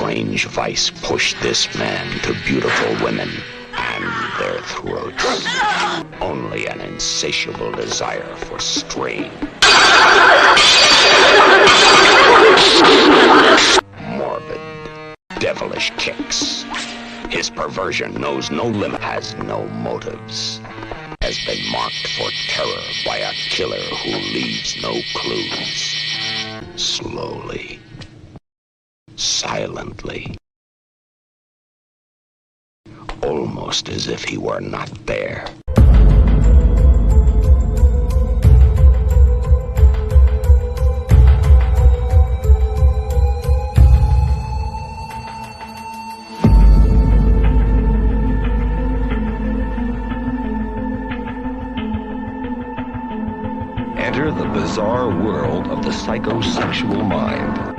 strange vice pushed this man to beautiful women and their throats. Only an insatiable desire for strain. Morbid, devilish kicks. His perversion knows no limit, has no motives. Has been marked for terror by a killer who leaves no clues. Slowly, silently, almost as if he were not there. Enter the bizarre world of the psychosexual mind.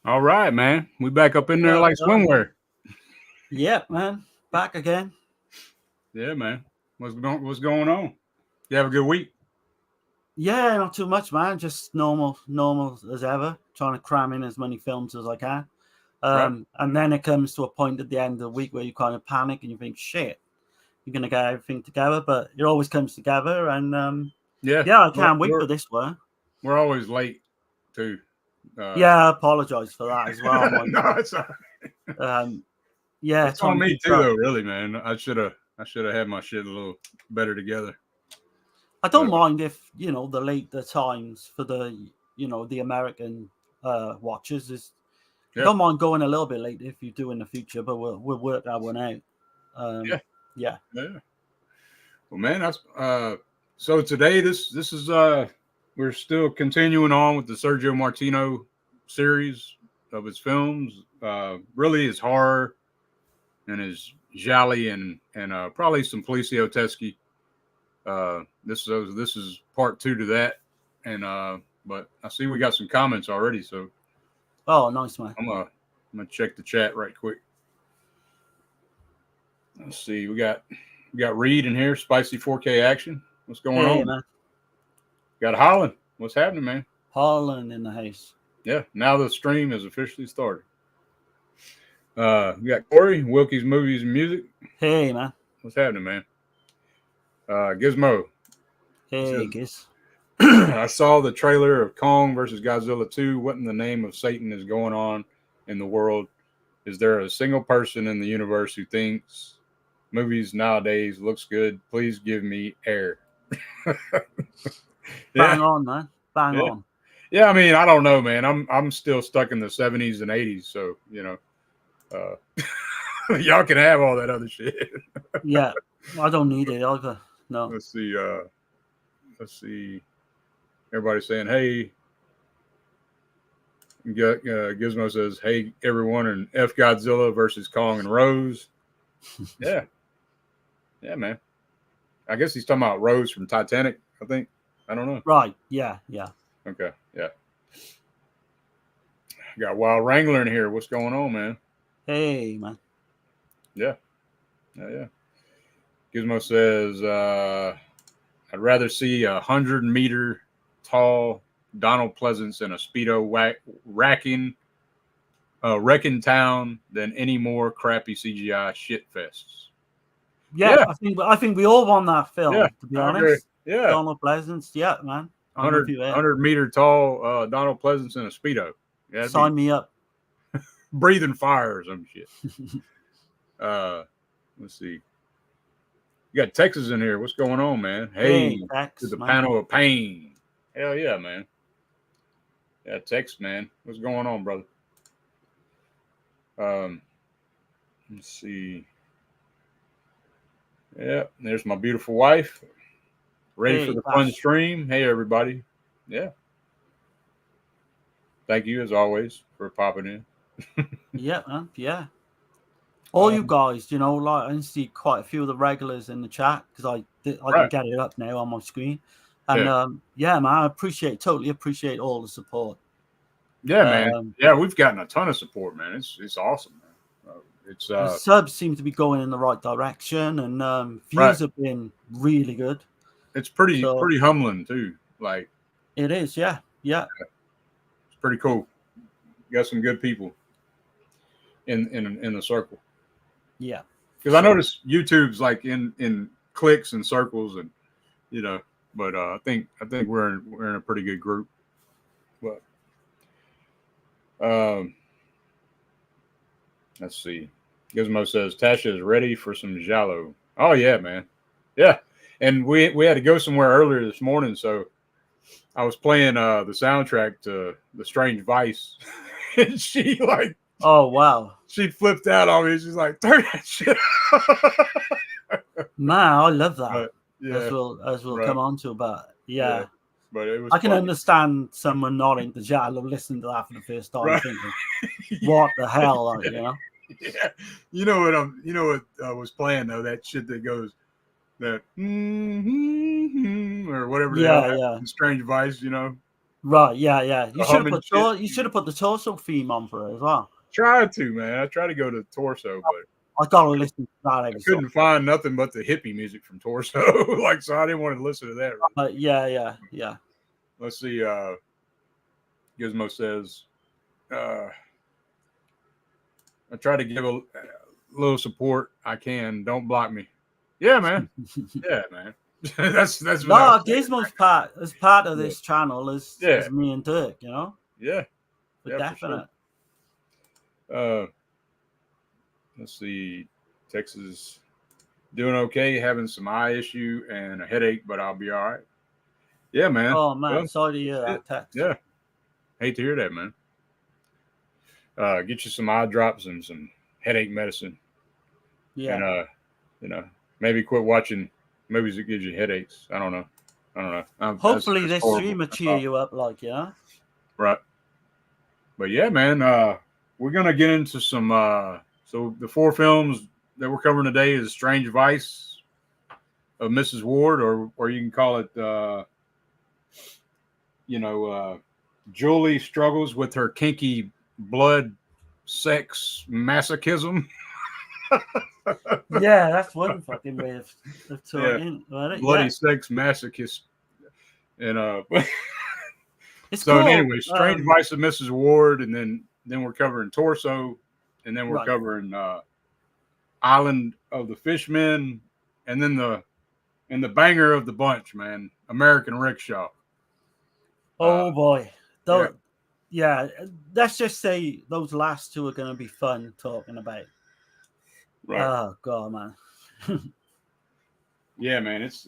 All right, man. We back up in there like swimwear. Yep, man. Back again. Yeah, man. What's going on? You have a good week? Yeah, not too much, man. Just normal as ever. Trying to cram in as many films as I can. Right. And then it comes to a point at the end of the week where you kind of panic and you think, shit, you're going to get everything together. But it always comes together. And yeah, I can't wait for this one. We're always late, too. Yeah, I apologize for that as well. No, it's all right. Yeah, it's on me too, though. Really, man. I should have had my shit a little better together. I don't mind if the times for the American watchers is. I don't mind going a little bit late if you do in the future, but we'll work that one out. Yeah. Well, man, that's so today. This is we're still continuing on with the Sergio Martino series of his films. Really, his horror and his Giallo and probably some Poliziotteschi. This is part 2 to that, and but I see we got some comments already. So, oh, nice, man. I'm gonna check the chat right quick. Let's see, we got Reed in here. Spicy 4K action. What's going on, man? Got Holland. What's happening, man? Holland in the house. Yeah, now the stream has officially started. We got Corey, Wilkie's Movies and Music. Hey, man. What's happening, man? Gizmo. Hey, Giz. I saw the trailer of Kong versus Godzilla 2. What in the name of Satan is going on in the world? Is there a single person in the universe who thinks movies nowadays looks good? Please give me air. Bang on, man. Bang Yeah. on. Yeah, I mean, I don't know, man. I'm still stuck in the 70s and 80s, so y'all can have all that other shit. Yeah, I don't need it either. No. Let's see. Everybody's saying, "Hey." Gizmo says, "Hey, everyone," and F Godzilla versus Kong and Rose. Yeah, yeah, man. I guess he's talking about Rose from Titanic. I think. I don't know. Right. Yeah. Yeah. Okay. Yeah. Got Wild Wrangler in here. What's going on, man? Hey, man. Yeah. Yeah. Gizmo says, "I'd rather see 100-meter tall Donald Pleasance in a Speedo wrecking town than any more crappy CGI shit fests." Yeah, I think we all want that film. Yeah, to be I agree. honest. Yeah, Donald Pleasance. Yeah, man. 100-meter tall Donald Pleasance in a Speedo. Yeah, sign me up. Breathing fire or some shit. Let's see. You got Texas in here. What's going on, man? Hey, Tex, to the man. panel of pain. Hell yeah, man. Yeah, Tex, man. What's going on, brother? Let's see. Yeah, there's my beautiful wife. Ready for the fun stream. Hey, everybody. Yeah. Thank you, as always, for popping in. Yeah, man. Yeah. All you guys, like I see quite a few of the regulars in the chat because I can get it up now on my screen. And yeah, man, I totally appreciate all the support. Yeah, man. Yeah, we've gotten a ton of support, man. It's awesome, man. The subs seem to be going in the right direction, and views have been really good. It's pretty humbling too. Like it is, yeah. It's pretty cool. You got some good people in the circle. Yeah, because I noticed YouTube's like in cliques and circles, and but I think we're in a pretty good group. But let's see. Gizmo says Tasha is ready for some Giallo. Oh yeah, man. Yeah. And we had to go somewhere earlier this morning, so I was playing the soundtrack to The Strange Vice, and she oh wow, she flipped out on me. She's like, "Turn that shit off." Man, I love that. But, yeah, as we'll come on to, but yeah. But it was. I can understand someone not into Giallo listening to that for the first time, thinking, "What the hell?" Yeah. You know what I was playing though, that shit that goes that or whatever the hell, Strange Vice, Right, yeah. You should have put the Torso theme on for it as well. Tried to, man. I tried to go to Torso, but I gotta listen to that. I couldn't find nothing but the hippie music from Torso. So I didn't want to listen to that. Really. Yeah. Let's see. Gizmo says, I try to give a little support. I can. Don't block me. Yeah, man. Yeah, man. that's no. Gizmo's part of this channel is me and Dirk. Yeah. For definite. For sure. Let's see. Texas doing okay. Having some eye issue and a headache, but I'll be all right. Yeah, man. Oh man, sorry to hear that, Tex. Yeah. Hate to hear that, man. Get you some eye drops and some headache medicine. Yeah. And maybe quit watching movies that gives you headaches. I don't know. Hopefully this stream will cheer you up, Right. But yeah, man, we're gonna get into some. So the 4 films that we're covering today is Strange Vice of Mrs. Ward, or you can call it, Julie struggles with her kinky blood sex masochism. Yeah, that's one fucking way of talking. Right? Bloody sex masochist. And it's so cool. Anyway, Strange Vice of Mrs. Ward, and then we're covering Torso, and then we're covering Island of the Fishmen, and then the banger of the bunch, man, American Rickshaw. Oh boy. Yeah, let's just say those last 2 are going to be fun talking about. Right. Oh god, man. Yeah, man, it's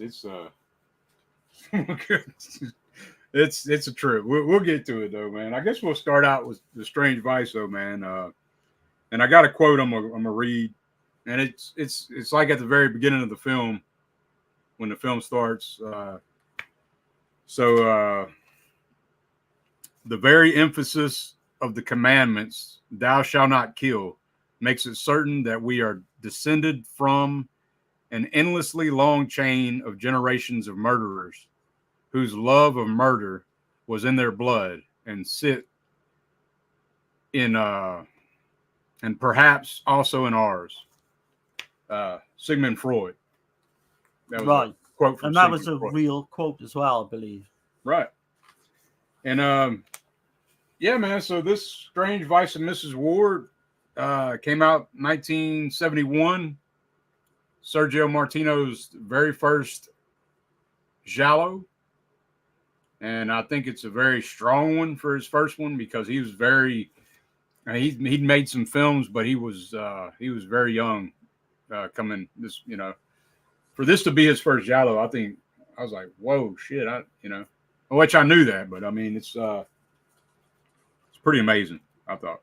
It's a trip. We'll get to it though, man. I guess we'll start out with the Strange Vice though, man. And I got a quote I'm gonna read, and it's like at the very beginning of the film when the film starts. The very emphasis of the commandments, "Thou shalt not kill," makes it certain that we are descended from an endlessly long chain of generations of murderers whose love of murder was in their blood and sit in and perhaps also in ours. Sigmund Freud. That was right. a quote from And that Sigmund was a Freud. real quote as well, I believe. Right. And yeah, man. So this Strange Vice of Mrs. Ward came out 1971. Sergio Martino's very first Giallo. And I think it's a very strong one for his first one because he was very he'd made some films, but he was very young coming this, for this to be his first Giallo. I think I was like, whoa, shit, which I knew that, but I mean it's pretty amazing, I thought.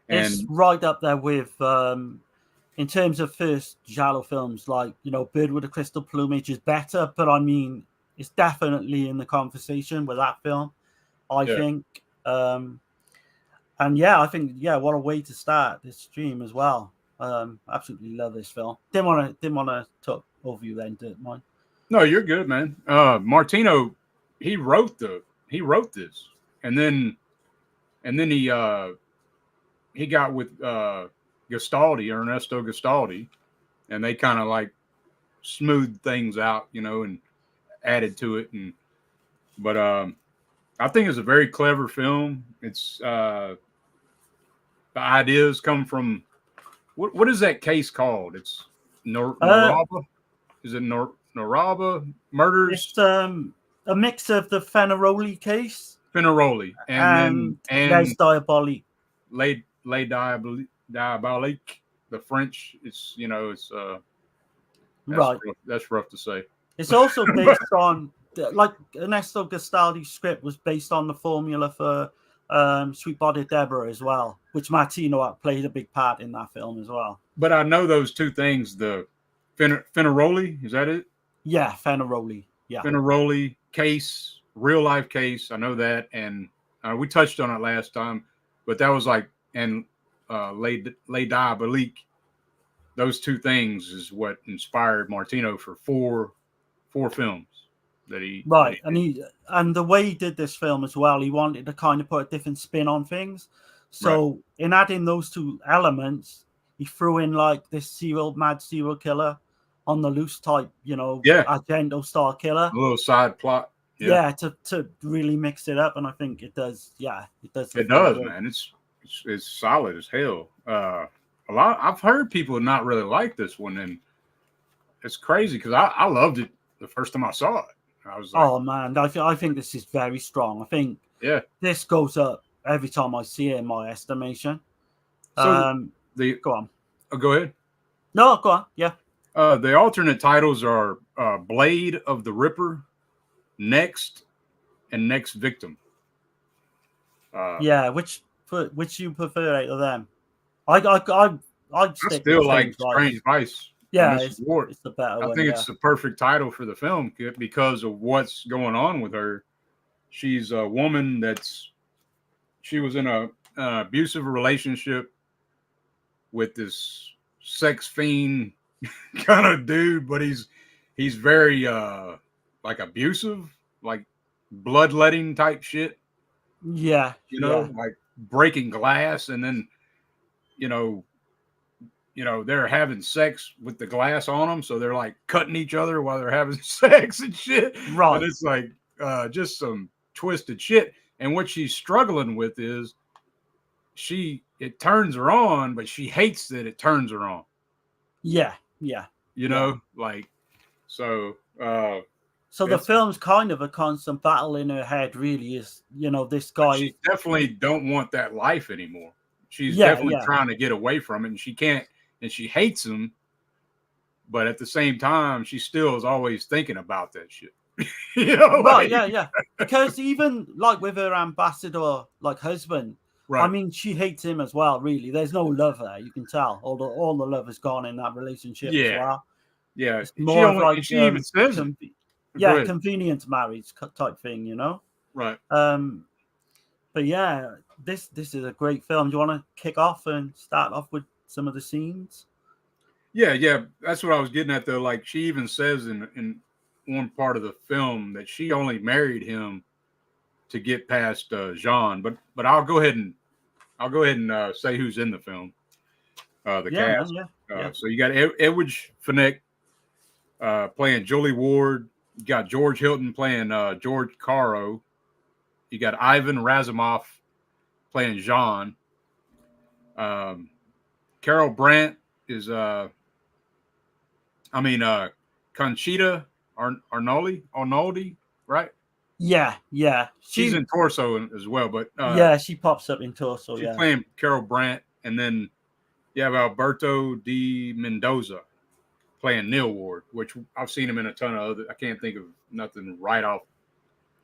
And it's right up there with in terms of first Giallo films, like, Bird with a Crystal Plumage is better, but I mean, it's definitely in the conversation with that film, I think. And yeah, I think, what a way to start this stream as well. Absolutely love this film. Didn't want to talk over you then, did mine? No, you're good, man. Martino, he wrote this, and then he got with Ernesto Gastaldi, and they kind of like smoothed things out, and added to it. But I think it's a very clever film. It's the ideas come from what is that case called? It's Noraba. Is it Noraba murders? It's a mix of the Fenaroli case, and Les Diabolique. Les Diabolique. The French. It's right. That's rough to say. It's also based on, like, Ernesto Gastaldi's script was based on the formula for Sweet Body Deborah as well, which Martino played a big part in that film as well. But I know those two things, the Fenaroli, is that it? Yeah, Fenaroli. Yeah. Fenaroli case, real life case. I know that. And we touched on it last time, but that was like, and Les Diabolique, those two things is what inspired Martino for four films that he right. That he and the way he did this film as well, he wanted to kind of put a different spin on things. So in adding those two elements, he threw in like this mad serial killer on the loose type, Argento star killer. A little side plot. Yeah, to really mix it up, and I think it does. Yeah, it does. It does, man. It's solid as hell. I've heard people not really like this one, and it's crazy because I loved it the first time I saw it. I was like, oh man, I think this is very strong. I think this goes up every time I see it in my estimation. So go on. Oh, go ahead. No, go on. Yeah. The alternate titles are Blade of the Ripper, Next, and Next Victim. Which you prefer out of them? I still like Strange Vice. Yeah, it's the better one. I think it's the perfect title for the film because of what's going on with her. She's a woman she was in an abusive relationship with this sex fiend kind of dude, but he's very like abusive, like bloodletting type shit. Yeah. Like breaking glass, and then they're having sex with the glass on them, so they're like cutting each other while they're having sex and shit. Right. And it's like just some twisted shit. And what she's struggling with is it turns her on, but she hates that it turns her on. Yeah. Like so. So the film's kind of a constant battle in her head, really, is, this guy. She definitely don't want that life anymore. She's definitely trying to get away from it, and she can't, and she hates him. But at the same time, she still is always thinking about that shit. You know, Right, yeah. Because even like with her ambassador, like husband, right. I mean, she hates him as well. Really, there's no love there. You can tell all the love is gone in that relationship as Yeah, well. yeah. It's more of like She even says it. Go ahead. convenience marriage type thing, you know. Right. But yeah, this is a great film. Do you want to kick off and start off with some of the scenes? Yeah. That's what I was getting at, though. Like, she even says in one part of the film that she only married him to get past Jean. But I'll go ahead and say who's in the film. The Yeah, man. cast. Yeah. So you got Edward Fenech playing Julie Ward. You got George Hilton playing George Caro. You got Ivan Razumov playing Jean. Carol Brandt is Conchita Arnoldi, right? Yeah. She's in Torso as well, but she pops up in Torso. she's Yeah. playing Carol Brandt, and then you have Alberto de Mendoza playing Neil Ward, which I've seen him in a ton of other. I can't think of nothing right off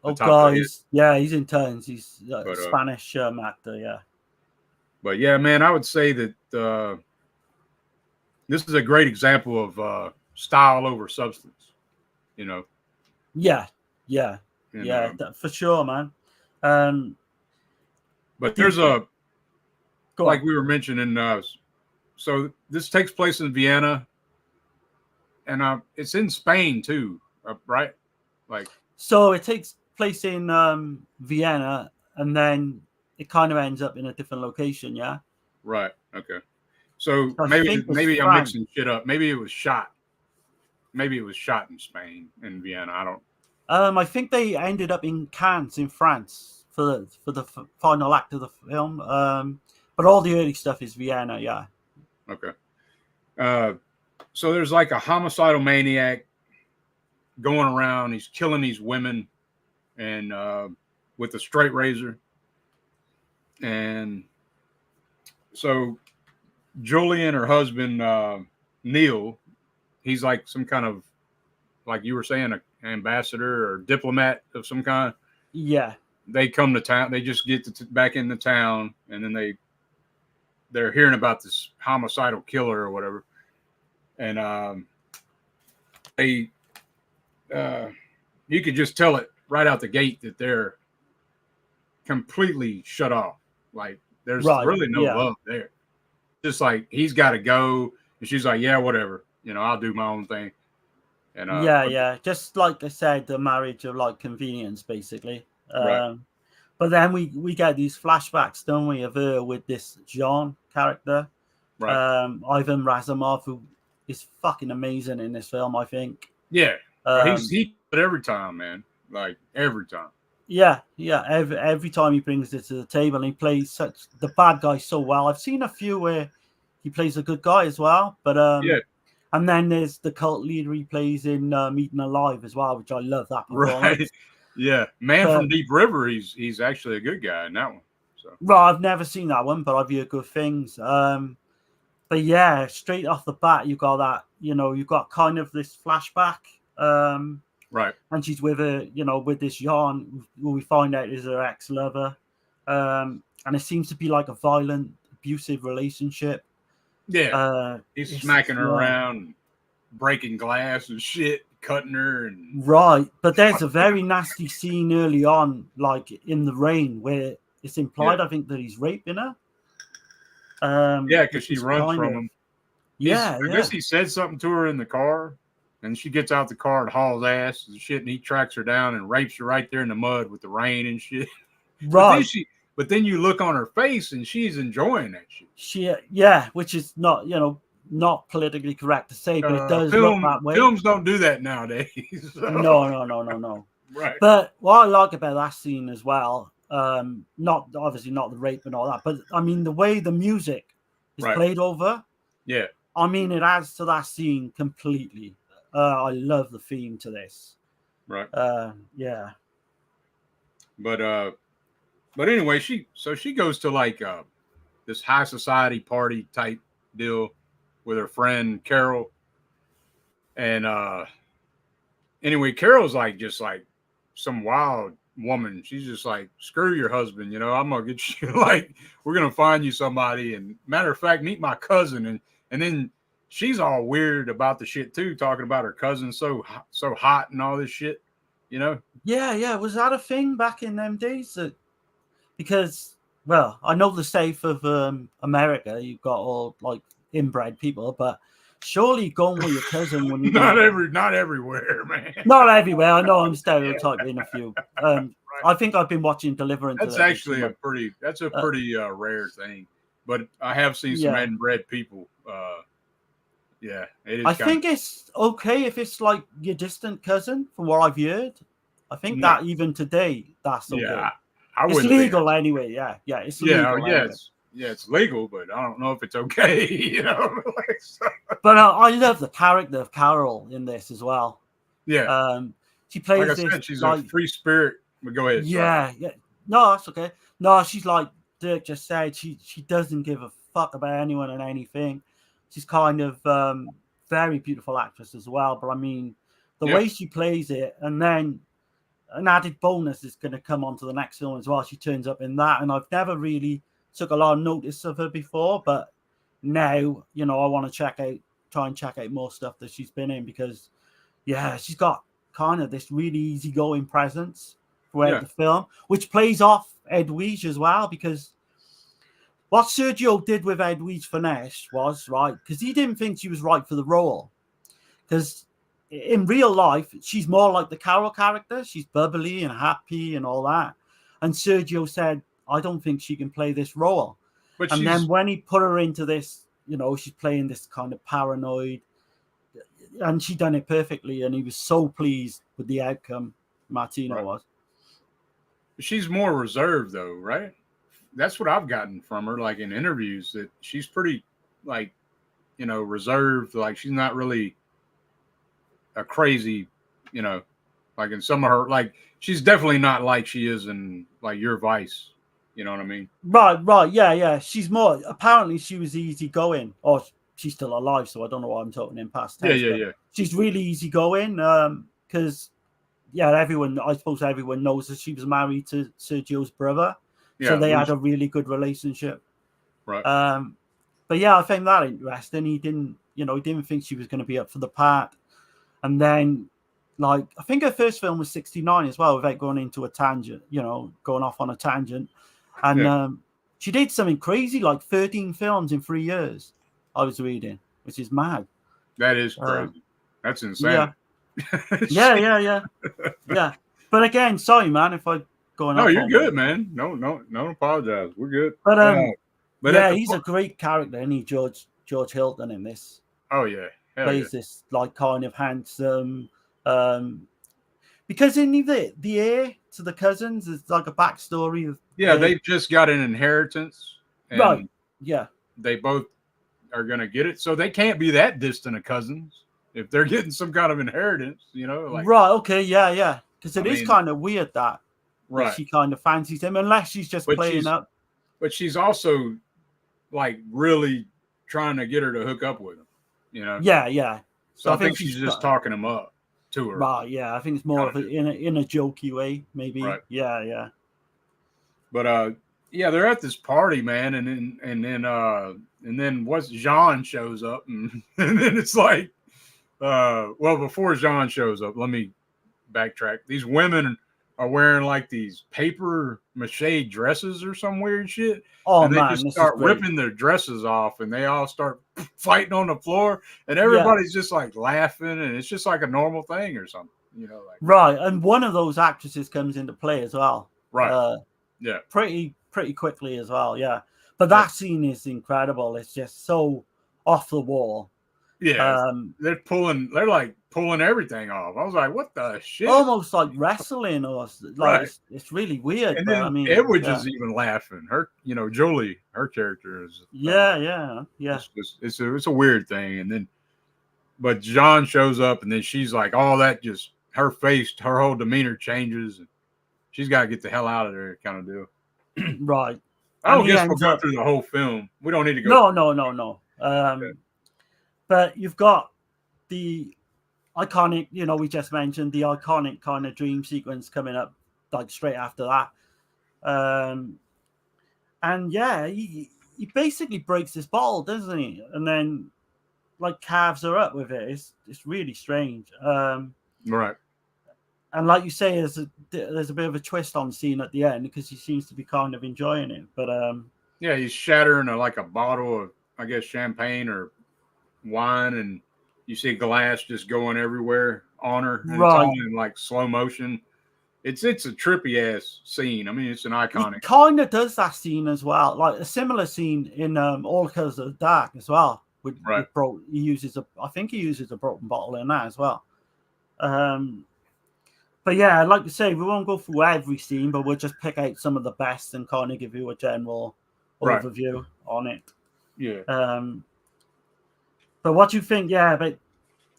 the top of the head. He's in tons. He's a Spanish actor. Yeah. But yeah, man, I would say that this is a great example of style over substance. You know. Yeah. For sure, man. But there's like we were mentioning. So this takes place in Vienna, and it's in Spain too, right? Like, so it takes place in Vienna, and then it kind of ends up in a different location. Yeah. Right. Okay. So maybe I'm mixing shit up. Maybe it was shot in Spain, in Vienna. I don't. I think they ended up in Cannes in France for the final act of the film. But all the early stuff is Vienna. Yeah. Okay. So there's like a homicidal maniac going around. He's killing these women, and with a straight razor. And so Julie and her husband Neil, he's like some kind of, like you were saying, an ambassador or diplomat of some kind. Yeah. They come to town. They just get back into town, and then they're hearing about this homicidal killer or whatever. And you could just tell it right out the gate that they're completely shut off. Like, there's really no love there. Just like, he's got to go, and she's like, yeah, whatever. I'll do my own thing. And just like I said, the marriage of like convenience, basically. Right. But then we get these flashbacks, don't we, of her with this Jean character, right? Ivan Razumov, who is fucking amazing in this film, I think. Yeah, he every time, man. Like, every time. Yeah. Every time he brings it to the table, and he plays the bad guy so well. I've seen a few where he plays a good guy as well, but and then there's the cult leader he plays in Eaten Alive as well, which I love that performance. Right. Yeah, from Deep River, he's actually a good guy in that one. So. Right, I've never seen that one, but I've heard good things. But yeah, straight off the bat, you got that. You've got kind of this flashback. Right. And she's with her, with this Jan, who we find out is her ex-lover. And it seems to be like a violent, abusive relationship. Yeah. He's smacking her around, breaking glass and shit, cutting her. Right. But there's a very nasty scene early on, like in the rain, where it's implied, I think, that he's raping her. Because she runs from him. I guess he said something to her in the car, and she gets out the car and hauls ass and shit, and he tracks her down and rapes her right there in the mud with the rain and shit. Right. But then you look on her face, and she's enjoying that shit. Which is not, not politically correct to say, but it does look that way. Films don't do that nowadays. So. No. Right. But what I like about that scene as well, not obviously not the rape and all that, but I mean the way the music is played over. Yeah. I mean, it adds to that scene completely. I love the theme to this. Right. Yeah. But anyway, she goes to like this high society party type deal with her friend Carol, and anyway, Carol's like just like some wild woman. She's just like, screw your husband, I'm gonna get you like we're gonna find you somebody. And matter of fact, meet my cousin. And then she's all weird about the shit too, talking about her cousin so hot and all this shit, Yeah. Was that a thing back in them days? Because, well, I know the state of America, you've got all like inbred people, but surely going with your cousin when you not everywhere, man. Not everywhere. I know I'm stereotyping a few. I think I've been watching Deliverance. That's actually a pretty rare thing, but I have seen some inbred people. Yeah, it is. I think it's okay if it's like your distant cousin, from what I've heard. I think that even today, that's okay. Yeah, it's legal anyway. Yeah, it's legal. It's legal, but I don't know if it's okay. But I love the character of Carol in this as well. Yeah, she plays like I said, she's a free spirit. But go ahead. Yeah. No, that's okay. No, she's like Dirk just said. She doesn't give a fuck about anyone and anything. She's kind of very beautiful actress as well. But I mean, the way she plays it, and then an added bonus is going to come onto the next film as well. She turns up in that, and I've never really took a lot of notice of her before, but now I want to try and check out more stuff that she's been in, because she's got kind of this really easygoing presence throughout the film, which plays off Edwige as well, because what Sergio did with Edwige Finesse was right, because he didn't think she was right for the role, because in real life she's more like the Carol character. She's bubbly and happy and all that, and Sergio said, I don't think she can play this role. And then when he put her into this, she's playing this kind of paranoid, and she done it perfectly, and he was so pleased with the outcome. Martino was. She's more reserved though, right? That's what I've gotten from her, like in interviews, that she's pretty like, reserved. Like she's not really a crazy, like in some of her, like she's definitely not like she is in like Your Vice. You know what I mean? Right. Yeah. She's more, apparently she was easygoing. Or she's still alive, so I don't know why I'm talking in past tense. Yeah. She's really easygoing, because I suppose everyone knows that she was married to Sergio's brother. So they had a really good relationship. Right. But I found that interesting. He didn't think she was going to be up for the part. And then, like, I think her first film was 69 as well, without going into a tangent, going off on a tangent. And she did something crazy, like 13 films in 3 years, I was reading, which is mad. That is crazy. That's insane. Yeah. But again, sorry, man, if I go on. No, you're good, man. No, apologize. We're good. But he's a great character, and he George Hilton in this. Oh yeah. Plays this like kind of handsome, because in the heir to the cousins is like a backstory of they've just got an inheritance, and right. Yeah, they both are gonna get it, so they can't be that distant of cousins if they're getting some kind of inheritance, like right. Okay, yeah, because it is kind of weird that she kind of fancies him, unless she's just playing up. But she's also like really trying to get her to hook up with him. Yeah. So I think she's just talking him up to her. Right. Yeah. I think it's more of in a jokey way, maybe. Right. Yeah. But they're at this party, man, and then Jean shows up, and then it's like, before Jean shows up, let me backtrack. These women are wearing like these paper mache dresses or some weird shit. Oh, and they man, just start ripping their dresses off, and they all start fighting on the floor, and everybody's just like laughing, and it's just like a normal thing or something, right. And one of those actresses comes into play as well. Right. Pretty quickly as well. Yeah. But that scene is incredible. It's just so off the wall. Yeah. They're like pulling everything off. I was like, what the shit? Almost like wrestling, or like it's really weird. And then Edwidge is even laughing. Her, Jolie, her character is. Yeah. It's a weird thing, but John shows up, and then she's like, all that just her face, her whole demeanor changes, and she's got to get the hell out of there, kind of deal. Right. I don't guess we'll go through the whole film. We don't need to go. No. But you've got iconic, we just mentioned the iconic kind of dream sequence coming up like straight after that. And yeah, he basically breaks this bottle, doesn't he? And then like carves her up with it. It's really strange. Right. And like you say, there's a bit of a twist on the scene at the end because he seems to be kind of enjoying it. But yeah, he's shattering like a bottle of, I guess, champagne or wine, and you see glass just going everywhere on her, and it's all in like slow motion. It's a trippy ass scene. I mean, it's an iconic. It kind of does that scene as well, like a similar scene in All Colors of Dark as well. With he uses I think he uses a broken bottle in that as well. But yeah, like you say, we won't go through every scene, but we'll just pick out some of the best and kind of give you a general overview on it. Yeah. But what do you think? Yeah, but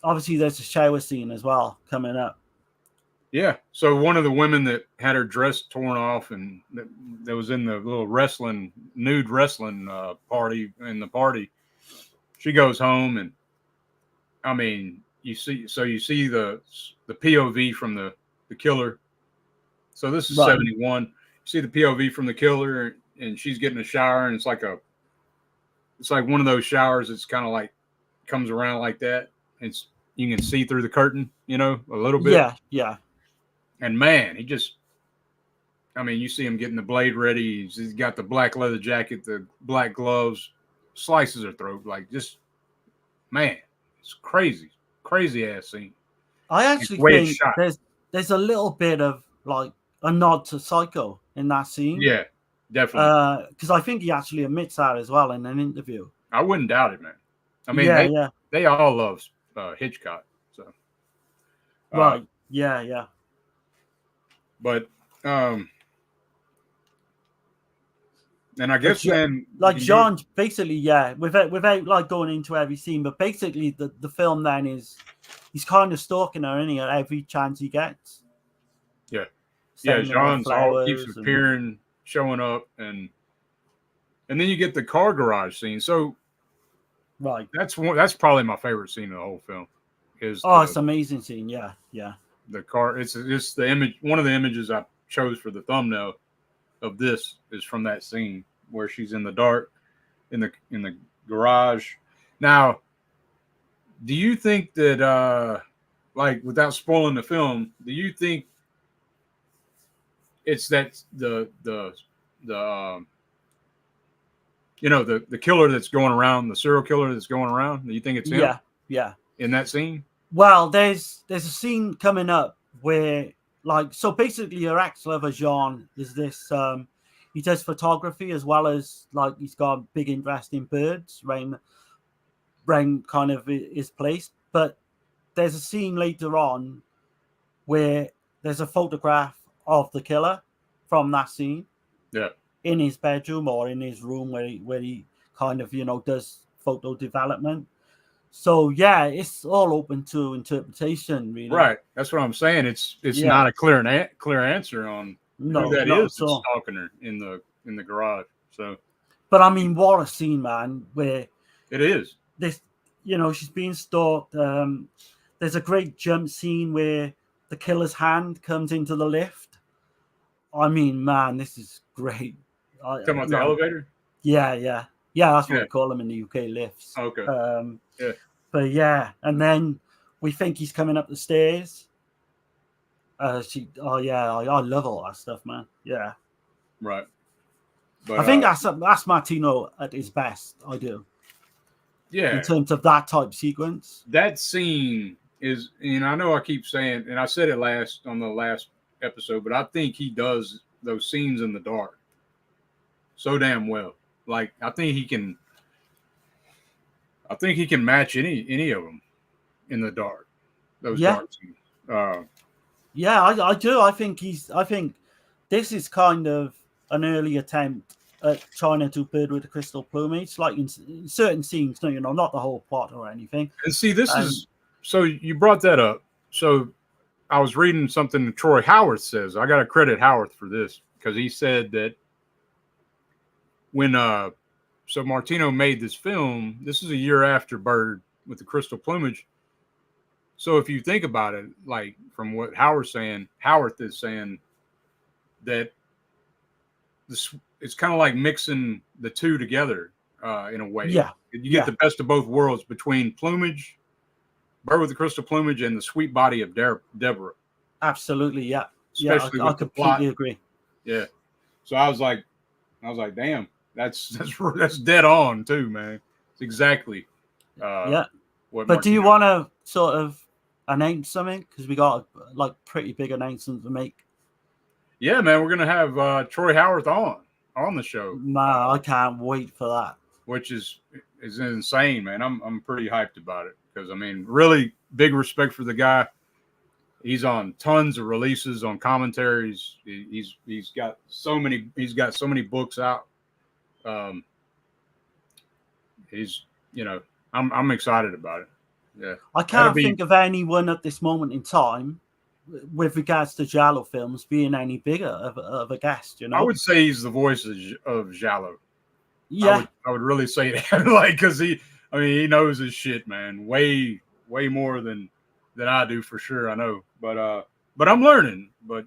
obviously there's a shower scene as well coming up. Yeah. So one of the women that had her dress torn off and that was in the little nude wrestling party in the party, she goes home, and I mean, you see the POV from the killer. So this is 71. You see the POV from the killer, and she's getting a shower, and it's like one of those showers that's kind of like comes around like that. You can see through the curtain, a little bit. Yeah. And man, you see him getting the blade ready. He's got the black leather jacket, the black gloves, slices her throat. Like, just, man, it's crazy ass scene. I actually think there's a little bit of like a nod to Psycho in that scene. Yeah, definitely. Because I think he actually admits that as well in an interview. I wouldn't doubt it, man. I mean, they all love Hitchcock. So right, yeah. But and I guess then like Jean basically, without like going into every scene, but basically the film then he's kind of stalking her, isn't he, at every chance he gets. Yeah. Jean's all keeps appearing, showing up, and then you get the car garage scene. So right, that's probably my favorite scene of the whole film. It's an amazing scene. Yeah. The car. It's the image. One of the images I chose for the thumbnail of this is from that scene where she's in the dark in the garage. Now, do you think that like, without spoiling the film, do you think it's that the killer that's going around, the serial killer that's going around? Do you think it's him? Yeah. In that scene? Well, there's a scene coming up where, like, so basically your ex-lover Jean is this he does photography as well as, like, he's got a big interest in birds around kind of his place. But there's a scene later on where there's a photograph of the killer from that scene. Yeah. In his bedroom or in his room where he kind of, does photo development. So yeah, it's all open to interpretation, really. Right. That's what I'm saying. It's not a clear answer on who that is that's stalking her in the garage. So, but I mean, what a scene, man! Where it is this, she's being stalked. There's a great jump scene where the killer's hand comes into the lift. I mean, man, this is great. Talking about the elevator? Yeah. That's what we call them in the UK, lifts. Okay. Yeah. But yeah, and then we think he's coming up the stairs. I love all that stuff, man. Yeah. Right. But, I think that's Martino at his best. I do. Yeah. In terms of that type sequence. That scene is, I know I keep saying, and I said it on the last episode, but I think he does those scenes in the dark so damn well. Like, I think he can match any of them in the dark. Those dark scenes. I do. I think this is kind of an early attempt at trying to do Bird with the Crystal Plumage, like in certain scenes, not the whole plot or anything. And see, this is, so you brought that up. So I was reading something Troy Howarth says. I got to credit Howarth for this, because he said that when so Martino made this film, this is a year after Bird with the Crystal Plumage. So if you think about it, like from what Howarth is saying that it's kind of like mixing the two together in a way. Yeah. You get the best of both worlds between plumage, bird with the crystal plumage, and the sweet body of Deborah. Absolutely, yeah. Especially I completely agree. Yeah. So I was like, damn, that's dead on too, man. It's exactly. But do you want to sort of announce something? Because we got like pretty big announcement to make. Yeah, man, we're gonna have Troy Howarth on the show. Man, I can't wait for that. Which is insane, man. I'm pretty hyped about it because I mean, really big respect for the guy. He's on tons of releases on commentaries. He's got so many books out. I'm excited about it. Yeah, I can't think of anyone at this moment in time, with regards to Giallo films, being any bigger of a guest. I would say he's the voice of Giallo. Yeah, I would really say that, like, because he knows his shit, man, way more than I do for sure. I know, but I'm learning. But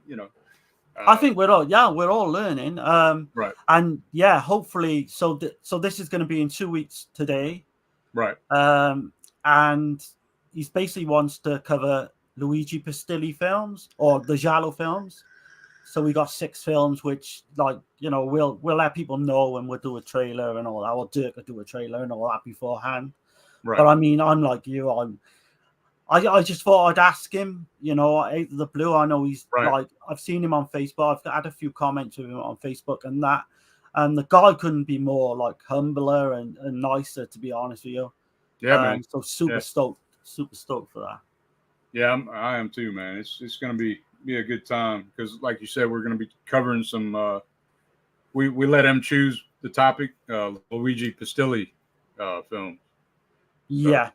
I think we're all learning. Right. And yeah, hopefully, so this is going to be in 2 weeks today. Right. And he basically wants to cover Luigi Pistilli films or the Giallo films. So we got 6 films, which, like, we'll let people know, and we'll do a trailer and all that. Or Dirk will do a trailer and all that beforehand. Right. But I mean, I'm like you. I just thought I'd ask him. Out of the blue. I know he's like, I've seen him on Facebook. I've had a few comments with him on Facebook and that. And the guy couldn't be more like humbler and nicer, to be honest with you. Yeah, man. So super stoked for that. Yeah, I am too, man. It's gonna be a good time because, like you said, we're gonna be covering some. We let him choose the topic, Luigi Pistilli film. Yeah,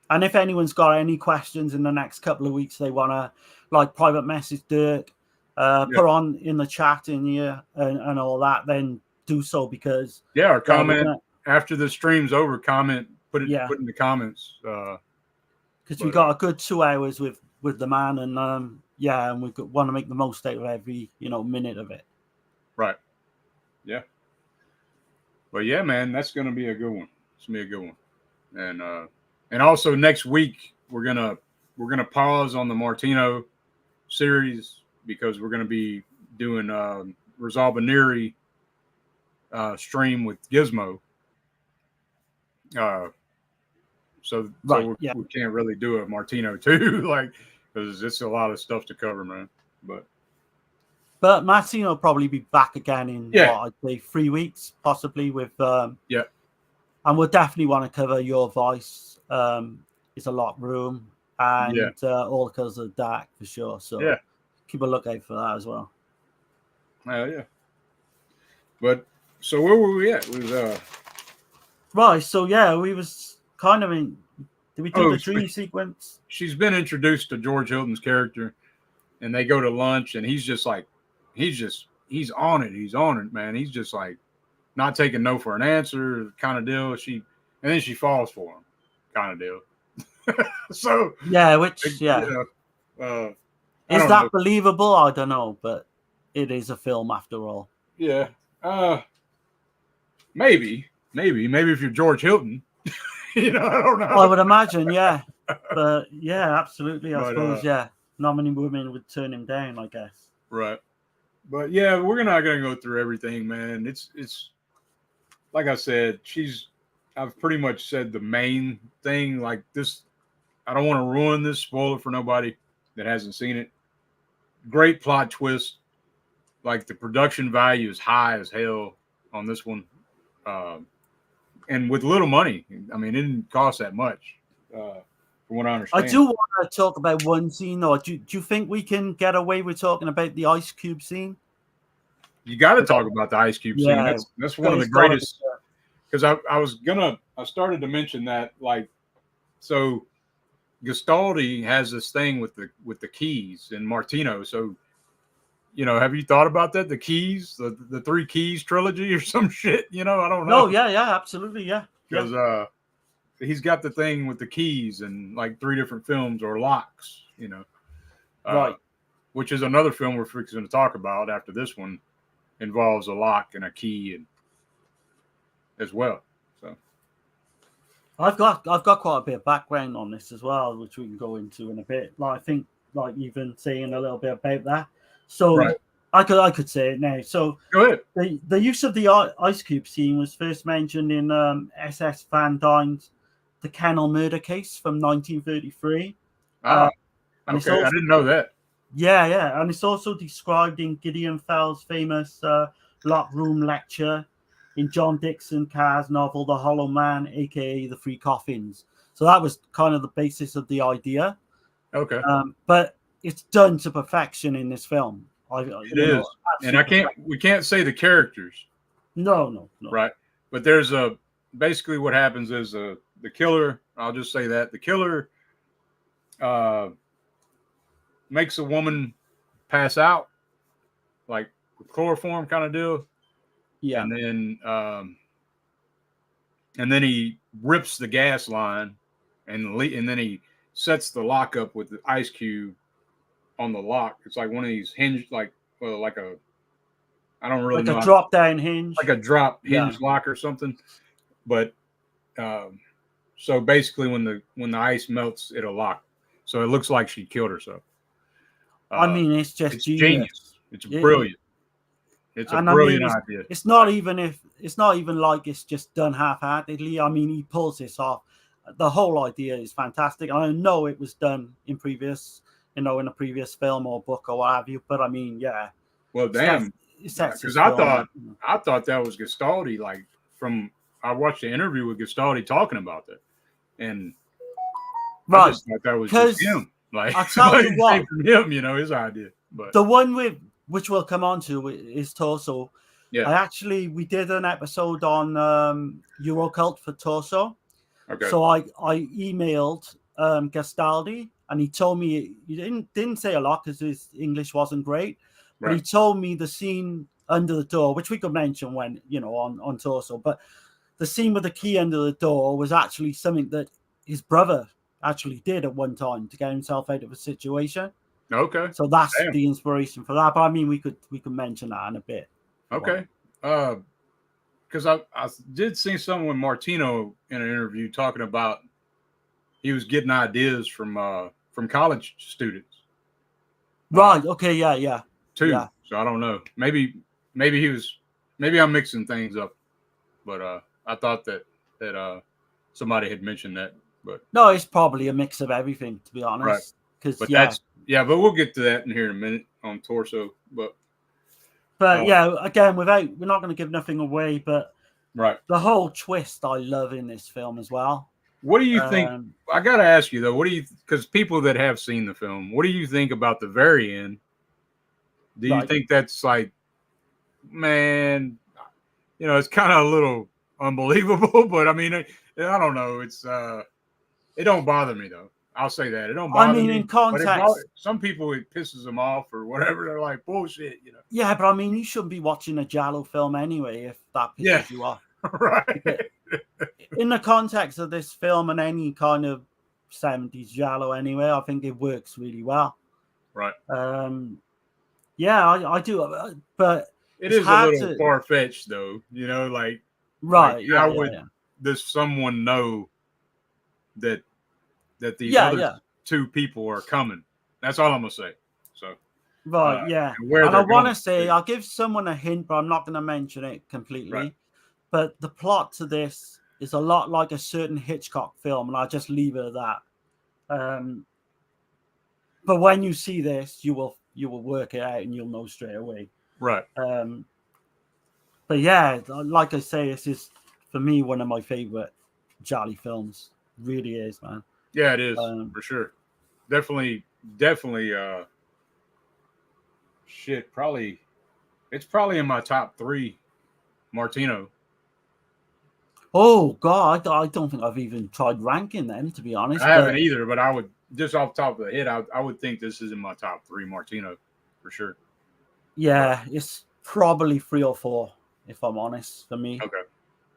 and if anyone's got any questions in the next couple of weeks, they want to like private message Dirk, put on in the chat in here and all that, then do so, because or comment after the stream's over. Comment, put in the comments. Because we got a good 2 hours with the man, and and we want to make the most out of every minute of it. Right. Yeah. But yeah, man, that's gonna be a good one. It's gonna be a good one. And also next week we're gonna pause on the Martino series because we're gonna be doing Resolve stream with Gizmo. So we can't really do a Martino too, like, because it's a lot of stuff to cover, man. But Martino will probably be back again in I'd say 3 weeks, possibly with and we'll definitely want to cover Your Voice. It's a lot room and All the Colors of the Dark for sure. So keep a lookout for that as well. Yeah. But so where were we at? Right. So we was kind of in. Did we do the dream sequence? She's been introduced to George Hilton's character, and they go to lunch, and he's just like, he's on it. He's on it, man. He's just like not taking no for an answer kind of deal. And then she falls for him kind of deal. So is that believable? I don't know, but it is a film after all. Yeah. Maybe if you're George Hilton. I don't know. I would imagine, but absolutely. I suppose, not many women would turn him down, I guess. Right. But we're not gonna go through everything, man. It's like I said, I've pretty much said the main thing. Like this, I don't want to ruin this, spoil it for nobody that hasn't seen it. Great plot twist. Like the production value is high as hell on this one. And with little money. I mean, it didn't cost that much, from what I understand. I do want to talk about one scene, though. Do you think we can get away with talking about the Ice Cube scene? You got to talk about the Ice Cube scene. That's one of the greatest. Because I started to mention that, like, so Gastaldi has this thing with the keys in Martino. So, have you thought about that? The keys, the 3 keys trilogy or some shit, I don't know. No, yeah, absolutely, yeah. Because he's got the thing with the keys and like 3 different films or locks, Right. Which is another film we're fixing to talk about after this one involves a lock and a key and as well. So I've got quite a bit of background on this as well, which we can go into in a bit. Like I think, like even saying a little bit about that. So right. I could say it now. So Go ahead. The use of the ice cube scene was first mentioned in S.S. Van Dyne's The Kennel Murder Case from 1933. Ah, and okay. I didn't know that. Yeah, and it's also described in Gideon Fell's famous lock room lecture in John Dixon Carr's novel The Hollow Man, aka The Three Coffins. So that was kind of the basis of the idea. Okay. But it's done to perfection in this film. It is, and we can't say the characters. No. Right, but there's basically what happens is the killer. I'll just say that the killer makes a woman pass out, like chloroform kind of deal. Yeah, and then he rips the gas line, and then he sets the lock up with the ice cube on the lock. It's like one of these hinge, like a, I don't really know, like a drop down hinge, like a drop hinge lock or something. But so basically, when the ice melts, it'll lock. So it looks like she killed herself. I mean, it's just it's genius. It's brilliant. It's a brilliant idea. It's not even like it's just done half-heartedly. I mean, he pulls this off. The whole idea is fantastic. I know it was done in previous, in a previous film or book or what have you. But I mean, yeah. Well, damn. Because I thought that was Gastaldi. Like I watched the interview with Gastaldi talking about that, and I just thought that was just him. Like I'll tell you what, from him, his idea. But the one which we'll come on to is Torso. Yeah. We did an episode on Eurocult for Torso. Okay. So I emailed Gastaldi, and he told me he didn't say a lot because his English wasn't great, but he told me the scene under the door, which we could mention when on Torso, but the scene with the key under the door was actually something that his brother actually did at one time to get himself out of a situation. Okay. So that's the inspiration for that. But I mean, we could mention that in a bit. Okay. Because I did see someone with Martino in an interview talking about he was getting ideas from college students. Right. Okay. Yeah. Too. Yeah. So I don't know. Maybe I'm mixing things up, but I thought that somebody had mentioned that. But no, it's probably a mix of everything, to be honest. Right. Because but we'll get to that in here in a minute on Torso. But again, we're not going to give nothing away, but the whole twist I love in this film as well. What do you think? I got to ask you though. Because people that have seen the film, what do you think about the very end? Do you think that's like, man, it's kind of a little unbelievable, but I mean, I don't know. It's it don't bother me though. I'll say that it don't bother me. I mean, in context, some people it pisses them off or whatever. They're like bullshit, Yeah, but I mean, you shouldn't be watching a Giallo film anyway if that pisses you off. Right. In the context of this film and any kind of 70s Giallo, anyway, I think it works really well. Right. Yeah, I do, but it is a little far fetched, though. Like right. Like, how would this someone know that these other two people are coming? That's all I'm gonna say. So right, and I want to say I'll give someone a hint, but I'm not going to mention it completely. Right. But the plot to this is a lot like a certain Hitchcock film, and I'll just leave it at that. But when you see this, you will work it out, and you'll know straight away. Right. But yeah, like I say, this is for me one of my favorite Giallo films. Really is, man. Yeah, it is for sure. Definitely. It's probably in my top 3. Martino. Oh God, I don't think I've even tried ranking them, to be honest. I haven't either, but I would just off the top of the head, I would think this is in my top 3 Martino for sure. Yeah, it's probably 3 or 4 if I'm honest for me. Okay.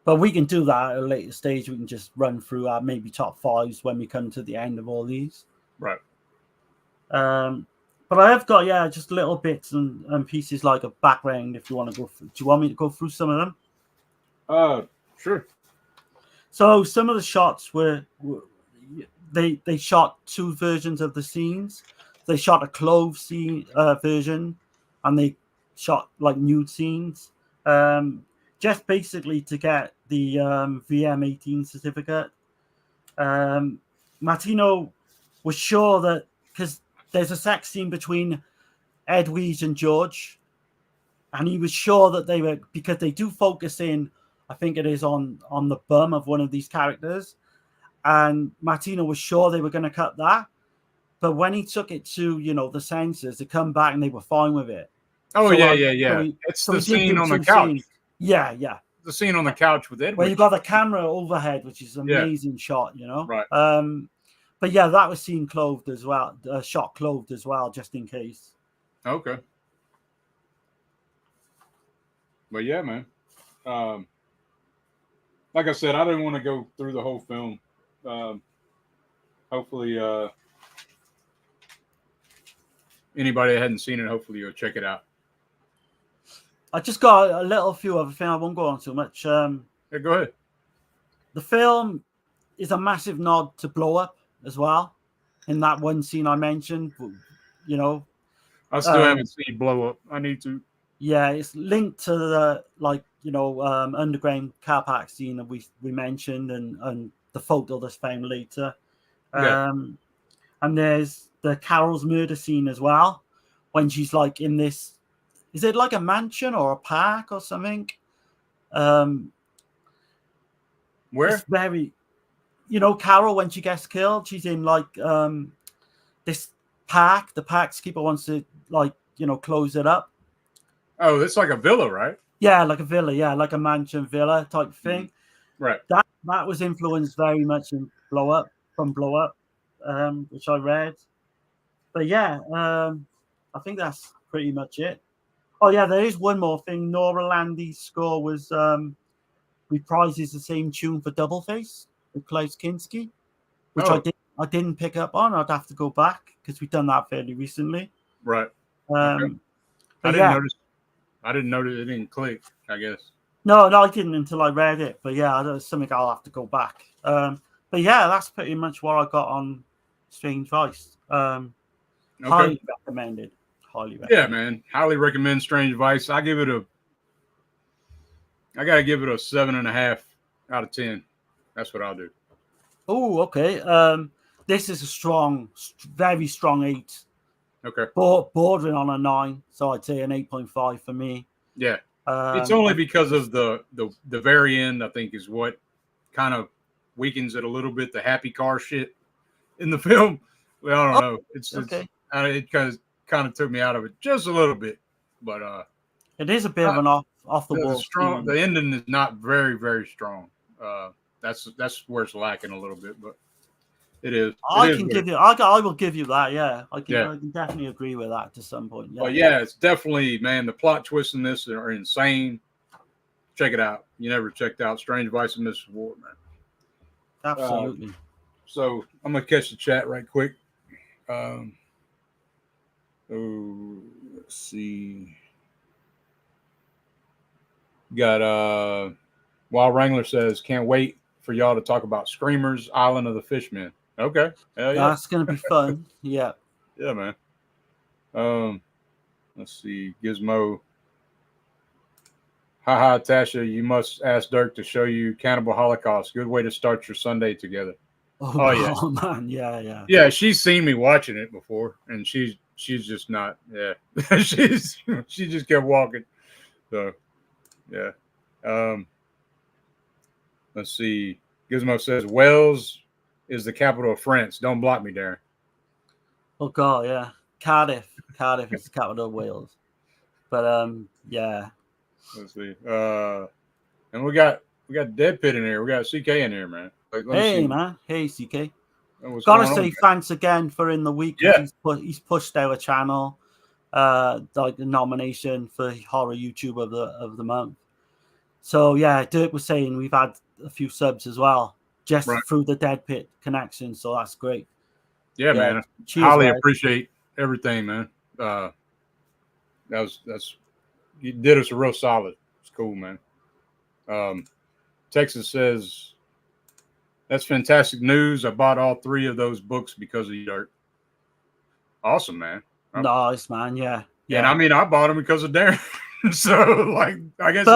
But we can do that at a later stage. We can just run through our maybe top fives when we come to the end of all these. Right. But I have got, just little bits and pieces like a background if you want to go through. Do you want me to go through some of them? Sure. So some of the shots were they shot two versions of the scenes. They shot a clove scene version, and they shot like nude scenes. Just basically to get the VM18 certificate. Martino was sure that because there's a sex scene between Edwige and George, and he was sure that they were, because they do focus in, I think it is on the bum of one of these characters, and Martino was sure they were going to cut that, but when he took it to the censors, they come back and they were fine with it. Oh, so, yeah. It's the scene on the couch. Scenes. Yeah. The scene on the couch with Edwige. Where you got the camera overhead, which is an amazing shot, Right. But yeah, that was seen clothed as well, shot clothed as well, just in case. Okay. But yeah, man. Like I said, I didn't want to go through the whole film. Hopefully, anybody that hadn't seen it, hopefully you'll check it out. I just got a little few other things. I won't go on too much. Yeah, go ahead. The film is a massive nod to Blow Up as well. In that one scene I mentioned, I still haven't seen Blow Up. I need to. Yeah, it's linked to the underground car park scene that we mentioned, and the photo that's found later. And there's the Carol's murder scene as well, when she's like in this. Is it like a mansion or a park or something? Where? It's very, Carol, when she gets killed, she's in like this park. The parkskeeper wants to close it up. Oh, it's like a villa, right? Yeah, like a villa. Yeah, like a mansion villa type thing. Right. That was influenced very much in Blow Up, which I read. But yeah, I think that's pretty much it. Oh yeah, there is one more thing. Nora Landy's score was reprises the same tune for Double Face with Klaus Kinski, which I didn't pick up on. I'd have to go back because we've done that fairly recently. Right. Okay. I didn't notice. I didn't notice it didn't click, I guess. No, I didn't until I read it. But yeah, that's something I'll have to go back. But yeah, that's pretty much what I got on Strange Vice. Highly recommended. Yeah, man. Highly recommend Strange Vice. I gotta give it a 7.5 out of 10. That's what I'll do. Oh, okay. This is a very strong 8. Okay. Bordering on a 9, so I'd say an 8.5 for me. Yeah. It's only because of the very end, I think, is what kind of weakens it a little bit. The happy car shit in the film. Well, I don't know. It's okay. It kind of took me out of it just a little bit, but it is a bit of an off the wall. Strong. The ending is not very, very strong. That's where it's lacking a little bit, but it is. I will give you that. Yeah, I can definitely agree with that to some point. Yeah. But yeah, it's definitely, man. The plot twists in this are insane. Check it out. You never checked out Strange Vice and Mrs. Ward, man. Absolutely. So I'm gonna catch the chat right quick. Let's see. Got Wild Wrangler says, can't wait for y'all to talk about Screamers, Island of the Fishmen. Okay. Hell yeah. That's gonna be fun. Yeah. Yeah, man. Let's see. Gizmo. Haha, Tasha, you must ask Dirk to show you Cannibal Holocaust. Good way to start your Sunday together. Oh yeah. Man, yeah. Yeah, she's seen me watching it before, and she's just not. Yeah, she just kept walking. So, yeah. Let's see. Gizmo says Wales is the capital of France. Don't block me, Darren. Oh God, yeah. Cardiff is the capital of Wales. But yeah. Let's see. And we got Dead Pit in here. We got CK in here, man. Hey, man. Hey, CK. Gotta say thanks again for in the week. Yeah. He's pushed our channel, like the nomination for horror YouTube of the month. So yeah, Dirk was saying we've had a few subs as well, just Right. through the Dead Pit connection. So that's great. Yeah, man. Cheers, Highly Red. appreciate everything, man. That's you did us a real solid. It's cool, man. Texas says that's fantastic news. I bought all 3 of those books because of you, Dirk. Awesome, man. Nice, man. Yeah. And I mean, I bought them because of Darren. So, like, I guess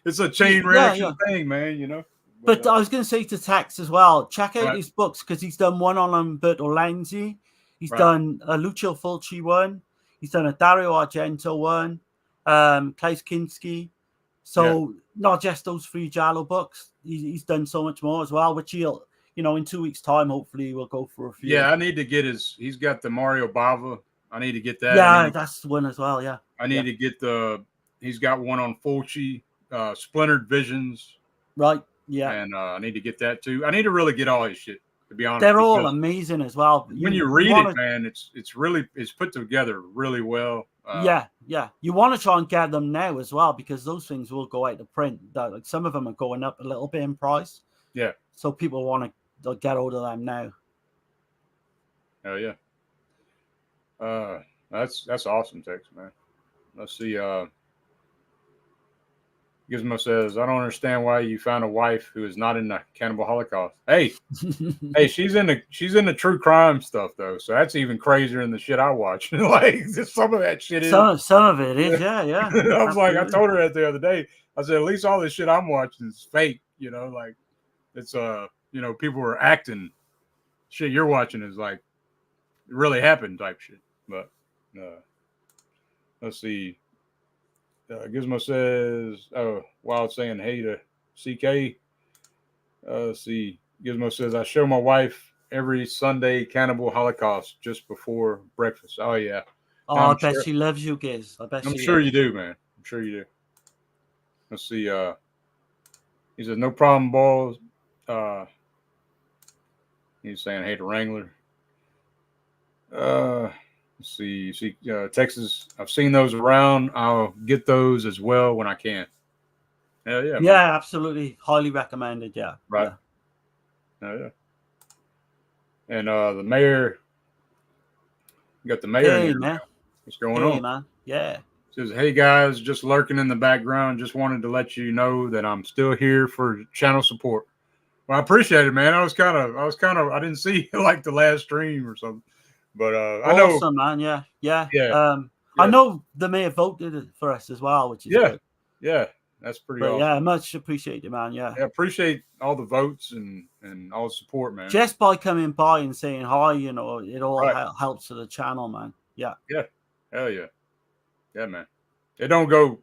it's a chain reaction thing, man. You know. But I was going to say to Tex as well, check out Right. his books because he's done one on Umberto Lenzi. He's done a Lucio Fulci one. He's done a Dario Argento one, Klaus Kinski. So not just those 3 Giallo books. He's done so much more as well, which he'll, in 2 weeks' time, hopefully we'll go for a few. Yeah, I need to get he's got the Mario Bava. I need to get that. Yeah, that's the one as well, yeah. I need to get he's got one on Fulci, Splintered Visions. Right, yeah. And I need to get that too. I need to really get all his shit, to be honest. They're all amazing as well. When you read it, man, it's put together really well. Yeah. You want to try and get them now as well because those things will go out of print. Like some of them are going up a little bit in price. Yeah. So people want to get hold of them now. Oh yeah. That's awesome, Tex, man. Let's see. Gizmo says, I don't understand why you found a wife who is not in the cannibal Holocaust. Hey, she's in the true crime stuff though, so that's even crazier than the shit I watch. Like some of that shit is. Some of it is, yeah. I was like, I told her that the other day. I said, at least all this shit I'm watching is fake. Like it's people are acting. Shit you're watching is like it really happened type shit. But let's see. Gizmo says, while saying hey to CK. Let's see. Gizmo says, I show my wife every Sunday Cannibal Holocaust just before breakfast. Oh, yeah. I bet she loves you, Giz. I'm sure you do, man. I'm sure you do. Let's see. He says, no problem, balls. He's saying hey to Wrangler. Let's see. Texas. I've seen those around. I'll get those as well when I can. Hell yeah. Yeah, man. Absolutely. Highly recommended. Yeah. Right. Yeah. Oh, yeah. And the mayor. You got the mayor in here, man. What's going on? Man. Yeah. Says, hey guys, just lurking in the background. Just wanted to let you know that I'm still here for channel support. Well, I appreciate it, man. I I didn't see like the last stream or something. But I know, awesome, man. Yeah. I know the mayor voted for us as well, which is good. Yeah, that's pretty awesome. Yeah, much appreciated, man. Yeah, appreciate all the votes and all the support, man. Just by coming by and saying hi, it all helps to the channel, man. Yeah, hell yeah, man. It don't go.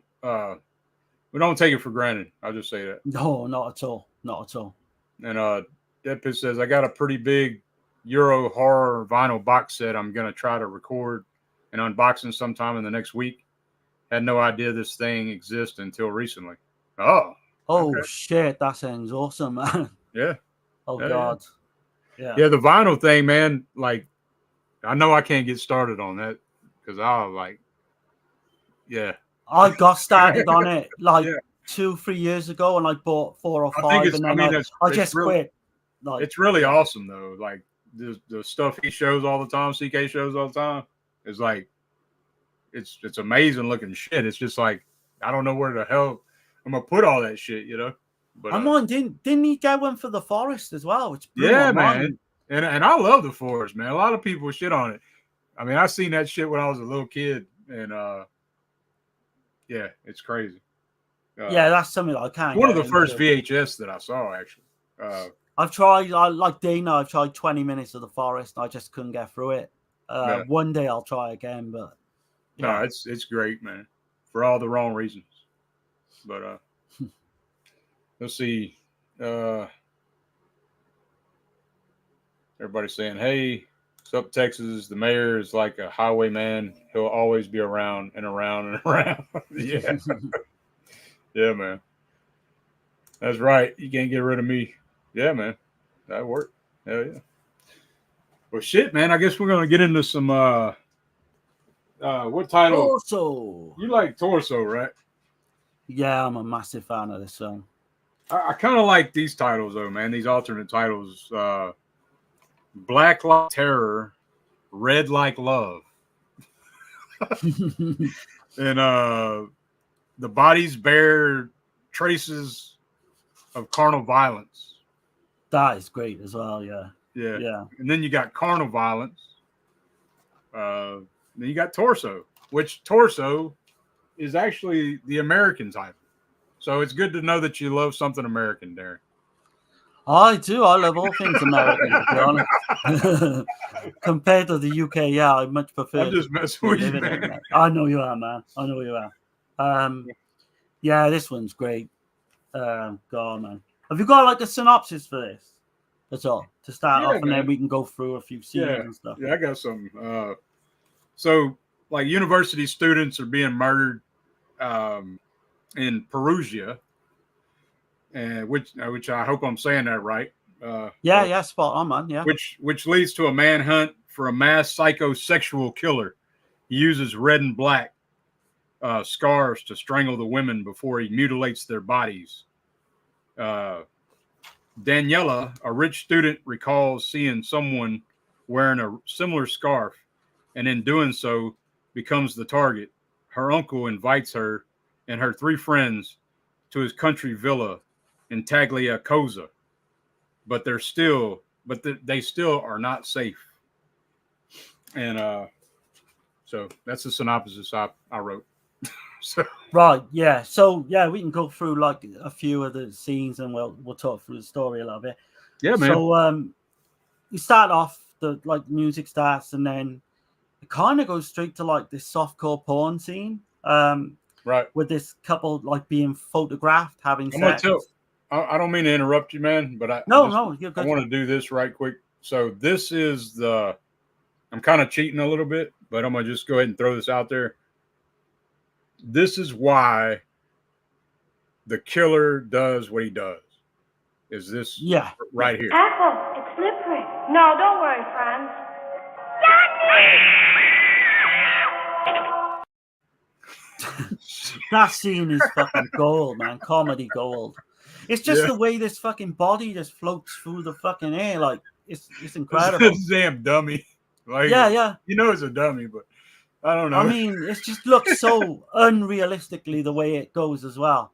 We don't take it for granted. I'll just say that. No, not at all. And Deadpit says I got a pretty big Euro horror vinyl box set I'm going to try to record and unboxing sometime in the next week. Had no idea this thing exists until recently. Oh, okay. Shit. That sounds awesome, man. Yeah. Oh, God. Yeah. Yeah, the vinyl thing, man, like, I know I can't get started on that because I got started on it 2-3 years ago and I bought 4 or 5 and then I just quit. Like, it's really awesome, though. Like, the stuff he shows all the time, CK shows all the time, is like it's amazing looking shit. It's just like I don't know where the hell I'm gonna put all that shit, But I'm on. Didn't he get one for the Forest as well? Which man, and I love the Forest, man. A lot of people shit on it. I mean, I seen that shit when I was a little kid, and it's crazy. That's something I can't. One of the first VHS that I saw, actually. I've tried, like Dana, I've tried 20 minutes of the Forest. And I just couldn't get through it. One day I'll try again, but no, it's great, man, for all the wrong reasons. But let's see. Everybody's saying, "Hey, what's up, Texas? The mayor is like a highwayman. He'll always be around and around and around." Yeah, yeah, man. That's right. You can't get rid of me. Yeah, man. That worked. Hell yeah. Well, shit, man. I guess we're going to get into some, what title? Torso. You like Torso, right? Yeah, I'm a massive fan of this film. I kind of like these titles though, man. These alternate titles: Black like Terror, Red like Love, and the bodies bear traces of carnal violence. That is great as well. Yeah. Yeah. Yeah. And then you got carnal violence. Then you got Torso, which Torso is actually the American title. So it's good to know that you love something American, Darren. I do. I love all things American, to be honest. Compared to the UK, yeah, I much prefer. I'm just messing with you, man. I know you are, man. I know you are. Yeah, this one's great. God, man. Have you got like a synopsis for this? That's all to start off, and then we can go through a few scenes and stuff. Yeah, I got some. So, like, university students are being murdered in Perugia, and which I hope I'm saying that right. Yeah, spot on, man. Yeah. Which leads to a manhunt for a mass psychosexual killer. He uses red and black scarves to strangle the women before he mutilates their bodies. Daniela, a rich student, recalls seeing someone wearing a similar scarf, and in doing so, becomes the target. Her uncle invites her and her 3 friends to his country villa in Tagliacozza, but they still are not safe. And so that's the synopsis I wrote. So. Right, yeah. So yeah, we can go through like a few of the scenes, and we'll talk through the story a little bit. Yeah, man. So you start off, the music starts, and then it kind of goes straight to like this softcore porn scene. Right. With this couple like being photographed having sex. I don't mean to interrupt you, man, but I want to do this right quick. So this is I'm kind of cheating a little bit, but I'm gonna just go ahead and throw this out there. This is why the killer does what he does. Is this right here? Apple, it's slippery. No, don't worry, Franz. That scene is fucking gold, man. Comedy gold. It's just the way this fucking body just floats through the fucking air. Like, it's incredible. This damn dummy. Like, yeah. You know it's a dummy, but I don't know. I mean, it just looks so unrealistically the way it goes as well.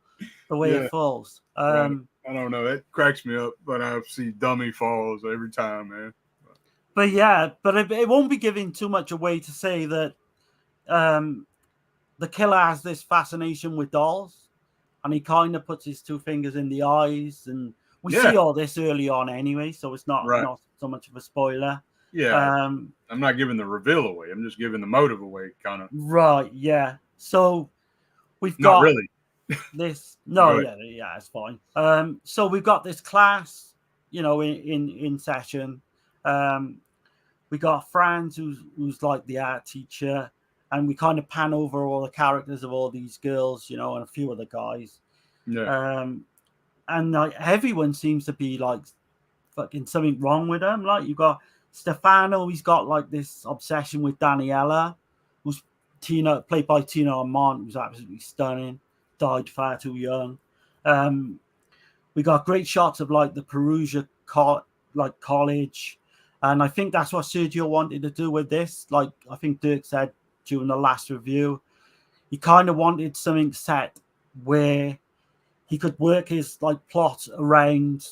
The way it falls. Right. I don't know. It cracks me up when I see dummy falls every time, man. But it won't be giving too much away to say that the killer has this fascination with dolls, and he kind of puts his 2 fingers in the eyes, and we see all this early on anyway, so it's not so much of a spoiler. Yeah, I'm not giving the reveal away. I'm just giving the motive away, kind of. Right, yeah. So we've got... Not really. This... No, yeah, it's fine. So we've got this class, in session. We got Franz, who's like the art teacher, and we kind of pan over all the characters of all these girls, and a few of the guys. Yeah. And like everyone seems to be like fucking something wrong with them. Like you got Stefano, he's got like this obsession with Daniela, who's played by Tina Armand, who's absolutely stunning. Died far too young. We got great shots of like the Perugia college, and I think that's what Sergio wanted to do with this. Like I think Dirk said during the last review, he kind of wanted something set where he could work his like plot around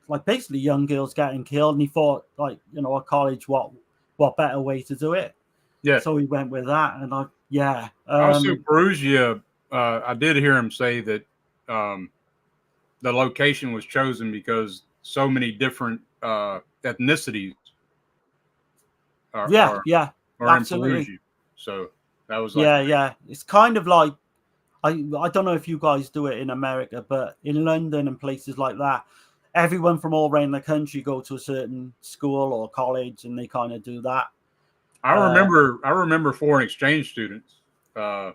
like basically young girls getting killed, and he thought like a college, what better way to do it? Yeah. So he went with that, and also Perugia. I did hear him say that the location was chosen because so many different ethnicities are in Perugia. So that was like It's kind of like I don't know if you guys do it in America, but in London and places like that, everyone from all around the country go to a certain school or college, and they kind of do that. I remember foreign exchange students. Right,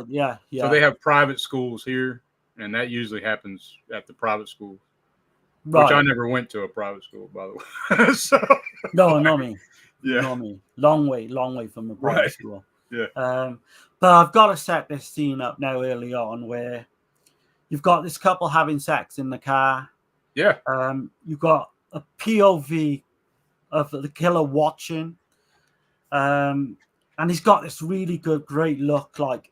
yeah. So they have private schools here, and that usually happens at the private school. Right. Which I never went to a private school, by the way. So, no, not me. Yeah. Not me. Long way from a private school. Yeah. But I've got to set this scene up now early on where you've got this couple having sex in the car. Yeah. You've got a POV of the killer watching. And he's got this really great look, like,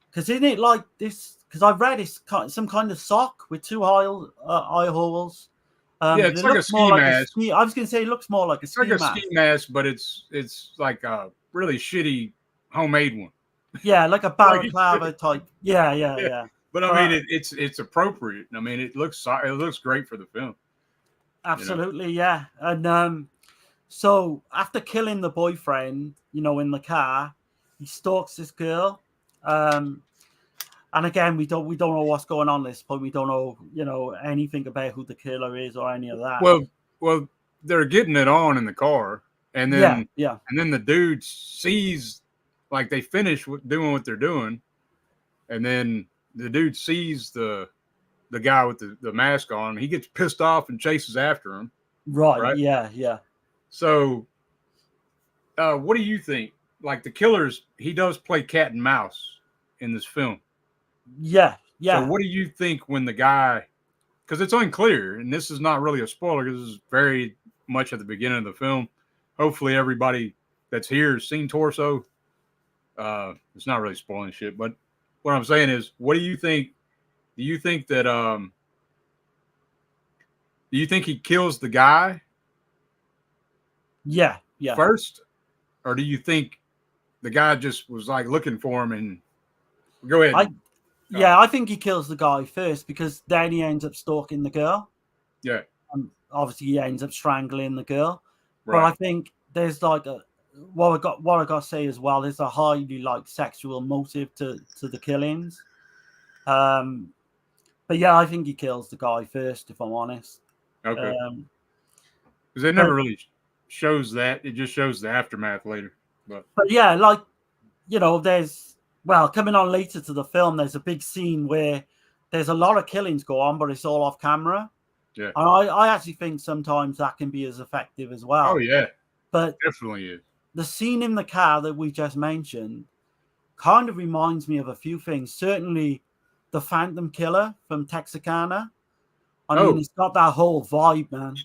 because isn't it like this? Because I read it's some kind of sock with two eye holes. Yeah, it's like a ski mask. I was going to say it looks more like it's like a ski mask, but it's like a really shitty homemade one. Yeah, like a balaclava type. Yeah. But I mean, it's appropriate. I mean, it looks great for the film. Absolutely, yeah. And so after killing the boyfriend, in the car, he stalks this girl. And again, we don't know what's going on at this point. We don't know, anything about who the killer is or any of that. Well, they're getting it on in the car, and then and then the dude sees, like, they finish doing what they're doing, and then the dude sees the guy with the mask on. He gets pissed off and chases after him. Right? Yeah. So, what do you think? Like, the killers, he does play cat and mouse in this film. Yeah. So what do you think when the guy, because it's unclear, and this is not really a spoiler because this is very much at the beginning of the film. Hopefully everybody that's here has seen Torso. It's not really spoiling shit, but what I'm saying is, what do you think? Do you think that do you think he kills the guy? Yeah. First, or do you think the guy just was like looking for him and go ahead? I think he kills the guy first because then he ends up stalking the girl. Yeah. And obviously he ends up strangling the girl. Right. But I think there's like what I got to say as well, there's a highly like sexual motive to the killings. But yeah, I think he kills the guy first, if I'm honest. Okay. Because it never really shows that. It just shows the aftermath later. But yeah, like, there's, coming on later to the film, there's a big scene where there's a lot of killings go on, but it's all off camera. Yeah. And I actually think sometimes that can be as effective as well. Oh, yeah. But definitely is. The scene in the car that we just mentioned kind of reminds me of a few things. Certainly the Phantom Killer from Texarkana. I mean, it's got that whole vibe, man.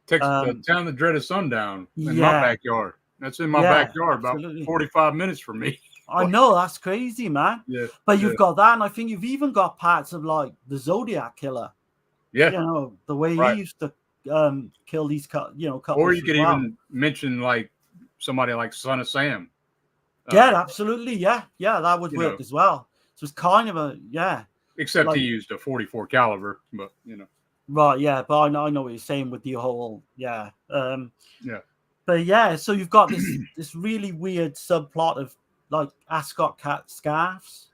The Town That Dreaded Sundown in my backyard. That's in my backyard, absolutely. About 45 minutes from me. I know, that's crazy, man. Yeah. But you've got that, and I think you've even got parts of like the Zodiac Killer. Yeah. The way he used to kill these couples. Or you could even mention like somebody like Son of Sam. Absolutely. Yeah, that would work as well. So it's kind of except he used a 44 caliber, but Right, yeah, but I know what you're saying with the whole But yeah, so you've got this really weird subplot of like ascot cat scarves,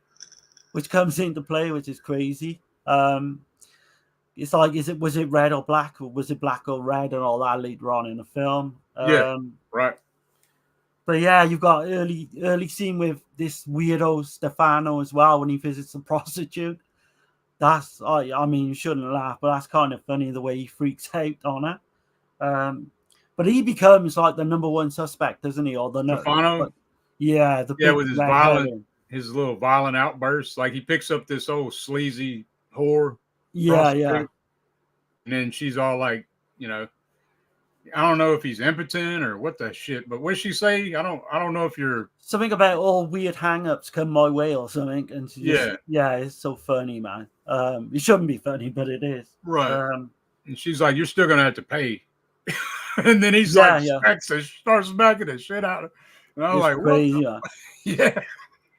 which comes into play, which is crazy. It's like, was it red or black, or was it black or red, and all that later on in the film. Right. But yeah, you've got early scene with this weirdo Stefano as well when he visits a prostitute. That's, I mean, you shouldn't laugh, but that's kind of funny the way he freaks out on her. But he becomes like the number one suspect, doesn't he? Or the Stefano? with his little violent outbursts. Like he picks up this old sleazy whore. Yeah. And then she's all like, I don't know if he's impotent or what the shit, but what did she say? I don't know if you're something about all weird hang-ups come my way or something. And she it's so funny, man. It shouldn't be funny, but it is. Right. And she's like, you're still gonna have to pay. And then he's starts smacking the shit out of her. And I'm like, crazy, what? Yeah.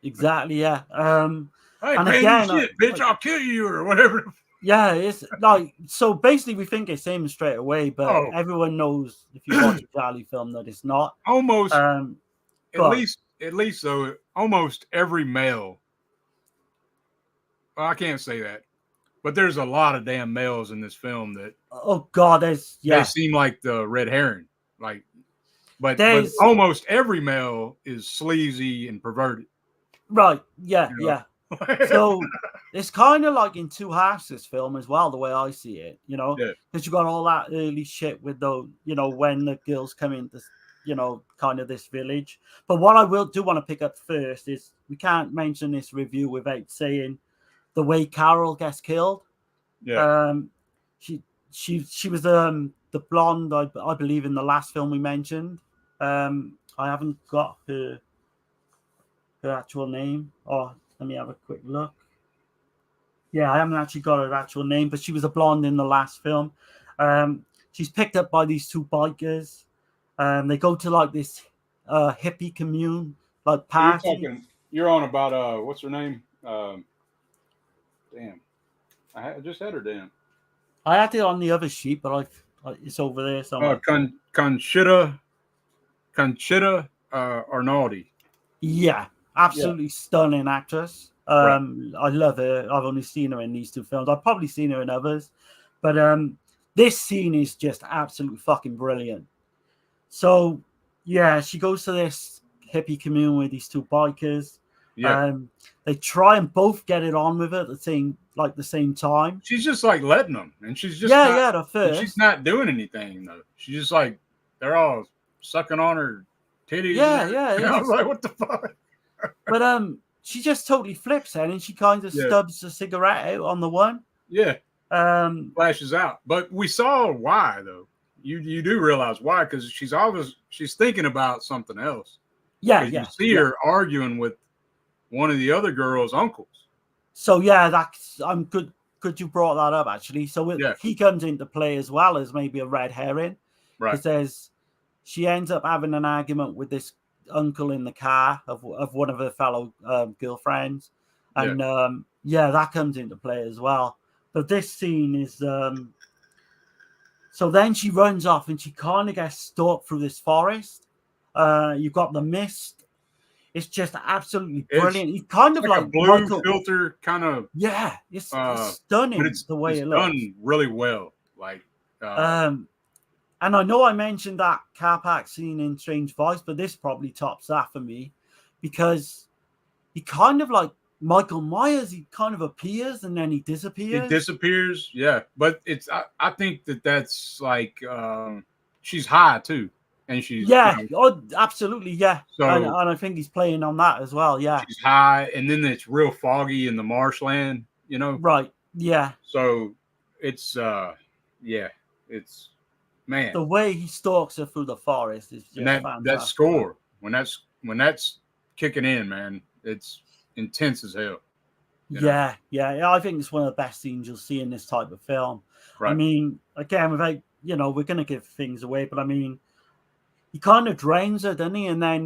Exactly, yeah. Hey, and again, shit, bitch, I'll kill you or whatever. Yeah, it's like, so basically we think it's him straight away, but everyone knows if you watch a Giallo film that it's not. Almost at least though, almost every male. Well, I can't say that. But there's a lot of damn males in this film that they seem like the red herring. Like but almost every male is sleazy and perverted. Right. Yeah, So it's kind of like in two halves, this film as well, the way I see it, because you got all that early shit with the, when the girls come in to kind of this village. But what I want to pick up first is we can't mention this review without saying the way Carol gets killed. Yeah. She was the blonde, I believe, in the last film we mentioned. I haven't got her actual name. Oh, let me have a quick look. Yeah, I haven't actually got her actual name, but she was a blonde in the last film. She's picked up by these two bikers. They go to like this hippie commune, like party. You're on about what's her name? Damn, I just had her down. I had it on the other sheet, but it's over there somewhere. Conchita Arnaldi. Yeah, absolutely stunning actress. Right. I love her. I've only seen her in these two films. I've probably seen her in others, but this scene is just absolutely fucking brilliant. So yeah, she goes to this hippie commune with these two bikers. Yeah. They try and both get it on with it at the same time. She's just like letting them, and she's just at first she's not doing anything though. She's just like they're all sucking on her titties. Yeah. And I was like, what the fuck? But she just totally flips it, and she kind of stubs a cigarette out on the one. Yeah. Flashes out, but we saw why though. You do realize why, because she's thinking about something else. Yeah. You see her arguing with one of the other girl's uncles. So I'm good you brought that up actually. So he comes into play as well as maybe a red herring. Right. Because she ends up having an argument with this uncle in the car of one of her fellow girlfriends. And that comes into play as well. But this scene is so then she runs off and she kind of gets stalked through this forest. You've got the mist. It's just absolutely brilliant. He's kind of like a blue filter kind of. Yeah, it's stunning. But it's the way it looks done really well. Like, and I know I mentioned that car park scene in Strange Voice, but this probably tops that for me because he kind of like Michael Myers. He kind of appears and then he disappears. It disappears, yeah. But it's I think that's like she's high too. And she's absolutely, yeah. So, and I think he's playing on that as well, yeah. She's high, and then it's real foggy in the marshland, Right, yeah. So it's it's man. The way he stalks her through the forest is just fantastic. That score when that's kicking in, man, it's intense as hell. Yeah. I think it's one of the best scenes you'll see in this type of film. Right. I mean, again, without we're gonna give things away, but I mean. He kind of drains her, doesn't he? And then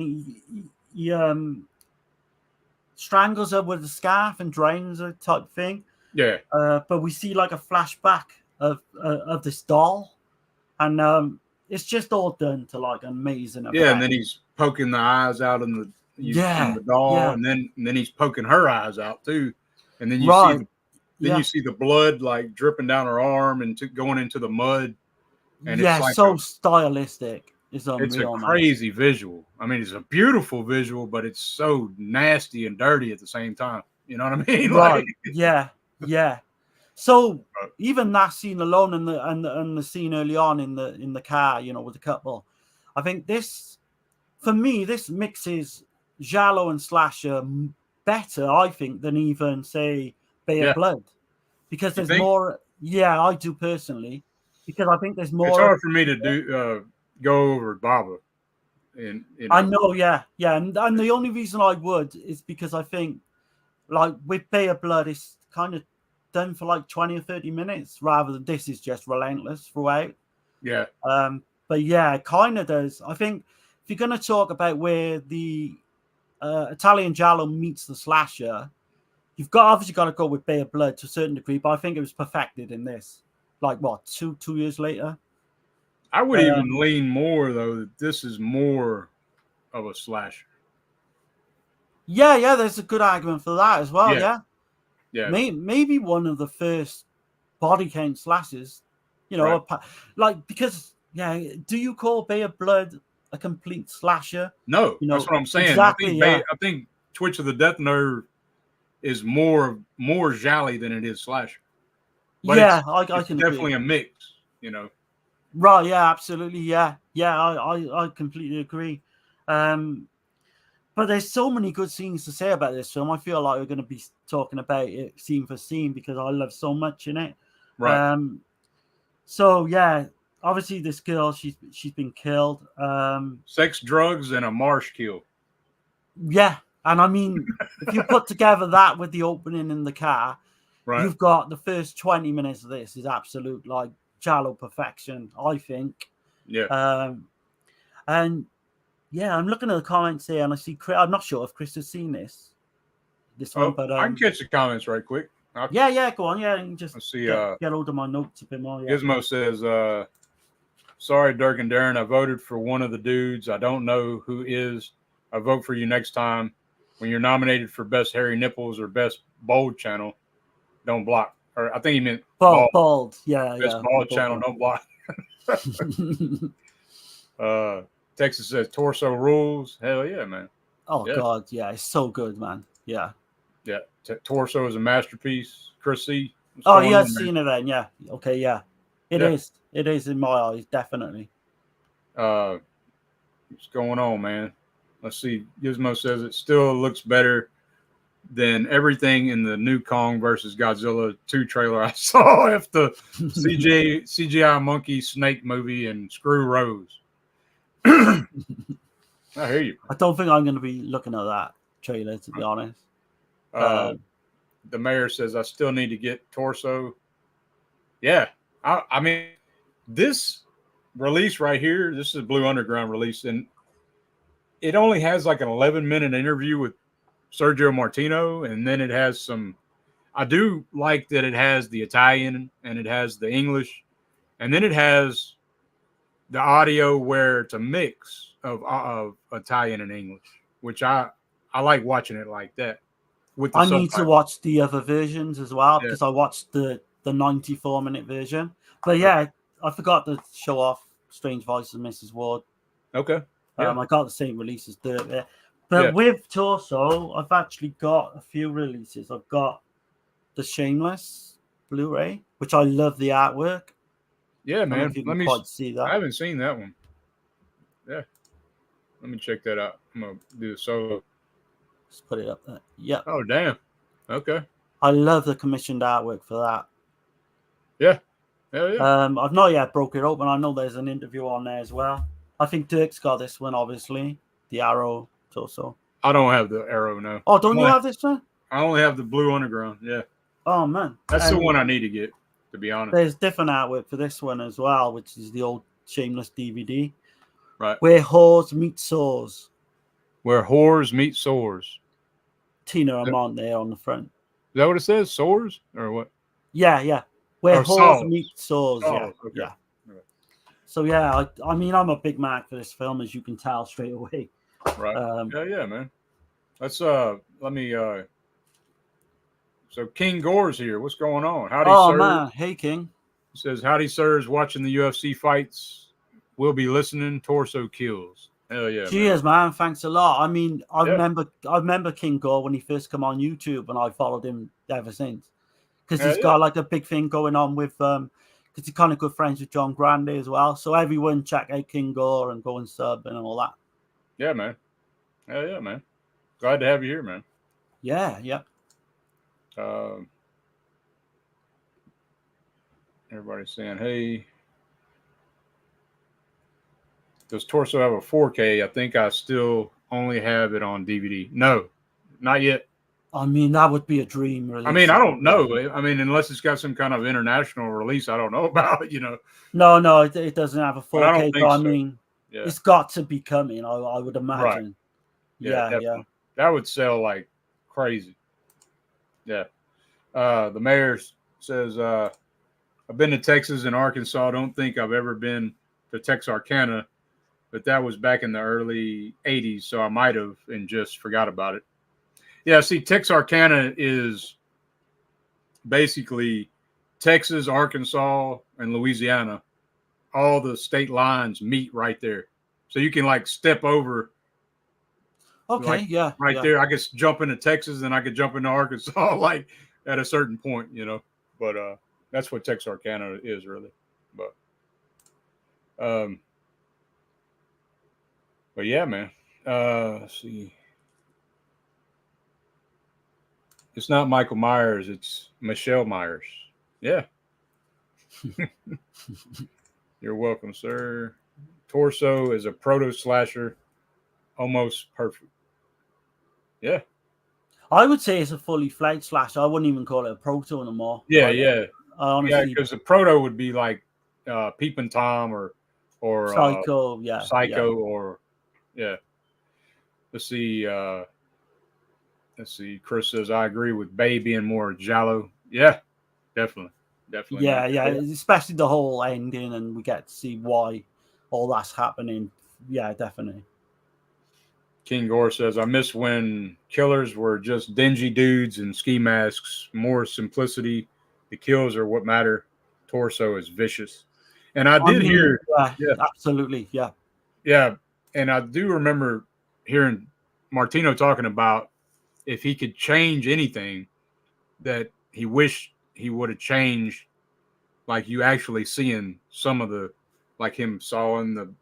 he strangles her with a scarf and drains her, type thing. Yeah. But we see like a flashback of this doll, and it's just all done to like amazing effect. Yeah, and then he's poking the eyes out in the doll, and then he's poking her eyes out too, and then you see the blood like dripping down her arm and going into the mud. And it's like so stylistic. It's a crazy visual. I mean, it's a beautiful visual, but it's so nasty and dirty at the same time. You know what I mean? Right. Yeah. So even that scene alone and the scene early on in the car, with the couple, I think this mixes Giallo and slasher better, I think, than even say Bay of Blood, because there's more. Yeah, I do personally, because I think there's more. It's hard for me to do. Go over Baba. I know, yeah. And the only reason I would is because I think, like, with Bay of Blood, it's kind of done for like 20 or 30 minutes, rather than this is just relentless throughout. Yeah. But yeah, it kind of does. I think if you're going to talk about where the Italian Giallo meets the slasher, you've obviously got to go with Bay of Blood to a certain degree, but I think it was perfected in this. Like, what, two years later? I would even lean more, though, that this is more of a slasher. Yeah, there's a good argument for that as well, Yeah. Maybe one of the first body count slashers, because, do you call Bay of Blood a complete slasher? No, that's what I'm saying. Exactly, I think Twitch of the Death Nerve is more jolly than it is slasher. But I can definitely agree. a mix, Right, yeah, absolutely, yeah. I completely agree. But there's so many good things to say about this film. I feel like we're going to be talking about it scene for scene because I love so much in it. Right. So yeah, obviously this girl, she's been killed. Sex, drugs, and a marsh kill. Yeah, and I mean, if you put together that with the opening in the car, Right. you've got the first 20 minutes of this is absolute like Giallo perfection, I think. Yeah. And yeah, I'm looking at the comments here, and I see Chris. I'm not sure if Chris has seen this one, but I can catch the comments right quick. yeah, go on. Yeah, you can just Let's see. get hold of my notes a bit more. Yeah. Gizmo says, sorry, Dirk and Darren, I voted for one of the dudes. I don't know who is. I vote for you next time. When you're nominated for Best Hairy Nipples or Best Bold Channel, don't block. Or I think he meant bald. Yeah, Best yeah. Bald Channel, don't block. Texas says torso rules. Hell yeah, man. Oh yeah. God, yeah, it's so good, man. Yeah. Yeah. Torso is a masterpiece. Chris C. Oh, you have seen it then, yeah. Okay, yeah. It is. It is in my eyes, definitely. What's going on, man? Let's see. Gizmo says it still looks better than everything in the new Kong versus Godzilla 2 trailer I saw after the CGI monkey snake movie and Screw Rose. I hear you. I don't think I'm going to be looking at that trailer, to be honest. The mayor says I still need to get torso. Yeah. I mean, this release right here, this is a Blue Underground release, and it only has like an 11-minute interview with Sergio Martino, and then it has some. I do like that it has the Italian and it has the English, and then it has the audio where it's a mix of Italian and English, which I like watching it like that. With the need to watch the other versions as well because I watched the 94-minute version. But yeah, I forgot to show off Strange Voices of Mrs. Ward. Okay. I got the same release as Dirk there. But with Torso, I've actually got a few releases. I've got the Shameless Blu-ray, which I love the artwork. Yeah, man. Let me see that. I haven't seen that one. Yeah. Let me check that out. I'm going to do a solo. Just put it up there. Yeah. Oh, damn. Okay. I love the commissioned artwork for that. Yeah. Hell yeah. I've not yet broke it open. I know there's an interview on there as well. I think Dirk's got this one, obviously. The Arrow Torso. I don't have the Arrow, no. Oh, don't you have this one? I only have the Blue Underground, yeah. Oh, man. That's the one I need to get, to be honest. There's different artwork for this one as well, which is the old Shameless DVD. Right. Where Whores Meet Sores. Where Whores Meet Sores. Tina Amont there on the front. Is that what it says? Sores? Or what? Yeah. Where Whores Meet Sores. Oh, yeah. Okay. Yeah. So yeah, I mean, I'm a big mark for this film, as you can tell straight away. Right. Yeah, man. Let's let me. So King Gore's here. What's going on? Howdy, sir. Man, hey King. He says, "Howdy, sirs. Watching the UFC fights. We'll be listening. Torso kills. Hell yeah. Cheers, man. Thanks a lot. I mean, I remember King Gore when he first came on YouTube, and I followed him ever since because he's got like a big thing going on with because he's kind of good friends with John Grande as well. So everyone check out King Gore and go and sub and all that. Yeah, man. Hell yeah, man. Glad to have you here, man. Yeah. Everybody's saying, hey. Does Torso have a 4K? I think I still only have it on DVD. No, not yet. I mean, that would be a dream release. I mean, I don't know. I mean, unless it's got some kind of international release, I don't know about it, No, it doesn't have a 4K, but I don't think I so. mean, it's got to be coming, I would imagine. Right. Yeah. That would sell like crazy. Yeah. The mayor says, I've been to Texas and Arkansas. Don't think I've ever been to Texarkana, but that was back in the early 80s, so I might have and just forgot about it. Yeah, see, Texarkana is basically Texas, Arkansas, and Louisiana. All the state lines meet right there. So you can like step over. Okay, right there. I could jump into Texas and I could jump into Arkansas like at a certain point, But that's what Texarkana is really. But But yeah, man. Let's see. It's not Michael Myers. It's Michelle Myers. Yeah. You're welcome, sir. Torso is a proto slasher, almost perfect. Yeah. I would say it's a fully fledged slasher. I wouldn't even call it a proto anymore. Yeah, like, yeah. Honestly, because the proto would be like Peeping Tom or Psycho, Psycho, or yeah. Let's see. Chris says I agree with Bay being more Giallo. Yeah, definitely. yeah, especially the whole ending, and we get to see why all that's happening. Yeah, definitely. King Gore says I miss when killers were just dingy dudes in ski masks. More simplicity. The kills are what matter. Torso is vicious. And I did hear, yeah, absolutely, yeah, and I do remember hearing Martino talking about if he could change anything, that he wished he would have changed, like you actually seeing some of the, like him sawing the,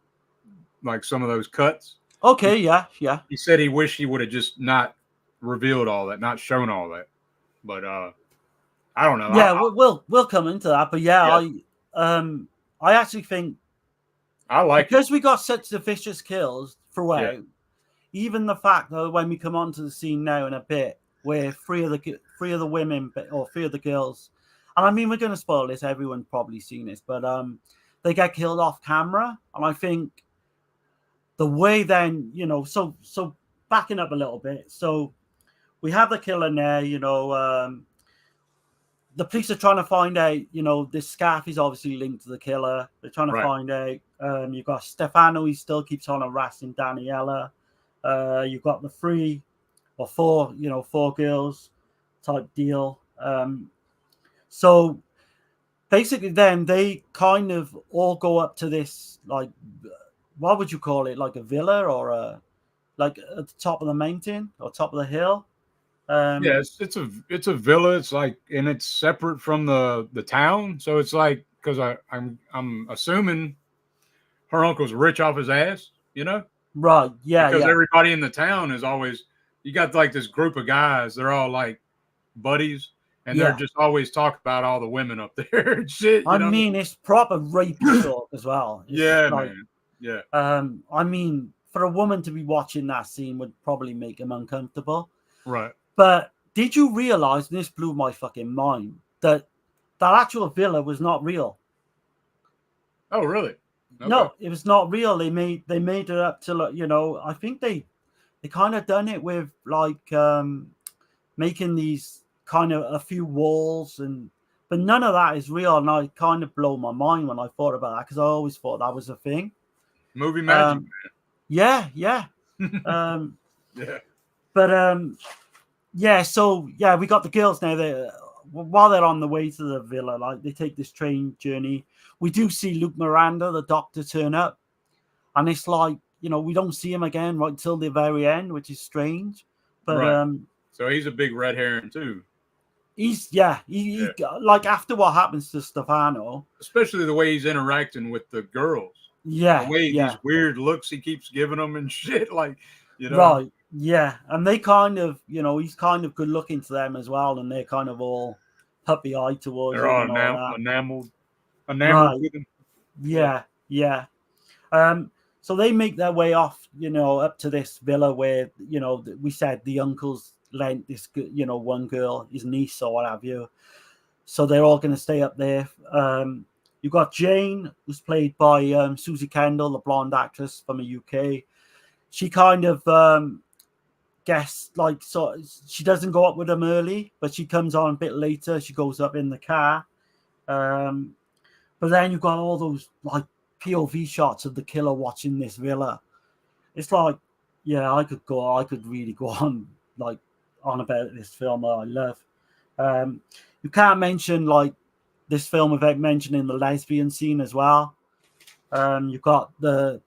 like some of those cuts. Okay, yeah. He said he wished he would have just not revealed all that, not shown all that. But I don't know. Yeah, we'll come into that. But yeah, I actually think I like because we got such the vicious kills throughout. Yeah. Even the fact that when we come onto the scene now in a bit, where three of the women or three of the girls, and I mean we're going to spoil this. Everyone's probably seen this, but they get killed off camera, and I think the way then so backing up a little bit, so we have the killer there. The police are trying to find out. This scarf is obviously linked to the killer. They're trying to find out. You've got Stefano. He still keeps on harassing Daniela. You've got the 3 or 4, 4 girls type deal. So basically then they kind of all go up to this, like, what would you call it? Like a villa or like at the top of the mountain or top of the hill. Yeah, it's a villa. It's like, and it's separate from the town. So it's like, because I'm assuming her uncle's rich off his ass, Right. Yeah. Because everybody in the town is always, you got like this group of guys. They're all like buddies, and they're just always talking about all the women up there and shit. I mean, it's proper rapey talk as well. It's man. Yeah. I mean, for a woman to be watching that scene would probably make him uncomfortable. Right. But did you realize, and this blew my fucking mind, that actual villa was not real? Oh, really? Okay. No, it was not real. They made it up to, I think they kind of done it with like making these kind of a few walls, but none of that is real. And I kind of blew my mind when I thought about that, because I always thought that was a thing. Movie magic. Yeah. Yeah. But yeah, so yeah, we got the girls now. While they're on the way to the villa, like they take this train journey. We do see Luke Miranda, the doctor, turn up, and it's like, we don't see him again right till the very end, which is strange. But so he's a big red herring too. He's he like, after what happens to Stefano, especially the way he's interacting with the girls. Yeah, the way these weird looks he keeps giving them and shit, like, Right. Yeah, and they kind of, he's kind of good looking to them as well, and they're kind of all puppy eyed towards him. They're all enamored with him. Yeah. So they make their way off, up to this villa where, we said the uncle's lent this, one girl, his niece or what have you. So they're all going to stay up there. You've got Jane, who's played by Susie Kendall, the blonde actress from the UK. She kind of guess, like, so she doesn't go up with him early, but she comes on a bit later. She goes up in the car. But then you've got all those like POV shots of the killer watching this villa. It's like, yeah, I could really go on about this film that I love. You can't mention like this film without mentioning the lesbian scene as well. You've got the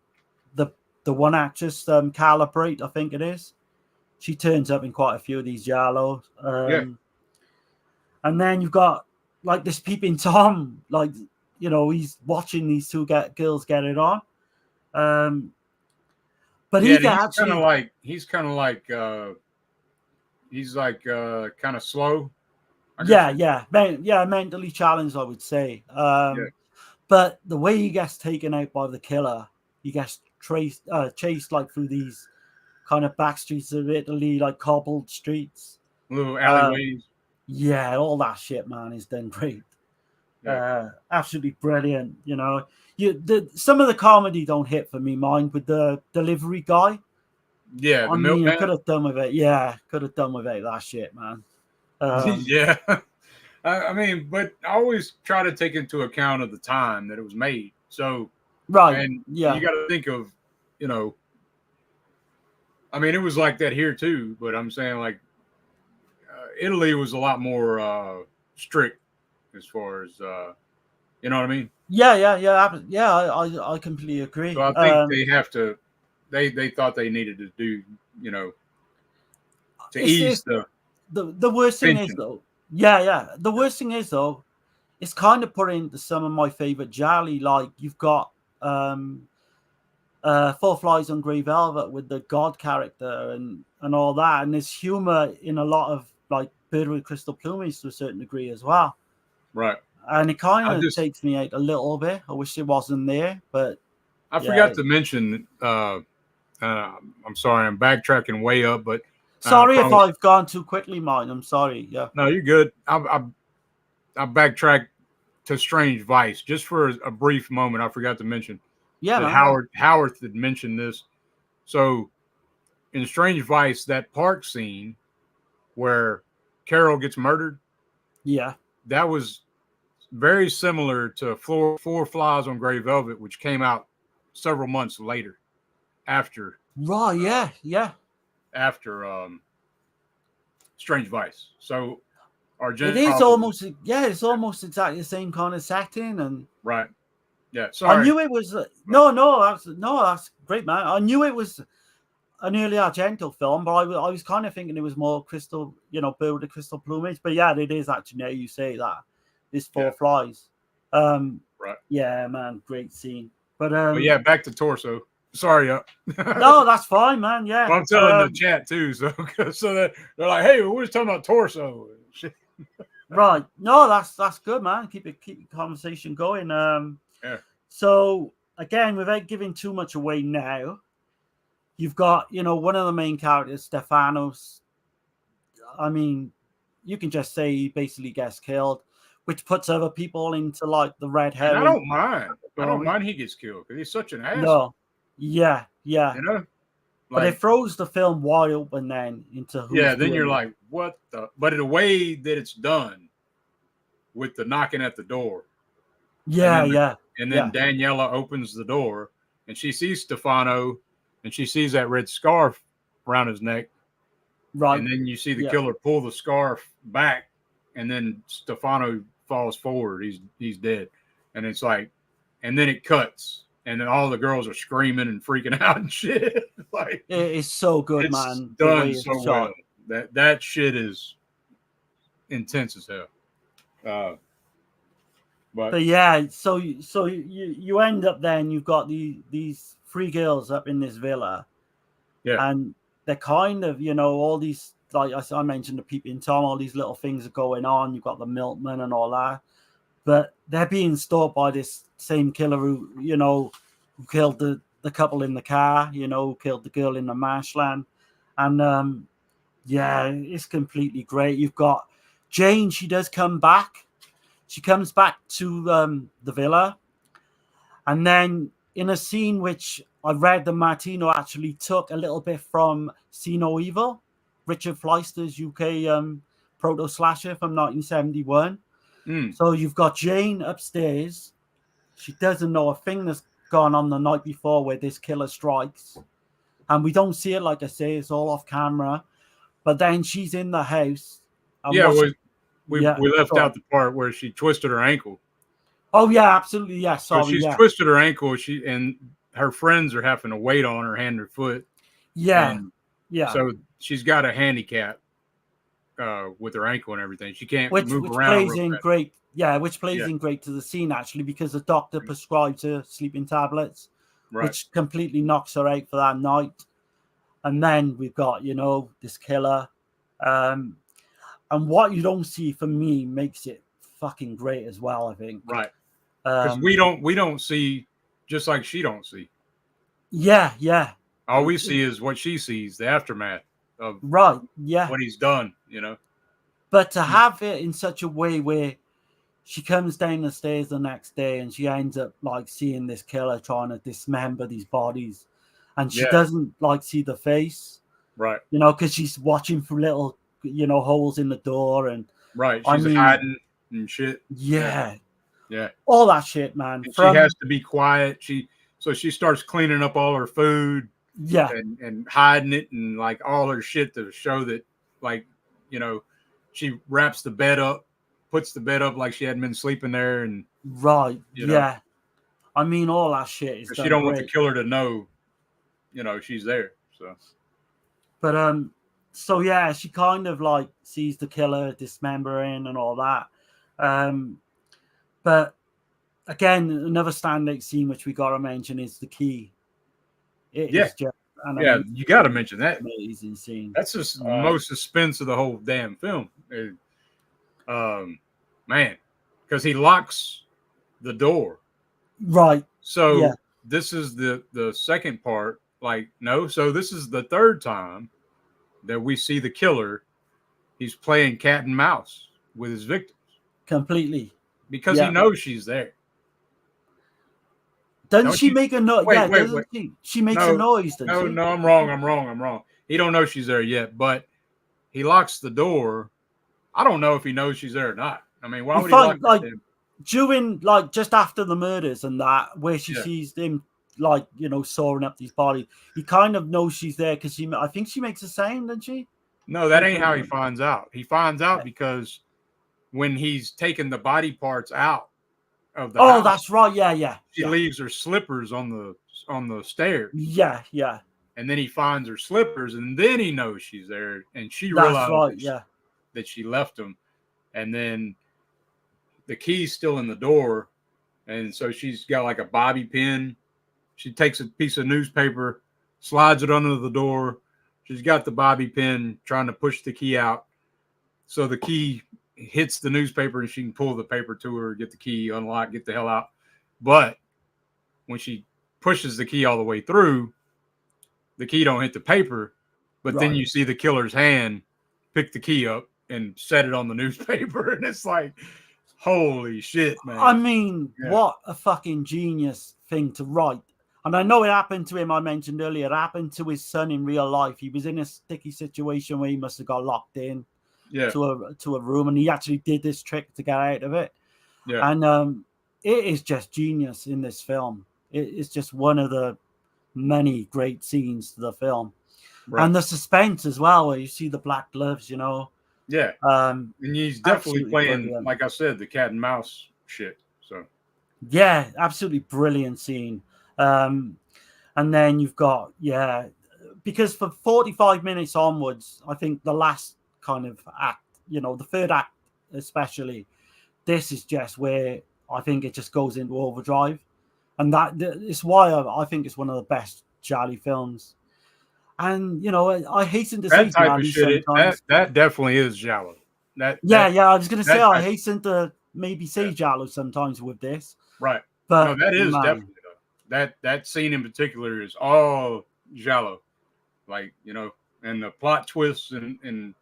one actress, Carla Brate, I think it is. She turns up in quite a few of these Giallos. And then you've got like this Peeping Tom, like, he's watching these two girls get it on. But yeah, he actually he's kind of like kind of slow. Mentally challenged, I would say. But the way he gets taken out by the killer, he gets chased like through these kind of back streets of Italy, like cobbled streets, little alleyways. All that shit, man, is done great. Yeah. Absolutely brilliant. Some of the comedy don't hit for me, mind with the delivery guy. Yeah, the milkman. Could have done with it. Yeah, could have done without that shit, man. Yeah. I mean, but I always try to take into account of the time that it was made. So, and you got to think of, I mean, it was like that here too, but I'm saying like Italy was a lot more strict as far as, you know what I mean? I completely agree. So I think they have to, they thought they needed to do, to ease the worst thing is though. The worst thing is though, it's kind of put into some of my favorite Gialli. Like you've got Four Flies on Grey Velvet with the God character and all that, and there's humor in a lot of like Bird with Crystal Plumage to a certain degree as well. Right. And it kind of takes me out a little bit. I wish it wasn't there, but I forgot to mention. I'm sorry, I'm backtracking way up, but sorry if I've gone too quickly, mine. I'm sorry. Yeah. No, you're good. I backtracked to Strange Vice just for a brief moment. I forgot to mention. Yeah, that Howard had mentioned this. So in Strange Vice, that park scene where Carol gets murdered. Yeah. That was very similar to Four Flies on Grey Velvet, which came out several months later after. Right, yeah. After Strange Vice. So it is almost exactly the same kind of setting and right. Yeah, sorry. I knew it was that's great, man. I knew it was an early Argento film, but I was kind of thinking it was more Crystal, Bird with the Crystal Plumage. But yeah, it is actually now you say that. It's Four Flies. Right. Yeah, man, great scene. But yeah, back to Torso. Sorry. No, that's fine, man. Yeah. Well, I'm telling the chat too, so that they're like, hey, we're just talking about Torso. Right. No, that's good, man. Keep the conversation going. Yeah. So again, without giving too much away now, you've got, one of the main characters, Stefanos. I mean, you can just say he basically gets killed, which puts other people into like the red herring. I don't mind. I don't mind he gets killed because he's such an asshole. No. Yeah. But it throws the film wide open then into then you're like, what the? But the way that it's done with the knocking at the door. Yeah. And then Daniela opens the door and she sees Stefano and she sees that red scarf around his neck. Right. And then you see the killer pull the scarf back and then Stefano falls forward. He's dead. And it's like, and then it cuts. And then all the girls are screaming and freaking out and shit. Like it is so good, man. Done so well. That shit is intense as hell. But yeah, so you end up then you've got these three girls up in this villa, and they're kind of all these, like I mentioned, the peeping Tom, all these little things are going on. You've got the milkman and all that, but they're being stalked by this same killer who killed the couple in the car, who killed the girl in the marshland, and it's completely great. You've got Jane, she does come back. She comes back to the villa, and then in a scene which I read that Martino actually took a little bit from See No Evil, Richard Fleister's UK proto slasher from 1971. So you've got Jane upstairs. She doesn't know a thing that's gone on the night before where this killer strikes, and we don't see it. Like I say, it's all off camera. But then she's in the house. We left out the part where she twisted her ankle. Oh yeah, absolutely. Yeah, sorry. So she's twisted her ankle. And her friends are having to wait on her hand or foot. Yeah, So she's got a handicap with her ankle and everything. She can't move around. Which plays in great which plays in great to the scene actually, because the doctor prescribes her sleeping tablets, which completely knocks her out for that night. And then we've got, this killer. And what you don't see, for me, makes it fucking great as well, I think. Right. Because we don't see, just like she don't see. Yeah. All we see is what she sees, the aftermath of what he's done, But to have it in such a way where she comes down the stairs the next day and she ends up like seeing this killer trying to dismember these bodies, and she doesn't like see the face, right? Because she's watching through little holes in the door, and she's hiding and shit. Yeah, Yeah. All that shit, man. She has to be quiet. So she starts cleaning up all her food. Yeah. And hiding it and like all her shit to show that, like, she wraps the bed up, puts the bed up like she hadn't been sleeping there. And yeah. I mean, all that shit is she don't want the killer to know, she's there. So. But so yeah, she kind of like sees the killer dismembering and all that. But again, another standout scene which we gotta mention is the key. It is just you got to mention that amazing scene. That's just the most suspense of the whole damn film. Man, because he locks the door. Right. So this is the second part. So this is the third time that we see the killer. He's playing cat and mouse with his victims. Completely. Because he knows she's there. Doesn't she make a noise? Wait. She makes a noise, doesn't she? No, I'm wrong. He don't know she's there yet, but he locks the door. I don't know if he knows she's there or not. I mean, why would he lock it? During, just after the murders and that, where she sees him, sawing up these bodies, he kind of knows she's there because I think she makes a sound, doesn't she? No, that ain't how he finds out. He finds out because when he's taking the body parts out of the house, that's right. Yeah. She leaves her slippers on the stairs. Yeah. And then he finds her slippers, and then he knows she's there, and she realizes that she left them. And then the key's still in the door, and so she's got like a bobby pin. She takes a piece of newspaper, slides it under the door. She's got the bobby pin, trying to push the key out. So the key hits the newspaper, and she can pull the paper to her, get the key, unlock, get the hell out. But when she pushes the key all the way through, the key don't hit the paper, but then you see the killer's hand pick the key up and set it on the newspaper, and it's like, holy shit, man. I mean, what a fucking genius thing to write. And I know it happened to him, I mentioned earlier, it happened to his son in real life. He was in a sticky situation where he must have got locked in to a room, and he actually did this trick to get out of it. Yeah. And it is just genius in this film. It's just one of the many great scenes to the film. Right. And the suspense as well, where you see the black gloves, Yeah. And he's definitely playing, brilliant. Like I said, the cat and mouse shit. So yeah, absolutely brilliant scene. And then you've got, because for 45 minutes onwards, I think the last kind of act, the third act especially, this is just where I think it just goes into overdrive. And that is why I think it's one of the best Giallo films. And, I hasten to say that definitely is Giallo. I was going to say, I hasten to maybe say Giallo sometimes with this. Right. But no, that is definitely, that scene in particular is all Giallo. Like, and the plot twists and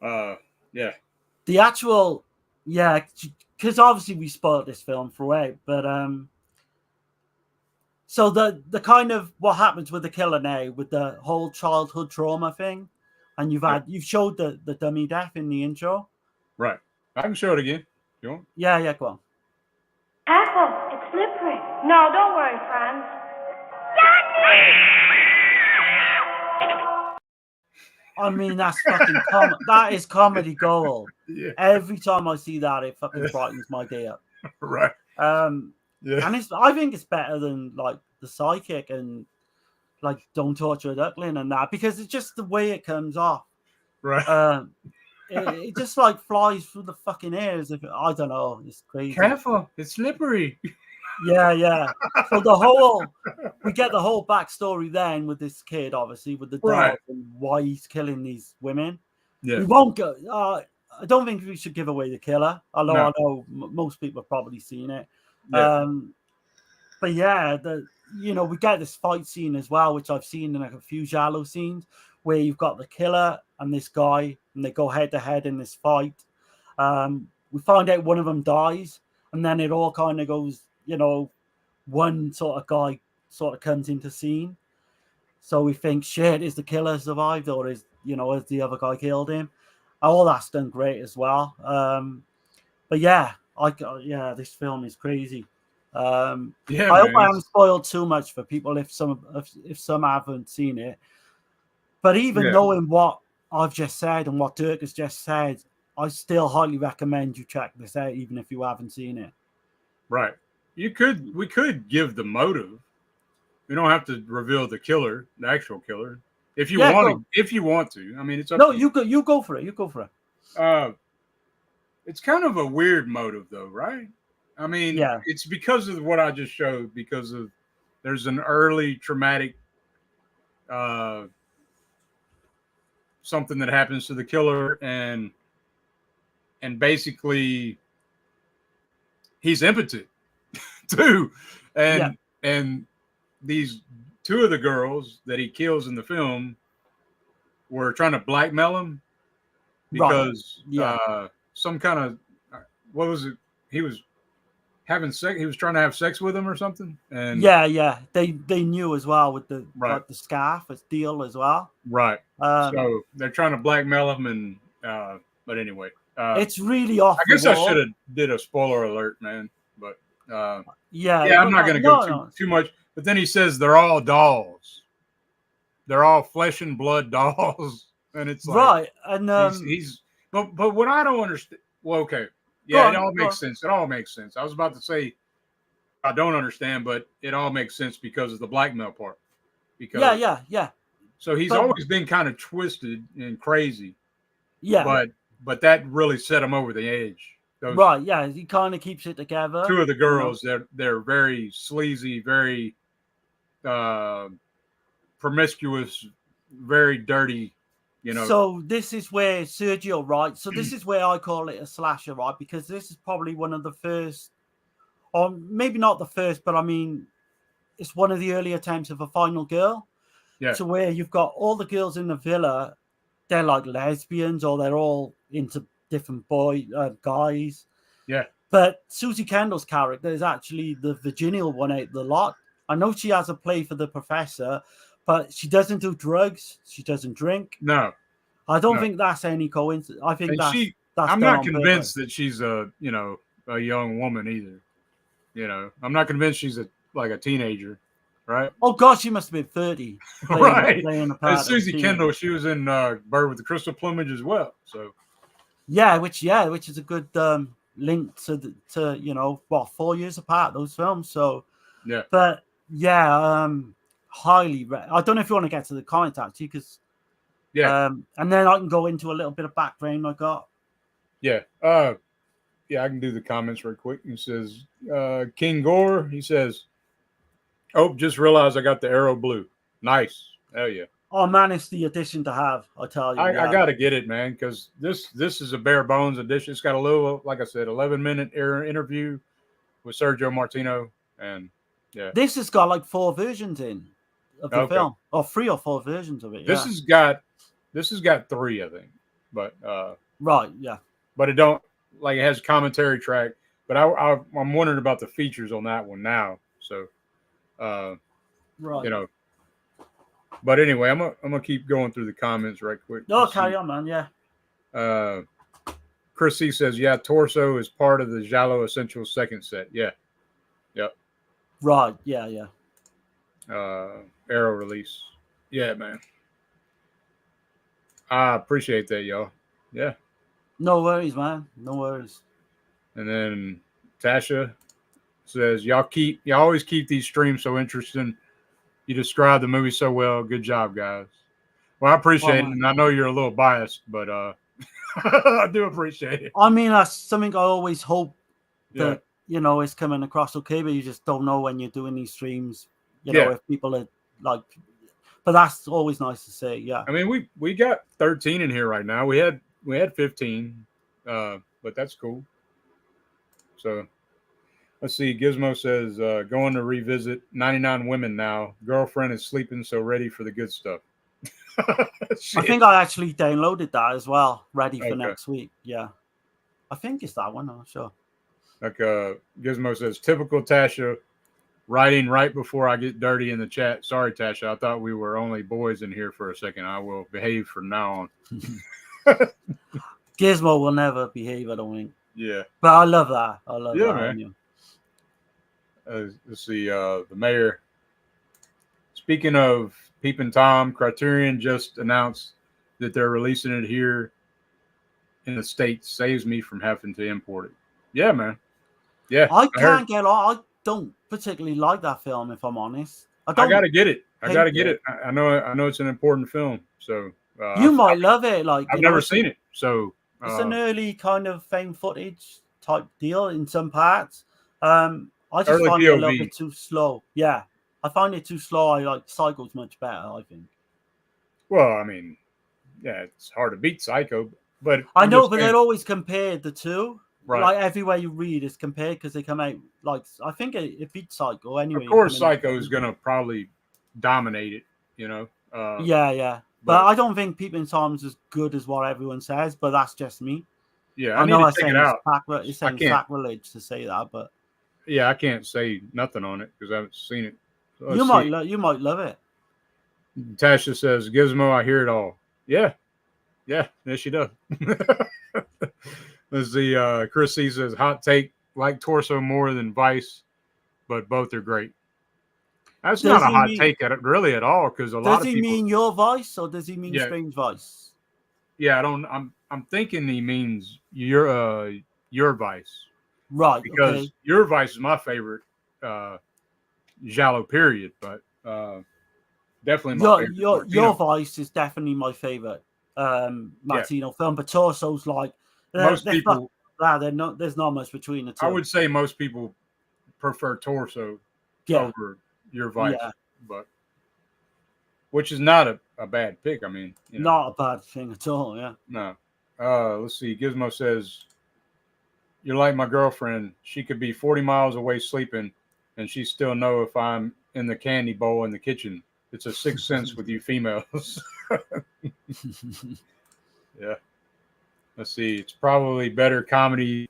the actual, because obviously we spoiled this film throughout, but so the kind of what happens with the killer now with the whole childhood trauma thing, and you've showed the dummy death in the intro. Right. I can show it again. You want? Yeah, go on. Apple, it's slippery. No, don't worry, friends. I mean, that's fucking that is comedy gold. Yeah. Every time I see that, it fucking brightens my day up. Right. And I think it's better than like The Psychic and like Don't Torture a Duckling and that, because it's just the way it comes off. Right. it just like flies through the fucking air as if I don't know. It's crazy. Careful, it's slippery. Yeah. So we get the whole backstory then with this kid, obviously with the dog Right. and why he's killing these women. Yeah. We won't go. I don't think we should give away the killer, although No. I know most people have probably seen it. Yeah. But yeah, we get this fight scene as well, which I've seen in like a few Giallo scenes, where you've got the killer and this guy, and they go head to head in this fight. We find out one of them dies, and then it all kind of goes, one sort of guy sort of comes into scene. So we think, shit, is the killer survived, or has the other guy killed him? All that's done great as well. But yeah, this film is crazy. I hope I haven't spoiled too much for people if some haven't seen it. But even knowing what I've just said and what Dirk has just said, I still highly recommend you check this out, even if you haven't seen it. Right. We could give the motive. We don't have to reveal the killer, the actual killer. If you want to. I mean, it's up to you. You go for it. You go for it. It's kind of a weird motive, though, right? I mean, it's because of what I just showed. Because of there's an early traumatic something that happens to the killer, and basically he's impotent too, and these two of the girls that he kills in the film were trying to blackmail him because some kind of what was it? He was having sex. He was trying to have sex with him or something. And they knew as well with the the scarf as deal as well. Right. So they're trying to blackmail him, and but anyway, it's really off. I guess I should have did a spoiler alert, man. But I'm not going to go too much. But then he says they're all dolls. They're all flesh and blood dolls, and it's like, right. And but what I don't understand. Well, okay. Yeah, it all makes sense. It all makes sense. I was about to say I don't understand, but it all makes sense because of the blackmail part. Because yeah. So he's always been kind of twisted and crazy. Yeah. But that really set him over the edge. Right, yeah. He kind of keeps it together. Two of the girls, they're very sleazy, very promiscuous, very dirty. So this is where Sergio, right? So this is where I call it a slasher, right? Because this is probably one of the first, or maybe not the first, but I mean, it's one of the early attempts of a final girl. Yeah. So where you've got all the girls in the villa, they're like lesbians or they're all into different guys. Yeah. But Susie Kendall's character is actually the virginal one out of the lot. I know she has a play for the professor, but she doesn't do drugs. She doesn't drink. No. I don't think that's any coincidence. I think that's I'm not convinced that she's a young woman either. I'm not convinced she's a teenager, right? Oh God, she must have been 30. Right. And Susie Kendall, she was in Bird with the Crystal Plumage as well. So which is a good link to 4 years apart, those films. So but highly I don't know if you want to get to the comments actually, because and then I can go into a little bit of background I got. I can do the comments real quick. He says King Gore, he says, oh, just realized I got the Arrow Blue. Nice. Hell yeah. Oh man, it's the edition to have, I tell you. I gotta get it, man, because this is a bare bones edition. It's got a little, like I said, 11-minute interview with Sergio Martino, and this has got like 4 versions in of the film, or 3 or 4 versions of it. This has got 3, I think, but right, yeah. But it has a commentary track. But I'm wondering about the features on that one now. So, right, But anyway, I'm gonna keep going through the comments right quick. No, carry on, man. Yeah. Chris C says, Torso is part of the Giallo Essentials second set. Yeah. Yep. Right. Yeah. Arrow release. Yeah, man. I appreciate that, y'all. Yeah. No worries, man. No worries. And then Tasha says, y'all always keep these streams so interesting. You describe the movie so well. Good job, guys. Well, I appreciate it, and I know you're a little biased, but I do appreciate it. I mean, that's something I always hope Yeah. that, you know, is coming across okay, but you just don't know when you're doing these streams, you know, Yeah. if people are like, but that's always nice to say. Yeah. I mean, we got 13 in here right now. We had 15, but that's cool. So let's see. Gizmo says going to revisit 99 Women now. Girlfriend is sleeping, so ready for the good stuff. I think I actually downloaded that as well, ready for Okay. next week. Yeah. I think it's that one. I'm not sure. Like Gizmo says, typical Tasha, writing right before I get dirty in the chat. Sorry, Tasha. I thought we were only boys in here for a second. I will behave from now on. Gizmo will never behave, I don't think. Yeah. But I love that. I love that. Man. Let's see. The mayor. Speaking of Peepin' Tom, Criterion just announced that they're releasing it here in the States. Saves me from having to import it. Yeah, man. Yeah. I can't get on. I don't particularly like that film, if I'm honest. I gotta get it. I gotta get it. I know it's an important film. So you might love it. Like I've never seen it. So it's an early kind of found footage type deal in some parts. I just find it a little bit too slow. Yeah. I find it too slow. I like Psycho's much better, I think. Well, I mean, yeah, it's hard to beat Psycho, but I know, but they're always compared the two. Right. Like everywhere you read is compared because they come out like I think it beats Psycho anyway. Of course, Psycho is gonna probably dominate it, you know. Yeah. But I don't think Peeping Tom's as good as what everyone says. But that's just me. Yeah, I know I say it sounds sacrilege to say that, but yeah, I can't say nothing on it because I haven't seen it. So you might love it. Tasha says, "Gizmo, I hear it all." Yeah, she does. Let's see. Chris C says, "Hot take: like Torso more than Vice, but both are great." That's not a hot take really at all because a lot of people. Does he mean your Vice or does he mean Strange Vice? Yeah, I'm thinking he means your Vice. Right. Because your Vice is my favorite Giallo period, but definitely my favorite. Your Vice is definitely my favorite Martino film, but Torso's like most people. There's not much between the two. I would say most people prefer Torso over your Vice, but which is not a bad pick. I mean, not a bad thing at all. Yeah. No. Let's see. Gizmo says, "You're like my girlfriend. She could be 40 miles away sleeping, and she still know if I'm in the candy bowl in the kitchen. It's a sixth sense with you females." Yeah. Let's see. It's probably better comedy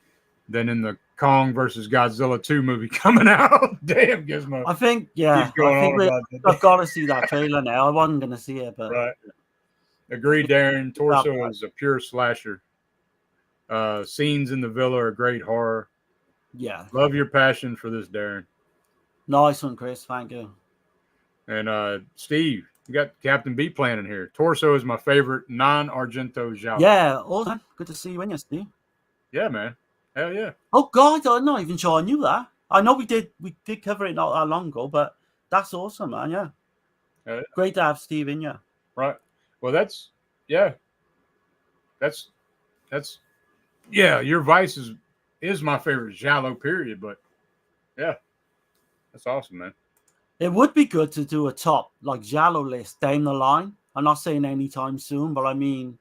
than in the Kong versus Godzilla 2 movie coming out. Damn, Gizmo. I think, I've got to see that trailer now. I wasn't going to see it, but right. Agreed, Darren. Torso is a pure slasher. Scenes in the villa are great horror. Yeah. Love your passion for this, Darren. Nice one, Chris. Thank you. And Steve, you got Captain B playing in here. Torso is my favorite non-Argento genre. Yeah, awesome. Good to see you in here, Steve. Yeah, man. Hell yeah. Oh God, I'm not even sure I knew that. I know we did cover it not that long ago, but that's awesome, man. Yeah. Great to have Steve in. Yeah. Right. Well, that's your Vice is my favorite Giallo period, but yeah, that's awesome, man. It would be good to do a top like Giallo list down the line. I'm not saying anytime soon, but I mean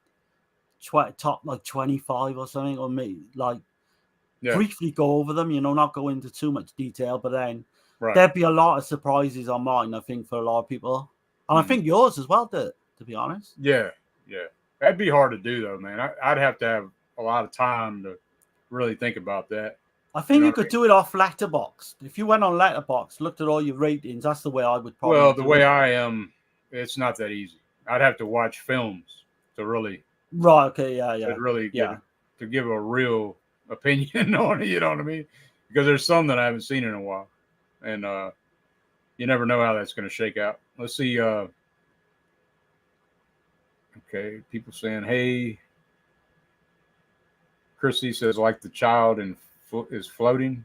top like 25 or something, or maybe like briefly go over them, not go into too much detail, but then there'd be a lot of surprises on mine, I think, for a lot of people. And I think yours as well, to be honest. Yeah. That'd be hard to do, though, man. I'd have to have a lot of time to really think about that. I think you could do it off Letterboxd. If you went on Letterboxd, looked at all your ratings, that's the way I would probably Well, the way I am, it's not that easy. I'd have to watch films to really... Right, okay, yeah. To really to give a real opinion on it, you know what I mean? Because there's some that I haven't seen in a while. And you never know how that's going to shake out. Let's see... Okay, people saying, hey. Chrissy says, like the child is floating.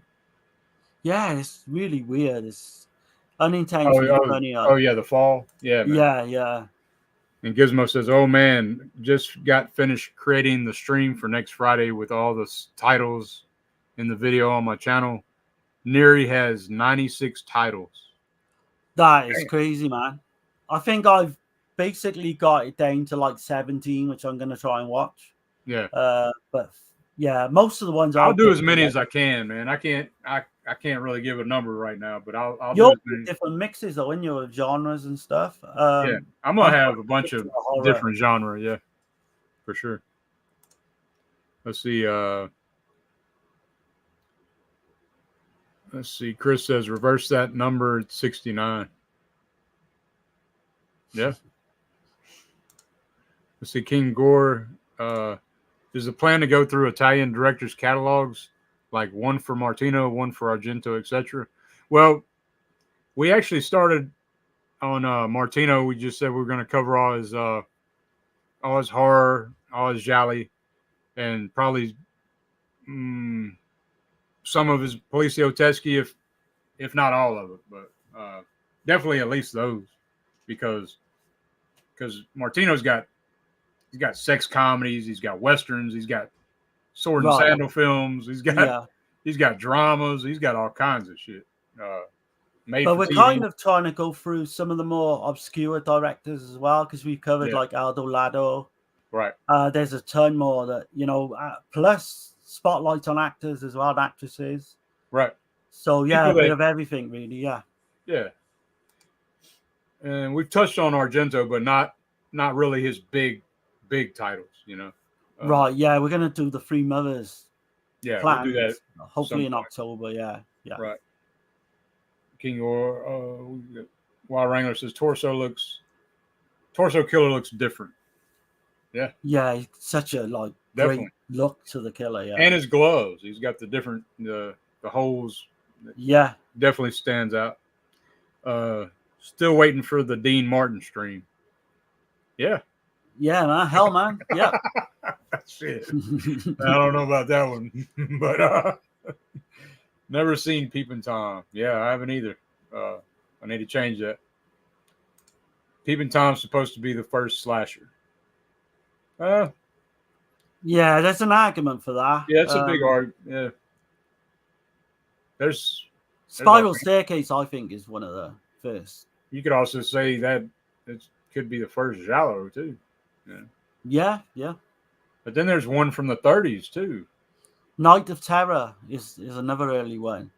Yeah, it's really weird. It's unintentionally funny. Oh, yeah, the fall. Yeah, man. Yeah. And Gizmo says, "Oh man, just got finished creating the stream for next Friday with all the titles in the video on my channel. Neri has 96 titles. That is crazy, man. I think I've basically got it down to like 17, which I'm gonna try and watch. Yeah. But yeah, most of the ones I'll do as many as I can, man. I can't really give a number right now, but I'll do as many. Different mixes though in your genres and stuff. Yeah, I'm gonna have a bunch of different genre, yeah, for sure. Let's see. Let's see. Chris says reverse that number at 69. Yeah. Let's see. King Gore. Is the plan to go through Italian directors' catalogs, like one for Martino, one for Argento, etc.? Well, we actually started on Martino. We just said we were going to cover all his horror, all his gialli, and probably some of his poliziotteschi, if not all of it, but definitely at least those, because Martino's got sex comedies, he's got westerns, he's got sword and sandal films, he's got dramas, he's got all kinds of shit. But we're kind of trying to go through some of the more obscure directors as well, because we've covered like Aldo Lado. Right. There's a ton more that, plus spotlight on actors as well, and actresses. Right. So yeah, a bit of everything really, yeah. Yeah. And we've touched on Argento, but not really his big titles, Right, yeah, we're gonna do the Three Mothers. Yeah, plans, we'll do that hopefully in October. Yeah. Right. King or Wild Wrangler says Torso Killer looks different. Yeah. Yeah, such a great look to the killer. Yeah. And his gloves, he's got the different the holes. Yeah. Definitely stands out. Still waiting for the Dean Martin stream. Yeah. Yeah, man. Hell, man. Yeah. Shit. I don't know about that one, but never seen Peepin' Tom. Yeah, I haven't either. I need to change that. Peepin' Tom's supposed to be the first slasher. Yeah, there's an argument for that. Yeah, it's a big argument. Yeah. There's Spiral Staircase, I think, is one of the first. You could also say that it could be the first Giallo, too. Yeah. But then there's one from the 30s, too. Night of Terror is another early one.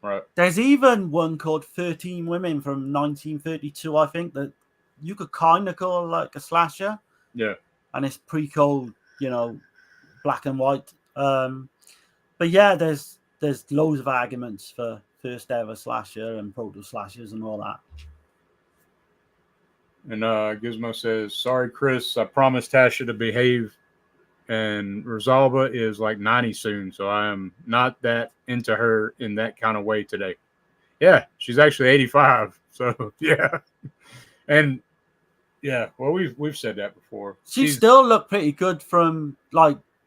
Right. There's even one called 13 Women from 1932, I think, that you could kind of call like a slasher. Yeah. And it's pre-code, black and white. But yeah, there's loads of arguments for first ever slasher and proto slashers and all that. And Gizmo says, sorry, Chris, I promised Tasha to behave. And Rosalba is like 90 soon, so I am not that into her in that kind of way today. Yeah, she's actually 85. So yeah. And yeah, well, we've said that before. She still looked pretty good from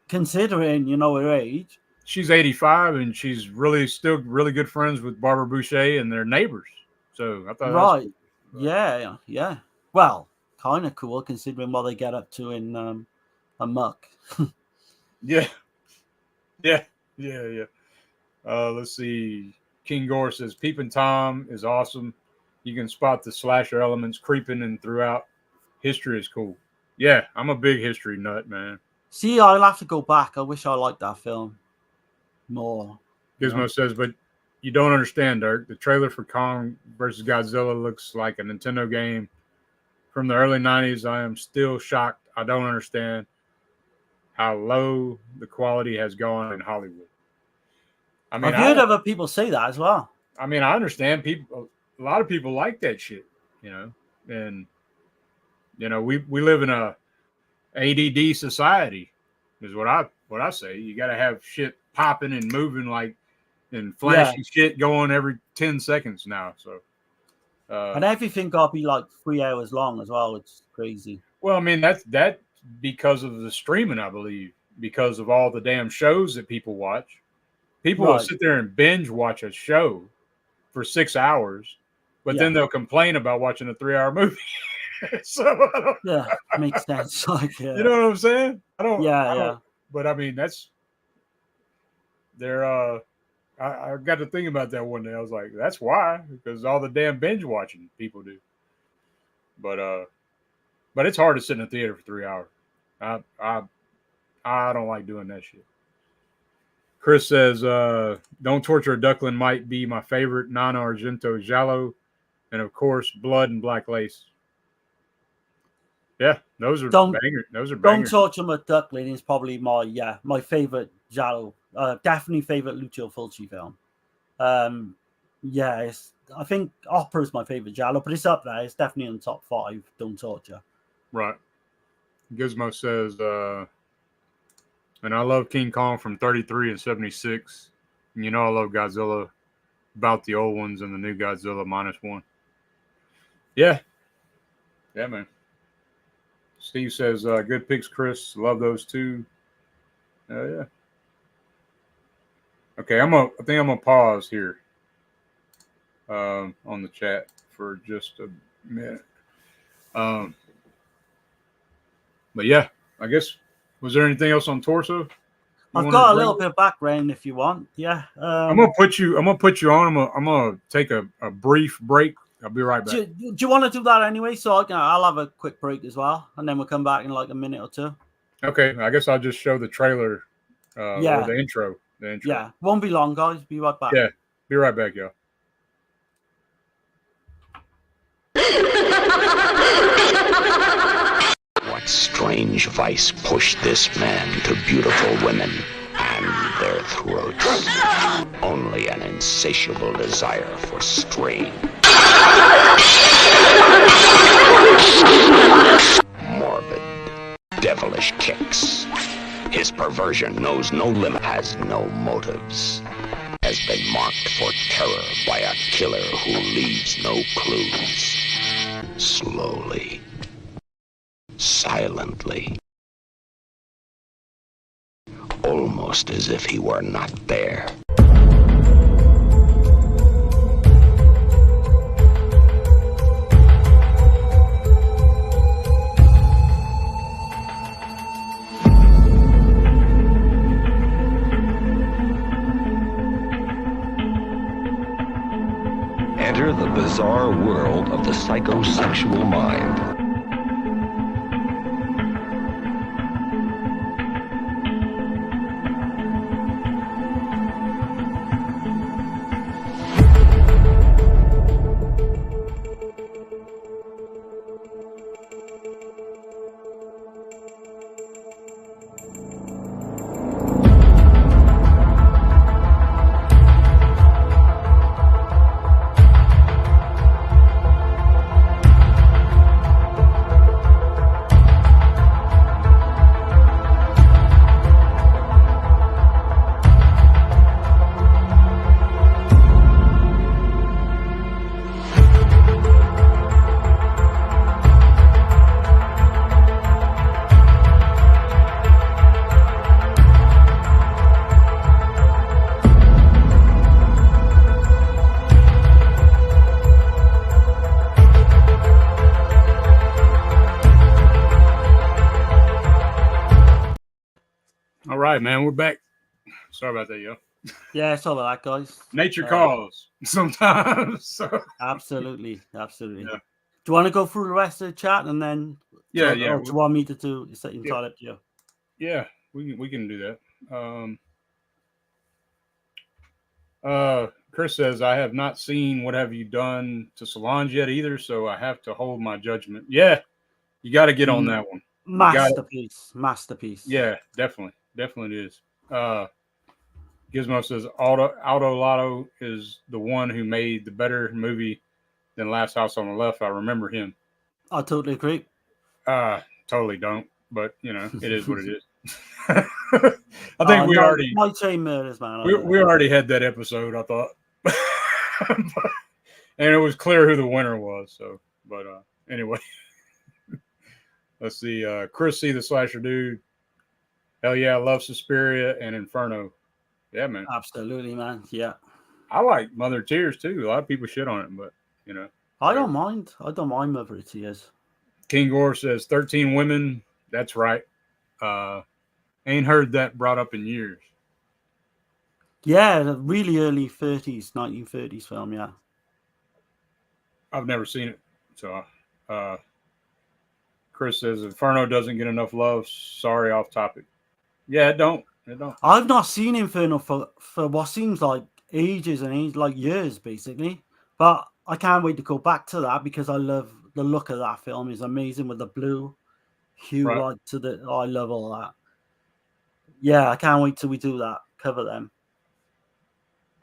considering, her age. She's 85 and she's still really good friends with Barbara Boucher and their neighbors. So I thought right. Yeah. Well, kind of cool considering what they get up to in a muck. Yeah. Let's see. King Gore says Peepin' Tom is awesome. You can spot the slasher elements creeping and throughout. History is cool. Yeah, I'm a big history nut, man. See, I'll have to go back. I wish I liked that film more. Gizmo says, but you don't understand, Dirk. The trailer for Kong versus Godzilla looks like a Nintendo game from the early 90s. I am still shocked. I don't understand how low the quality has gone in Hollywood. I mean, I've heard other people say that as well. I mean, I understand people. A lot of people like that shit, and we live in a ADD society, is what I say. You got to have shit popping and moving and flashy shit going every 10 seconds now. So, and everything got to be 3 hours long as well. It's crazy. Well, I mean that because of the streaming, I believe, because of all the damn shows that people watch. People will sit there and binge watch a show for 6 hours, but then they'll complain about watching a 3-hour movie. So Yeah, makes sense. Like, you know what I'm saying? I don't. Yeah. But I mean, they're. I got to think about that one day. I was like, that's why, because all the damn binge watching people do. But it's hard to sit in a theater for 3 hours. I don't like doing that shit. Chris says, "Don't Torture a Duckling" might be my favorite. Nana Argento Giallo, and of course, Blood and Black Lace. Yeah, those are bangers. Those are Don't bangers. Torture a Duckling is probably my favorite Giallo. Definitely favorite Lucio Fulci film. I think Opera is my favorite Giallo, but it's up there. It's definitely in the top 5. Don't Torture. Right. Gizmo says, and I love King Kong from 33 and 76. And you know I love Godzilla, about the old ones and the new Godzilla -1. Yeah. Yeah, man. Steve says, good picks, Chris. Love those too. Yeah. Okay, I think I'm gonna pause here on the chat for just a minute. But yeah, I guess, was there anything else on Torso? I've got a little bit of background if you want. Yeah. I'm gonna put you on. I'm gonna take a brief break. I'll be right back. Do you want to do that anyway? So I'll have a quick break as well, and then we'll come back in like a minute or two. Okay, I guess I'll just show the trailer. Or the intro. Yeah, won't be long, guys. Be right back. Yeah, be right back, y'all. What strange vice pushed this man to beautiful women and their throats? Only an insatiable desire for strain. Morbid, devilish kicks. His perversion knows no limit, has no motives. Has been marked for terror by a killer who leaves no clues. Slowly. Silently. Almost as if he were not there. Enter the bizarre world of the psychosexual mind. All right, man, we're back. Sorry about that, yo. Yeah, it's all right, guys. Nature calls sometimes. So. Absolutely. Yeah. Do you want to go through the rest of the chat and then? Yeah. Or do you want me to do? Is that entirely up to you? Yeah, we can do that. Chris says, I have not seen What Have You Done to Solange yet either, so I have to hold my judgment. Yeah, you got to get on that one. Masterpiece. Yeah, definitely it is. Gizmo says Aldo Lotto is the one who made the better movie than Last House on the Left. I remember him. I totally agree. Totally don't, but you know, it is what it is. I think we already Night Train Murders, man. We already had that episode, I thought. And it was clear who the winner was. So, but anyway. Let's see. Chris C, the slasher dude. Hell yeah, I love Suspiria and Inferno. Yeah, man. Absolutely, man. Yeah. I like Mother of Tears too. A lot of people shit on it, but you know. I don't mind Mother of Tears. King Gore says 13 women. That's right. Ain't heard that brought up in years. Yeah, the really early 1930s film, yeah. I've never seen it. So, Chris says Inferno doesn't get enough love. Sorry, off topic. Yeah, it don't. I've not seen Inferno for what seems like ages and ages, like years, basically. But I can't wait to go back to that because I love the look of that film. It's amazing with the blue hue, Right. like to the. Oh, I love all that. Yeah, I can't wait till we do that. Cover them.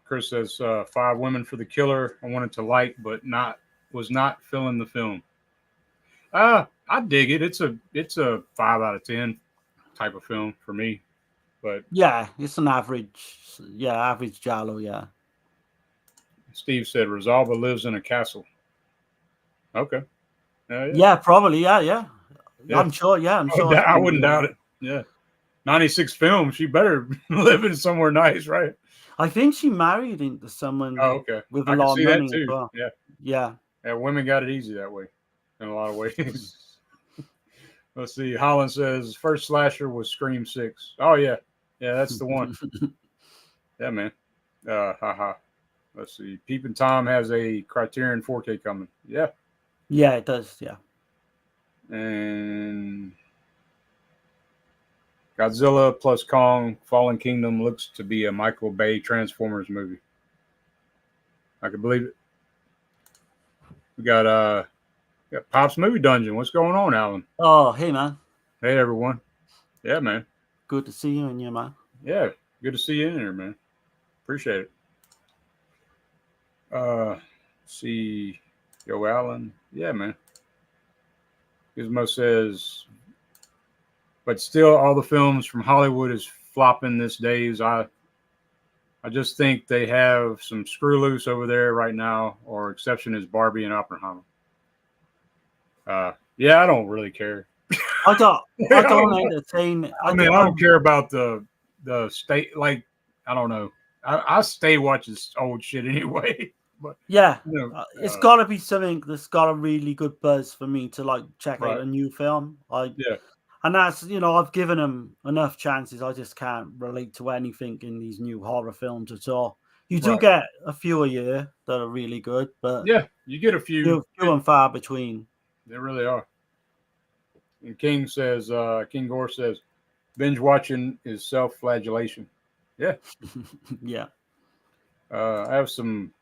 Chris says 5 women for the killer. I wanted to like, but was not feeling the film. I dig it. It's a 5 out of 10 type of film for me. But yeah, it's an average Giallo. Yeah. Steve said Rosalba lives in a castle. Okay. Yeah, probably. Yeah. I'm sure. Yeah, I'm sure. I wouldn't doubt it. Yeah. 96 film. She better live in somewhere nice, right? I think she married into someone with a lot of money as well. Yeah. Women got it easy that way in a lot of ways. Let's see. Holland says first slasher was Scream 6. Oh, yeah. Yeah, that's the one. Yeah, man. Let's see. Peeping Tom has a Criterion 4K coming. Yeah. Yeah, it does. Yeah. And Godzilla plus Kong Fallen Kingdom looks to be a Michael Bay Transformers movie. I can believe it. We got Pop's Movie Dungeon. What's going on, Alan? Oh, hey, man. Hey, everyone. Yeah, man. Good to see you in here, man. Yeah, good to see you in here, man. Appreciate it. See, Yo Allen. Yeah, man. Gizmo says, but still, all the films from Hollywood is flopping these days. I just think they have some screw loose over there right now, or exception is Barbie and Oppenheimer. Yeah, I don't really care. I don't entertain. I don't care about the state. Like, I don't know. I stay watching old shit anyway. But yeah, it's got to be something that's got a really good buzz for me to like check out a new film. And that's I've given them enough chances. I just can't relate to anything in these new horror films at all. You do get a few a year that are really good, but yeah, you get a few and far between. They really are. And King Gore says, binge watching is self-flagellation. Yeah. Yeah. I have some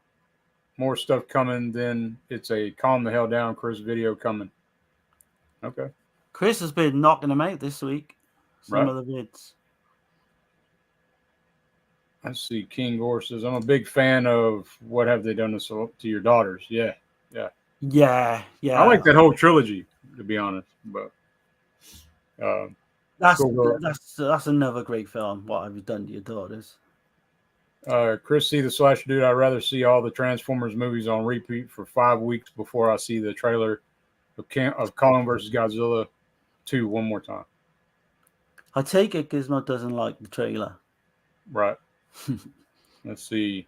more stuff coming. Then it's a calm the hell down Chris video coming. Okay. Chris has been knocking them out this week. Some of the vids. I see. King Gore says, I'm a big fan of What Have They Done to Your Daughters. Yeah. Yeah. I like that whole trilogy, to be honest. But that's another great film. What Have You Done to Your Daughters? Chris C. the Slash Dude, I'd rather see all the Transformers movies on repeat for 5 weeks before I see the trailer of Kong vs. Godzilla 2 one more time. I take it Gizmo doesn't like the trailer. Right. Let's see.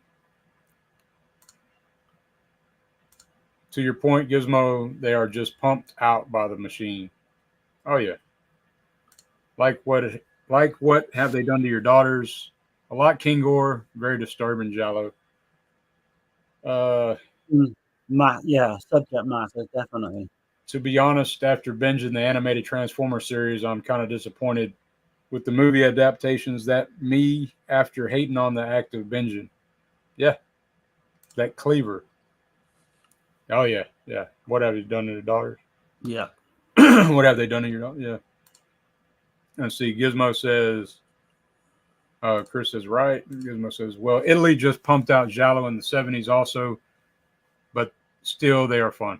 To your point, Gizmo, they are just pumped out by the machine. Oh, yeah. Like what have they done to your daughters? A lot King Gore, very disturbing Giallo. Subject matter, definitely. To be honest, after binging the animated Transformer series, I'm kind of disappointed with the movie adaptations. That me after hating on the act of binging. Yeah. That Cleaver. Oh, yeah. What have you done to the daughters? Yeah. What have they done to your daughters? Yeah. Let's see. Gizmo says, Chris is right. Gizmo says, well, Italy just pumped out Giallo in the 70s also, but still they are fun.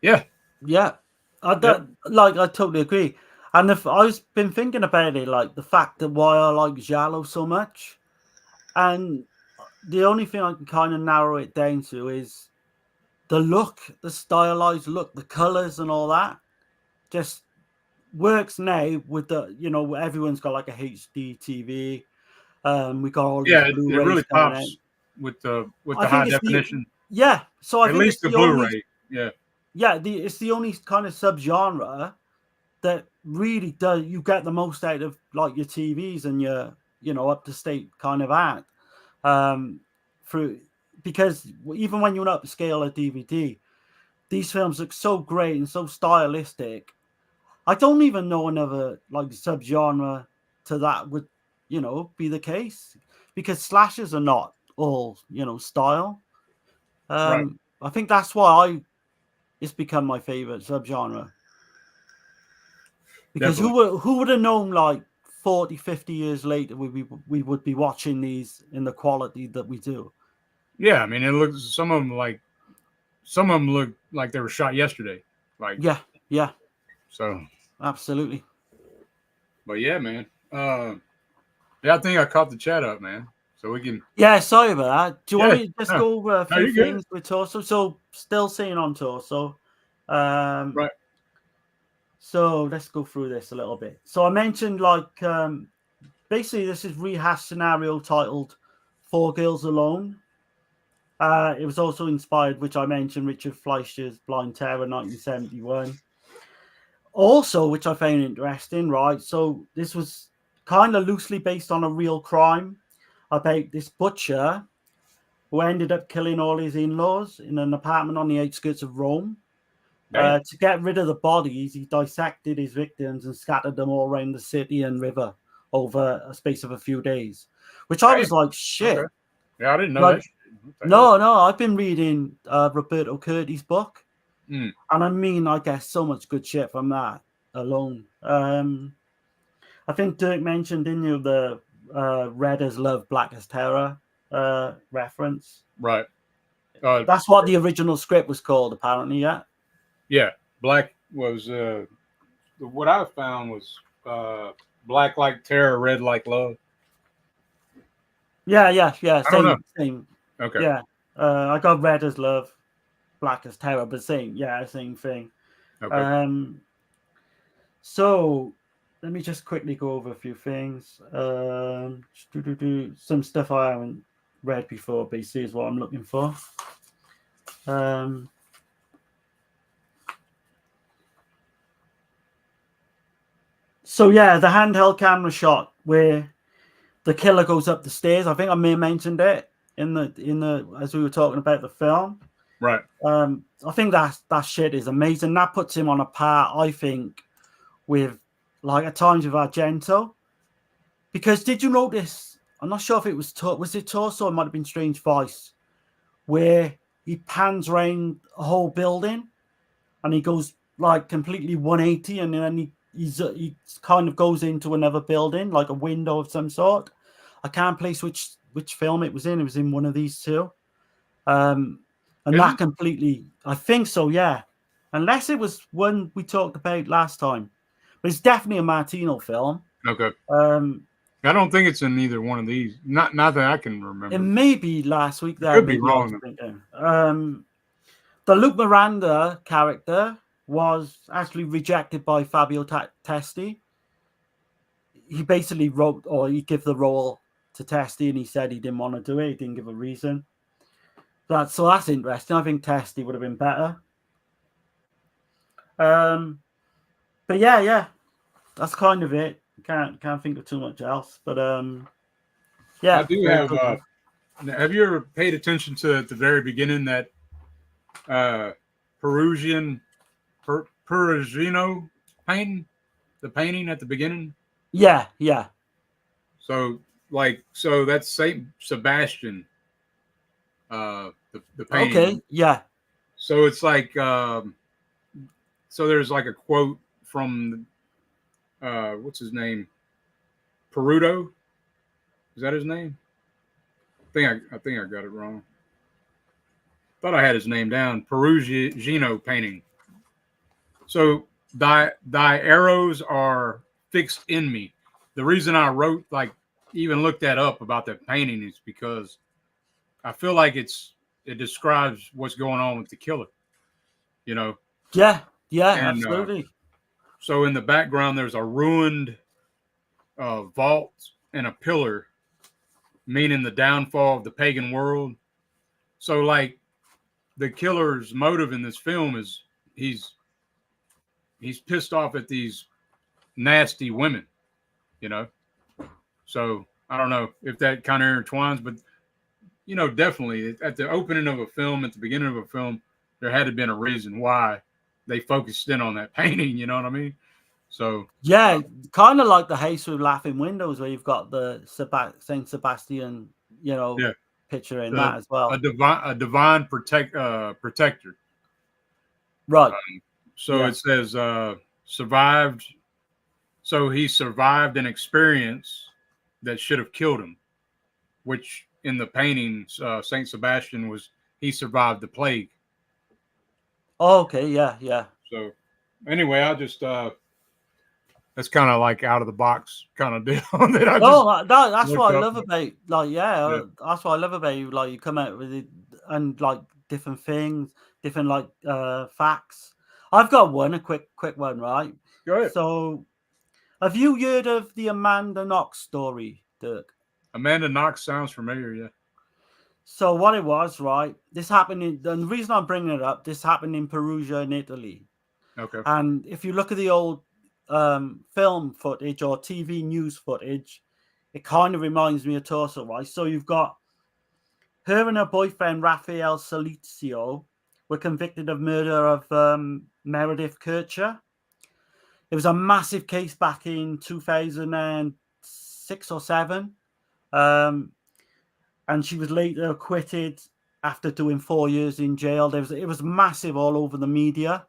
Yeah. Yeah. I totally agree. And if I've been thinking about it, like the fact that why I like Giallo so much, and the only thing I can kind of narrow it down to is the look, the stylized look, the colors and all that just works now with the, everyone's got like a HD TV. We got all these it really pops with the high definition. So I at think least the Blu-ray. it's the only kind of subgenre that really does you get the most out of like your TVs and your up to state kind of art. Through because even when you're upscale a DVD, these films look so great and so stylistic. I don't even know another like subgenre to that would be the case, because slashers are not all style. Right. I think that's why it's become my favorite subgenre, because Definitely. who would have known like 40, 50 years later we would be watching these in the quality that we do. Yeah, I mean, it looks some of them look like they were shot yesterday. Like, Yeah, so. absolutely. But yeah, man. Yeah, I think I caught the chat up, man. So we can. Yeah, sorry about that. Do you want Yeah, me to just no, go over a no, few you're things with Torso? So still seeing on Torso. Right. So let's go through this a little bit. So I mentioned like basically this is rehash scenario titled Four Girls Alone. It was also inspired, which I mentioned, Richard Fleischer's Blind Terror 1971. Also, which I found interesting, right? So this was kind of loosely based on a real crime about this butcher who ended up killing all his in-laws in an apartment on the outskirts of Rome. To get rid of the bodies, he dissected his victims and scattered them all around the city and river over a space of a few days, which I was like, shit. Okay. Yeah, I didn't know Like, that. no, I've been reading Roberto Curti's book, Mm. and I mean, I get so much good shit from that alone. I think Dirk mentioned, didn't you, the Red as Love, Black as Terror reference? Right. That's what the original script was called, apparently, yeah? Yeah. Black was, what I found was Black like terror, red like love. Yeah. I don't know. Same. Okay. Yeah. I got Red as Love, Black as Terror, but same thing. Okay. So let me just quickly go over a few things. Some stuff I haven't read before, basically, is what I'm looking for. So yeah, the handheld camera shot where the killer goes up the stairs. I think I may have mentioned it in the as we were talking about the film. Right. I think that shit is amazing. That puts him on a par, I think, with like at times with Argento. Because did you notice? I'm not sure if it was Torso, it might have been Strange Voice, where he pans around a whole building and he goes like completely 180, and then he kind of goes into another building, like a window of some sort. I can't place which film it was in. It was in one of these two. And Is that it? completely, I think so, yeah. Unless it was one we talked about last time. But it's definitely a Martino film. Okay. Um, I don't think it's in either one of these. Not that I can remember. It may be last week. It could be maybe I was wrong. thinking. The Luke Miranda character was actually rejected by Fabio Testi. He basically wrote, or he gave the role to Testi, and he said he didn't want to do it. He didn't give a reason. That's interesting. I think Testi would have been better. But yeah, that's kind of it. Can't think of too much else. But yeah, I do have. Have you ever paid attention to at the very beginning that Perugino painting? The painting at the beginning. Yeah. So that's Saint Sebastian. The painting. Okay. Yeah. So it's like so there's like a quote from what's his name? Peruto. Is that his name? I think I got it wrong. Thought I had his name down. Perugino painting. So thy arrows are fixed in me. The reason I even looked that up about that painting is because I feel like it describes what's going on with the killer. Yeah, and, absolutely. So in the background, there's a ruined vault and a pillar, meaning the downfall of the pagan world. So like the killer's motive in this film is he's pissed off at these nasty women, you know. So I don't know if that kind of intertwines, but you know, definitely at the opening of a film, at the beginning of a film, there had to have been a reason why they focused in on that painting. You know what I mean? So yeah, kind of like the House with Laughing Windows, where you've got the Saint Sebastian, yeah, picture in that as well. A divine protector. Right. So Yeah. it says survived. So he survived an experience that should have killed him, which in the paintings, Saint Sebastian he survived the plague. Oh, okay. Yeah. Yeah. So anyway, I just that's kind of like out of the box kind of deal that I just that's what I up. love about that's what I love about you. Like you come out with it and like different things, different like facts. I've got a quick one, right? Go ahead. So have you heard of the Amanda Knox story, Dirk? Amanda Knox sounds familiar, yeah. So what it was, right? This happened and the reason I'm bringing it up, this happened in Perugia in Italy. Okay. And if you look at the old film footage or TV news footage, it kind of reminds me of Tulsa, right? So you've got her and her boyfriend, Raphael Salizio, were convicted of murder of Meredith Kircher. It was a massive case back in 2006 or 7. And she was later acquitted after doing 4 years in jail. It was massive all over the media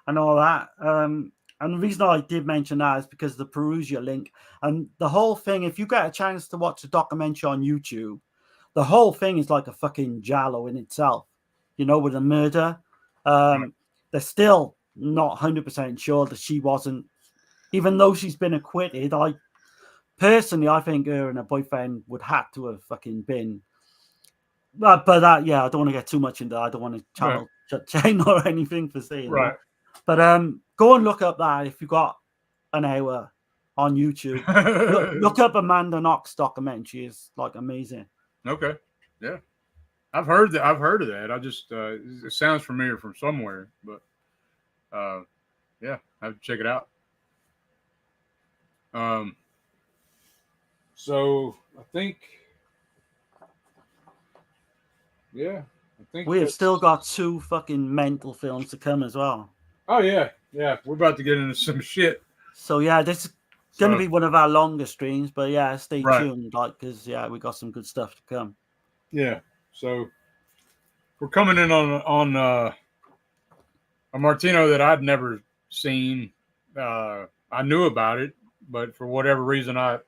and all that. And the reason I did mention that is because of the Perugia link. And the whole thing, if you get a chance to watch the documentary on YouTube, the whole thing is like a fucking Giallo in itself, with a murder. They're still not 100% sure that she wasn't, even though she's been acquitted. I think her and her boyfriend would have to have fucking been. But that, I don't want to get too much into that. I don't want to channel chain or anything for saying that. But go and look up that if you've got an hour on YouTube. look up Amanda Knox documentary. It's like amazing. Okay. Yeah. I've heard that. I just it sounds familiar from somewhere, but yeah, I have to check it out. So I think we have still got 2 fucking mental films to come as well. Oh yeah, we're about to get into some shit. So this is going to be one of our longer streams, but stay tuned, because we got some good stuff to come. Yeah, so we're coming in on a Martino that I'd never seen. I knew about it, but for whatever reason, I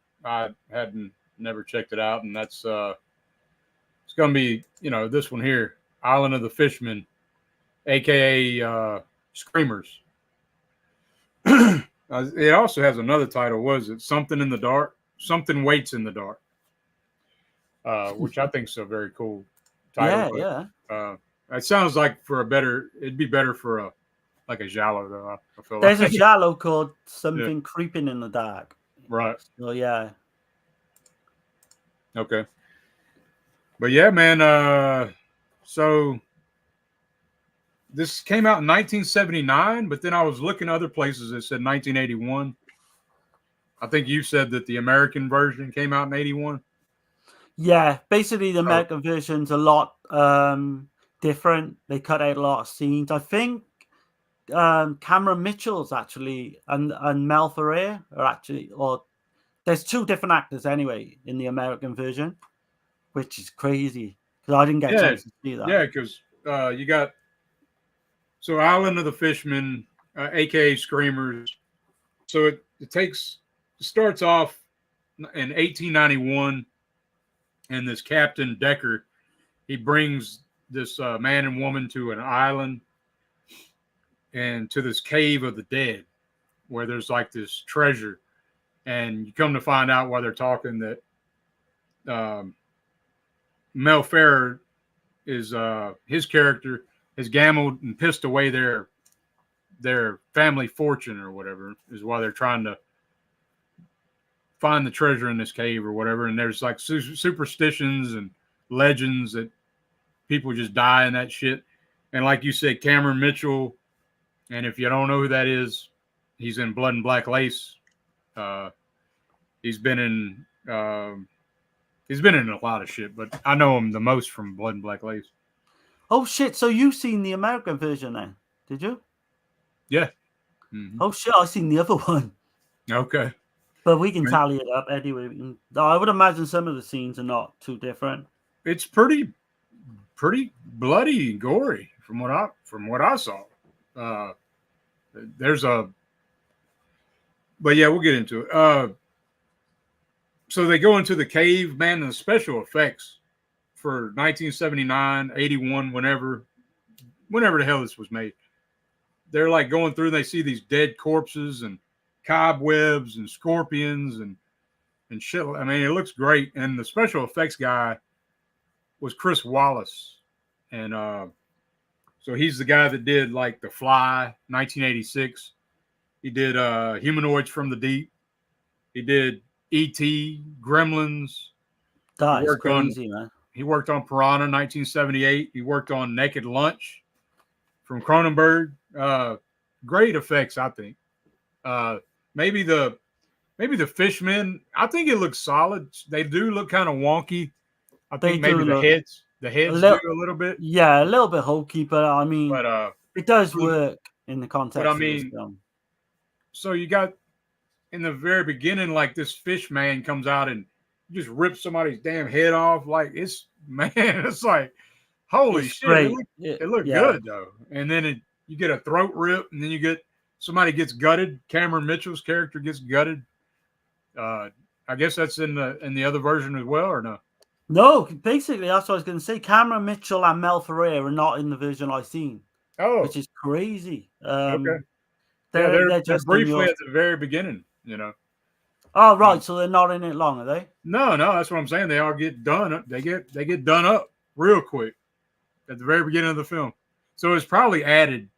hadn't never checked it out, and that's it's going to be this one here, Island of the Fishmen, aka Screamers. It also has another title. Was it Something in the Dark? Something Waits in the Dark, which I think is a very cool title. It sounds like it'd be better for a Giallo though. I feel there's like. A Giallo called Something Creeping in the Dark. Right. So yeah. Okay. But yeah, man. So this came out in 1979, but then I was looking other places that said 1981. I think you said that the American version came out in 81. Yeah, basically the American version's a lot different. They cut out a lot of scenes. I think Cameron Mitchell's actually and Mel Ferrer are actually, or there's 2 different actors anyway in the American version, which is crazy because I didn't get a chance to see that. Yeah, because you got Island of the Fishmen, aka Screamers. So it starts off in 1891, and this Captain Decker, he brings this man and woman to an island and to this cave of the dead, where there's like this treasure, and you come to find out while they're talking that Mel Ferrer is his character has gambled and pissed away their family fortune or whatever, is why they're trying to find the treasure in this cave or whatever. And there's like superstitions and legends that people just die in that shit. And like you said, Cameron Mitchell And if you don't know who that is, he's in Blood and Black Lace. He's been in a lot of shit, but I know him the most from Blood and Black Lace. Oh shit! So you've seen the American version then? Did you? Yeah. Mm-hmm. Oh shit! I've seen the other one. Okay. But we can tally it up anyway. I would imagine some of the scenes are not too different. It's pretty bloody and gory from what I saw. But yeah, we'll get into it. So they go into the cave, man, and the special effects for 1979, 81, whenever the hell this was made. They're like going through and they see these dead corpses and cobwebs and scorpions and shit. I mean, it looks great. And the special effects guy was Chris Wallace. And so he's the guy that did like The Fly, 1986. He did Humanoids from the Deep. He did E.T., Gremlins. That is crazy, man. He worked on Piranha, 1978. He worked on Naked Lunch from Cronenberg. Great effects, I think. Maybe the Fishmen. I think it looks solid. They do look kind of wonky. I think maybe the heads do a little bit. Yeah, a little bit hokey, but I mean, it does work in the context of this film. So you got in the very beginning, like this fish man comes out and just rips somebody's damn head off. Like it's like holy shit. It looked good though. And then you get a throat rip, and then you get somebody gets gutted. Cameron Mitchell's character gets gutted. I guess that's in the other version as well, or no? No, basically that's what I was going to say. Cameron Mitchell and Mel Ferrer are not in the version I've seen. Oh, which is crazy. Okay. They're just briefly at the very beginning, you know. Oh, right. So they're not in it long, are they? No, that's what I'm saying. They all get done. They get done up real quick at the very beginning of the film. So it's probably added.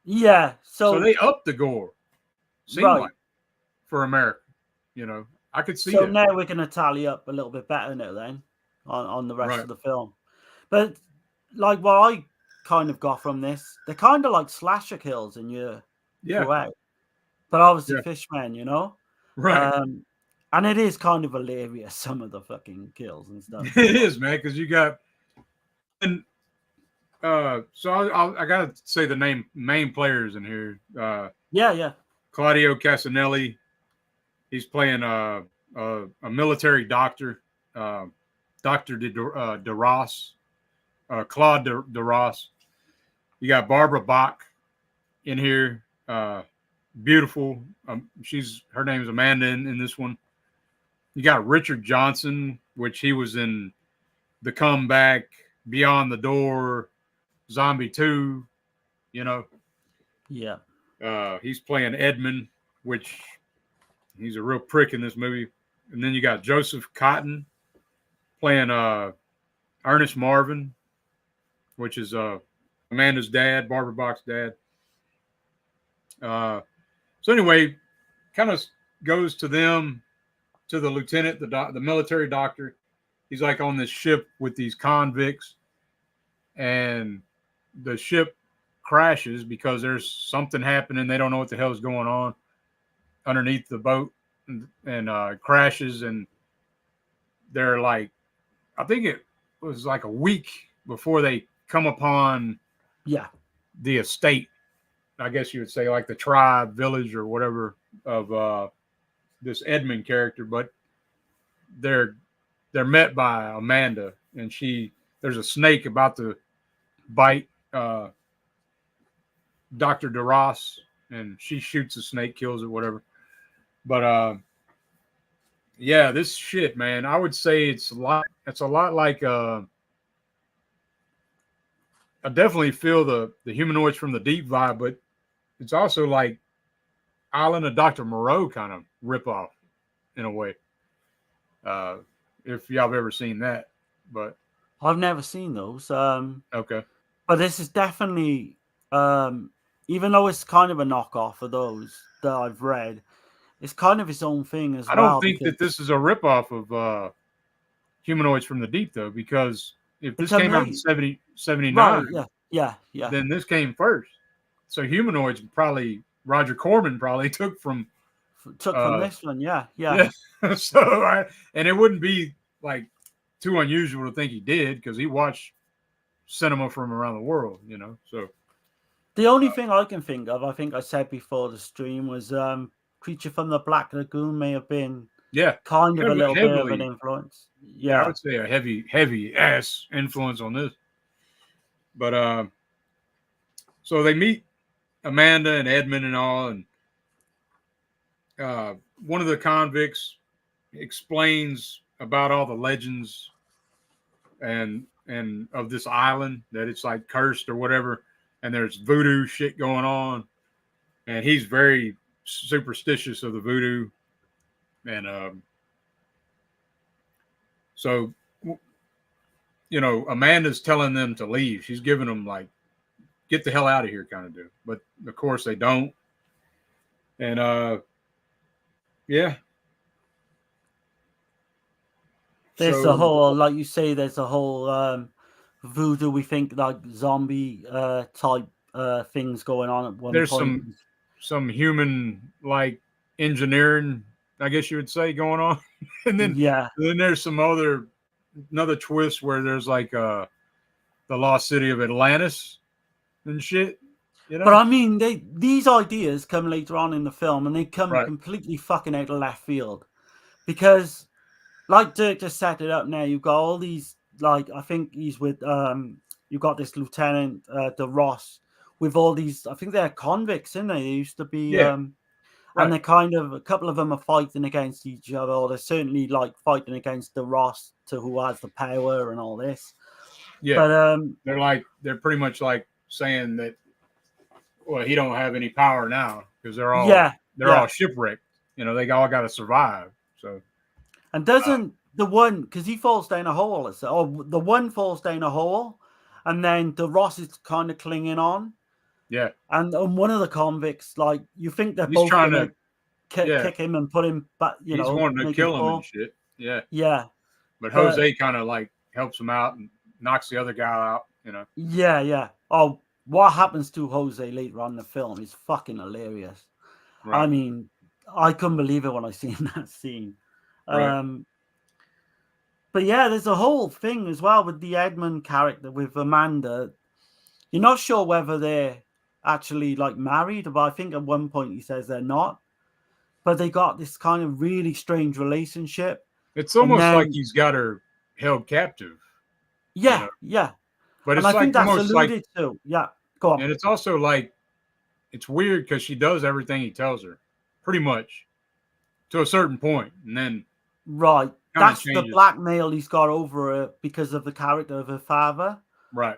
Yeah. So they upped the gore. Seemed like for America, you know. I could see so now we're going to tally up a little bit better now then on the rest of the film. But like what I kind of got from this, they're kind of like slasher kills in your throughout. But obviously Fishman, you know? Right. And it is kind of hilarious, some of the fucking kills and stuff. It is, man, because you got and so I gotta say the main players in here. Claudio Casanelli. He's playing a military doctor, Dr. DeRoss, Claude DeRoss. You got Barbara Bach in here. Beautiful. Her name is Amanda in this one. You got Richard Johnson, which he was in The Comeback, Beyond the Door, Zombie 2, you know. Yeah. He's playing Edmund, which he's a real prick in this movie. And then you got Joseph Cotton playing Ernest Marvin, which is Amanda's dad, Barbara Bach's dad. So anyway, kind of goes to them, to the lieutenant, the military doctor. He's like on this ship with these convicts, and the ship crashes because there's something happening. They don't know what the hell is going on underneath the boat, and crashes. And they're like, I think it was like a week before they come upon the estate. I guess you would say like the tribe, village, or whatever of this Edmund character, but they're met by Amanda, and there's a snake about to bite Dr. DeRoss, and she shoots the snake, kills it, whatever. But this shit, man, I would say it's a lot like I definitely feel the Humanoids from the Deep vibe, but it's also like Island of Dr. Moreau kind of ripoff in a way. If y'all have ever seen that, but I've never seen those. Okay. But this is definitely, even though it's kind of a knockoff of those that I've read, it's kind of its own thing as well. I don't think that this is a ripoff of Humanoids from the Deep, though, because if this came out in 79, yeah, then this came first. so humanoids probably Roger Corman probably took from this one. Yeah. So and it wouldn't be like too unusual to think he did because he watched cinema from around the world, So the only thing I can think of, I think I said before the stream, was Creature from the Black Lagoon may have been kind of a little bit of an influence. Yeah, I would say a heavy ass influence on this. But so they meet Amanda and Edmund and all, and one of the convicts explains about all the legends and of this island, that it's like cursed or whatever, and there's voodoo shit going on, and he's very superstitious of the voodoo, and so Amanda's telling them to leave. She's giving them like, get the hell out of here kind of deal, but of course they don't. And yeah, there's a whole, like you say, there's a whole voodoo, we think, like zombie type things going on at one there's point. some human like engineering, I guess you would say, going on. And then there's some another twist where there's like the lost city of Atlantis and shit. But I mean, these ideas come later on in the film, and they come completely fucking out of left field, because like Dirk just set it up now, you've got all these, like, I think he's with you've got this Lieutenant De Ross with all these, I think they're convicts, isn't they? They used to be and they're kind of, a couple of them are fighting against each other, or they're certainly like fighting against De Ross, to who has the power and all this. Yeah, but they're pretty much like saying that, well, he don't have any power now because they're all shipwrecked. They all got to survive. So, and doesn't the one, because he falls down a hole, the one falls down a hole, and then the Ross is kind of clinging on. Yeah, and one of the convicts, like, you think they're both trying to kick him and put him back. He's wanting to kill him and shit. Yeah, yeah. But Jose kind of like helps him out and knocks the other guy out. Yeah. Oh, what happens to Jose later on in the film is fucking hilarious. Right. I mean, I couldn't believe it when I seen that scene. Right. But yeah, there's a whole thing as well with the Edmund character with Amanda. You're not sure whether they're actually like married, but I think at one point he says they're not. But they got this kind of really strange relationship. It's almost like he's got her held captive. Yeah. But it's I like think that's almost alluded like, to. Yeah, go on. And it's also like, it's weird because she does everything he tells her, pretty much, to a certain point, and then that's changes. The blackmail he's got over her because of the character of her father, right?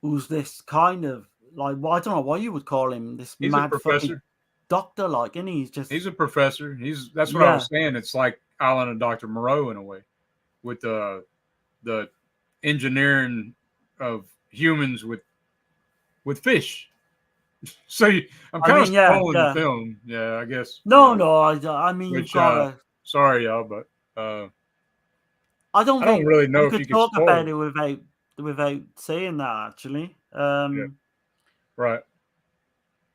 Who's this kind of like, well, I don't know what you would call him, this he's mad a professor, doctor, like, and he's a professor. That's what I was saying. It's like Island of Dr. Moreau in a way, with the engineering of humans with fish. So I'm kind of spoiling the film. Yeah, I guess. No, I mean, you've got sorry, y'all, but I don't really know if you could talk about it without saying that, actually. Right.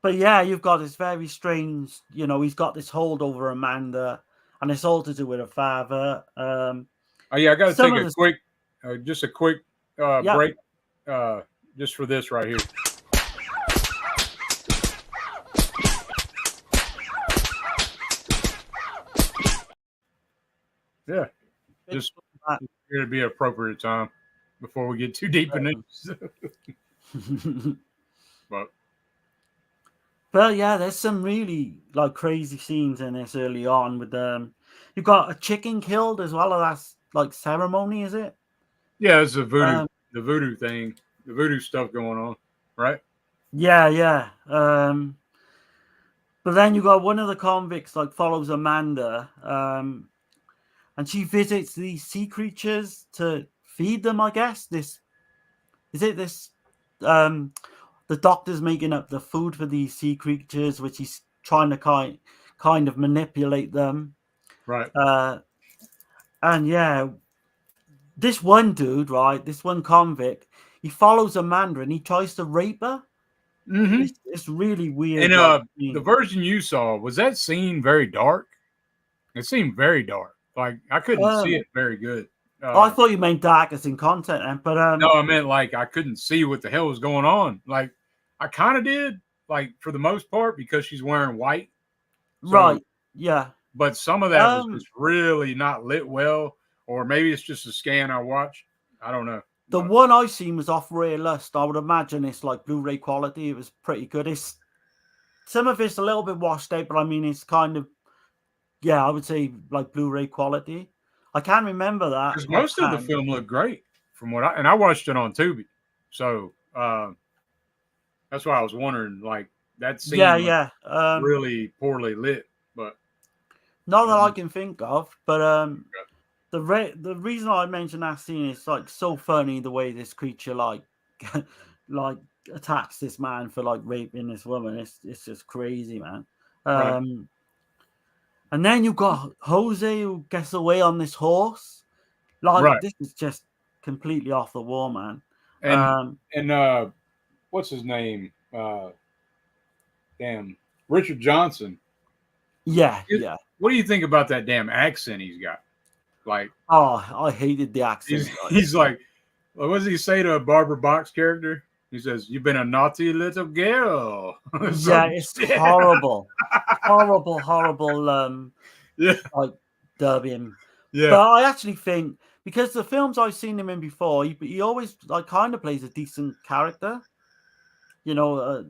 But yeah, you've got this very strange, he's got this hold over Amanda, and it's all to do with her father. I got to take a quick break, just for this right here. Yeah, just here to be an appropriate time before we get too deep in it. But yeah, there's some really like crazy scenes in this early on with you've got a chicken killed as well. That's like ceremony, is it? Yeah, it's the voodoo thing, the voodoo stuff going on, right? Yeah. But then you got one of the convicts like follows Amanda, and she visits these sea creatures to feed them, I guess. The doctor's making up the food for these sea creatures, which he's trying to kind of manipulate them. Right. And yeah, this one dude, right, this one convict, he follows Amanda and he tries to rape her. Mm-hmm. It's really weird. And Like, the version you saw, was that scene very dark? It seemed very dark. Like I couldn't see it very good. I thought you meant darkest in content, but No, I meant like I couldn't see what the hell was going on. Like I kind of did, like for the most part, because she's wearing white. So, right, yeah. but some of that was just really not lit well, or maybe it's just a scan I watched. I don't know. The one I seen was off Rare Lust. I would imagine it's like Blu-ray quality. It was pretty good. It's some of it's a little bit washed out, but I mean it's kind of, yeah, I would say like Blu-ray quality. I can't remember that. Because most of the film looked great from what I watched it on Tubi, so that's why I was wondering, like that scene really poorly lit, but not that I can think of. But the reason I mentioned that scene is like so funny, the way this creature like like attacks this man for like raping this woman. It's just crazy, man. And then you got Jose who gets away on this horse. Like this is just completely off the wall, man. And what's his name? Damn, Richard Johnson. Yeah. What do you think about that damn accent he's got? Like, oh, I hated the accent. He's like, what does he say to a Barbara Box character? He says, "You've been a naughty little girl." Yeah, it's horrible, horrible. Like dubbing. Yeah, but I actually think because the films I've seen him in before, he always like kind of plays a decent character, you know.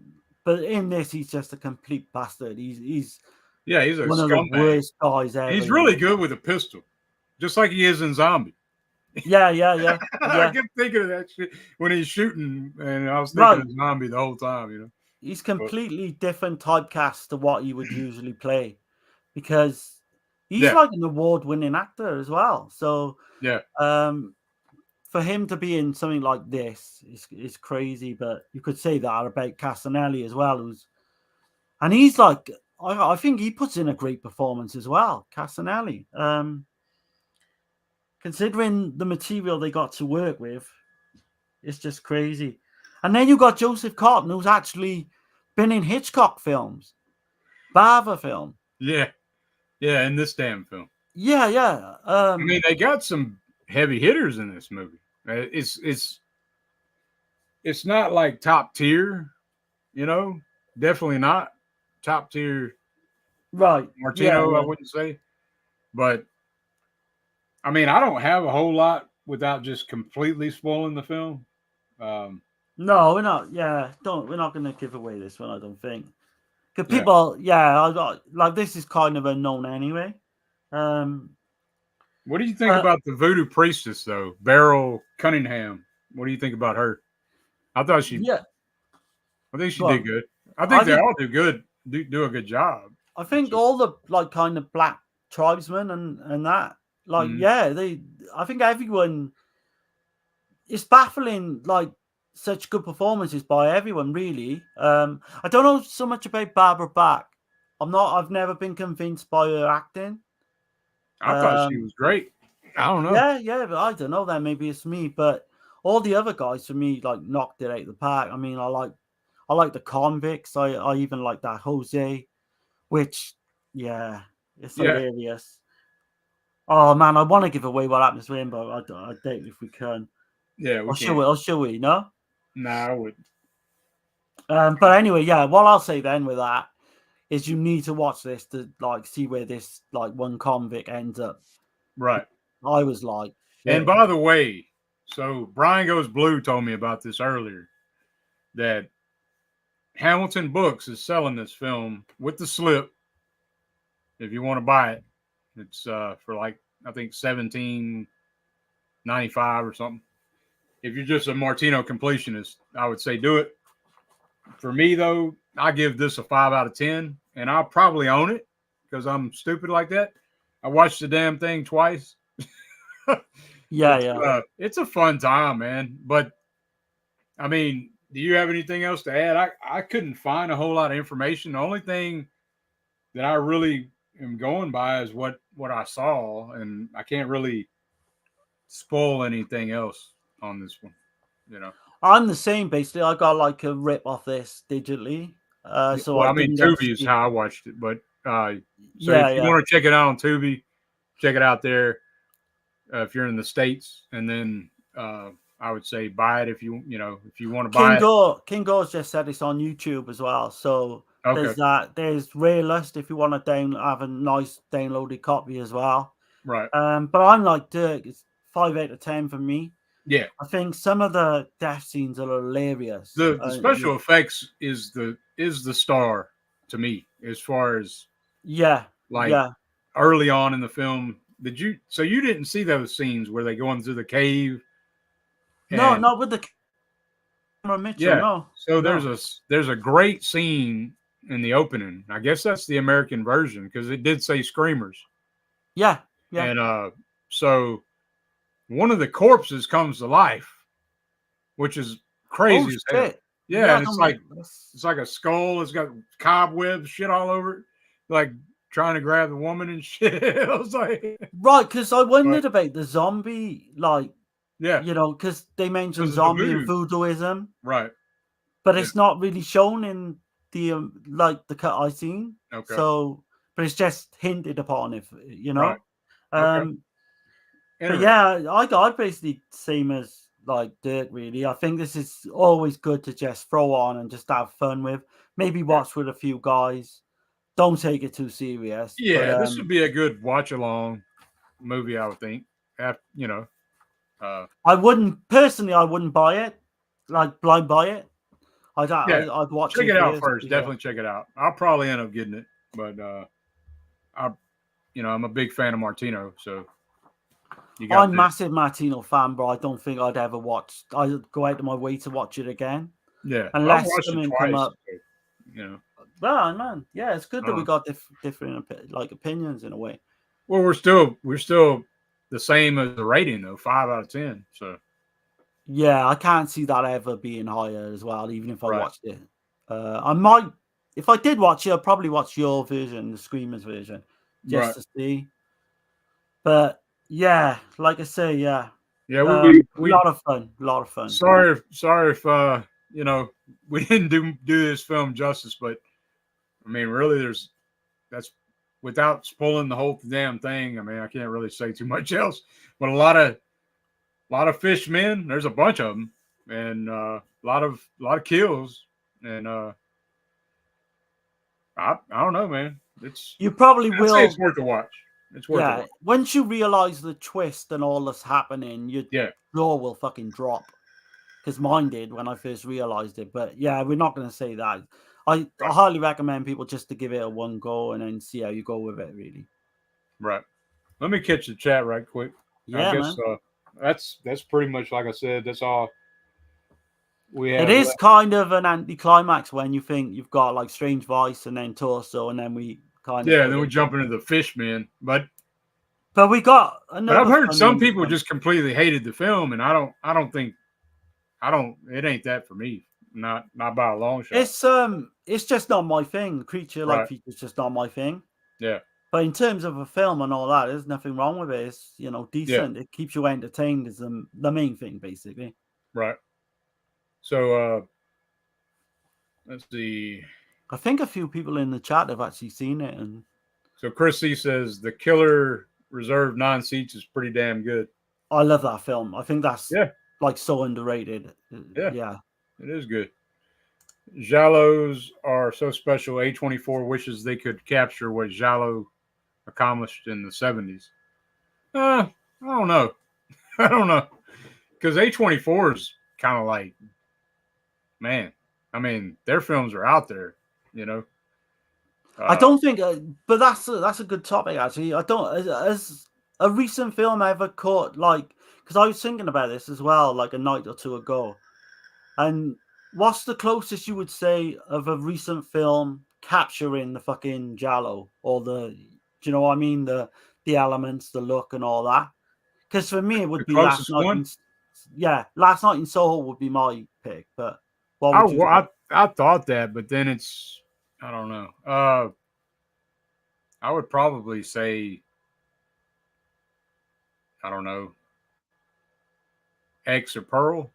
But in this, he's just a complete bastard. He's a one scumbag. of the worst guys ever. He's really good with a pistol, just like he is in Zombie. Yeah. I kept thinking of that shit when he's shooting, and I was thinking of Zombie the whole time. You know, he's completely different typecast to what he would usually play, because he's like an award-winning actor as well. So for him to be in something like this is crazy. But you could say that about Casanelli as well, and he's like, I think he puts in a great performance as well, Casanelli. Considering the material they got to work with, it's just crazy. And then you got Joseph Cotton, who's actually been in Hitchcock films, Bava film. Yeah, in this damn film. Yeah. I mean, they got some heavy hitters in this movie. It's not like top tier, you know. Definitely not top tier. Right, Martino, I wouldn't say, but I mean, I don't have a whole lot without just completely spoiling the film. No, we're not. Yeah, we're not going to give away this one, I don't think. Because people, like this is kind of unknown anyway. What do you think about the voodoo priestess, though, Beryl Cunningham? What do you think about her? I thought she. Yeah. I think she did good. I think they all do good. Do a good job. I think all the like kind of black tribesmen and that. Like, I think everyone, it's baffling, like, such good performances by everyone, really. I don't know so much about Barbara Bach. I've never been convinced by her acting. I thought she was great. I don't know. Yeah, but I don't know, then maybe it's me. But all the other guys, for me, like, knocked it out of the park. I mean, I like the convicts. I even like that Jose, which, it's hilarious. Oh man, I want to give away what happens to him, but I doubt if we can. Yeah, we can. Or shall we? No. No, I wouldn't. But anyway, what I'll say then with that is you need to watch this to like see where this like one convict ends up. Right. I was like. And by the way, so Brian Goes Blue told me about this earlier, that Hamilton Books is selling this film with the slip. If you want to buy it. It's for like, I think $17.95 or something. If you're just a Martino completionist, I would say do it. For me, though, I give this a 5 out of 10, and I'll probably own it because I'm stupid like that. I watched the damn thing twice. It's a fun time, man. But, I mean, do you have anything else to add? I couldn't find a whole lot of information. The only thing that I really am going by is what I saw, and I can't really spoil anything else on this one. You know. I'm the same basically. I got like a rip off this digitally, so Well, I I mean, didn't get to Tubi is see. how I watched it, but so Yeah, if you yeah. want to check it out on Tubi, check it out there. If you're in the States, and then I would say buy it if you want to buy it. King Gore's just said it's on YouTube as well. So Okay, there's that. There's Realist if you want to have a nice downloaded copy as well. right. But I'm like Dirk. It's 5 out of 10 for me. Yeah, I think some of the death scenes are hilarious. the special effects is the star to me as far as Yeah, like yeah. early on in the film. So you didn't see those scenes where they go into the cave No, and not with the camera Mitchell. yeah. No, So no. there's a great scene in the opening. I guess that's the American version because it did say Screamers. Yeah, yeah. And so one of the corpses comes to life, which is Oh crazy as hell. shit. Yeah, Yeah, and it's like a skull. It's got cobwebs, shit all over it, like trying to grab the woman and shit. I was like, right, because I wondered but, about the zombie, like, yeah, because they mentioned because of the zombie and voodoo, voodooism, right? but Yeah, it's not really shown in the the cut I seen. okay, So, but it's just hinted upon, if you right, know. okay, Um, but interesting. yeah, I basically same as like Dirk. Really, I think this is always good to just throw on and just have fun with. Maybe watch with a few guys. Don't take it too serious. But Yeah, this would be a good watch along movie, I would think. After, I wouldn't personally. I wouldn't buy it, like blind buy it. yeah, I'd watch check it it out first. first. Yeah. Definitely check it out. I'll probably end up getting it, but I, I'm a big fan of Martino, so you got I'm that. massive Martino fan, but I don't think I'd ever watch. I'd go out of my way to watch it again, Yeah, I've unless watched it something come twice. up. So, you know, Well, man, yeah, it's good that we uh, got different like opinions in a way. well, we're still the same as the rating though, 5 out of 10. So Yeah, I can't see that ever being higher as well, even if I right, watched it. I might, if I did watch it, I'd probably watch your version, the Screamers version, just right, to see. But yeah, like I say, yeah, yeah. We lot of fun, lot of fun. sorry if we didn't do this film justice, but I mean, really, that's without spoiling the whole damn thing. I mean, I can't really say too much else, but a lot of fish men. There's a bunch of them, and a lot of kills, and I don't know, man. You probably I'd say it's will. worth a watch. It's worth a Yeah, watch. once you realize the twist and all that's happening, your Yeah, jaw will fucking drop. Because mine did when I first realized it. But yeah, we're not going to say that. I right, highly recommend people just to give it a one go and then see how you go with it. Really. right. Let me catch the chat right quick. I Yeah, guess man. that's pretty much like I said. That's all we It have is left. kind of an anticlimax when you think you've got like Strange Vice and then Torso, and then we kind of Yeah, put then we it. jump into the fish men, But we got but I've another heard funny some in this people one. just completely hated the film, and I don't think I don't. It ain't that for me. Not by a long shot. It's just not my thing. Creature like Right. feature's just not my thing. Yeah. But in terms of a film and all that, there's nothing wrong with it. It's Yeah. decent. It keeps you entertained is the main thing, basically. Right. So let's see. I think a few people in the chat have actually seen it, and So Chris C says the Killer Reserve 9 seats is pretty damn good. I love that film. I think that's Yeah. like so underrated. Yeah. Yeah. It is good. Giallos are so special. A24 wishes they could capture what Giallo accomplished in the 70s. I don't know. I don't know. Because A24 is kind of like, man, I mean, their films are out there, you know. I don't think, but that's a good topic actually. I don't as a recent film I ever caught because I was thinking about this as well like a night or two ago, and what's the closest you would say of a recent film capturing the fucking Giallo or do you know what I mean, the elements, the look, and all that? Because for me it the would be closest one. Last Night in Soho would be my pick. But what I, would you well, say? I thought that, but then I don't know. I would probably say, I don't know, X or Pearl.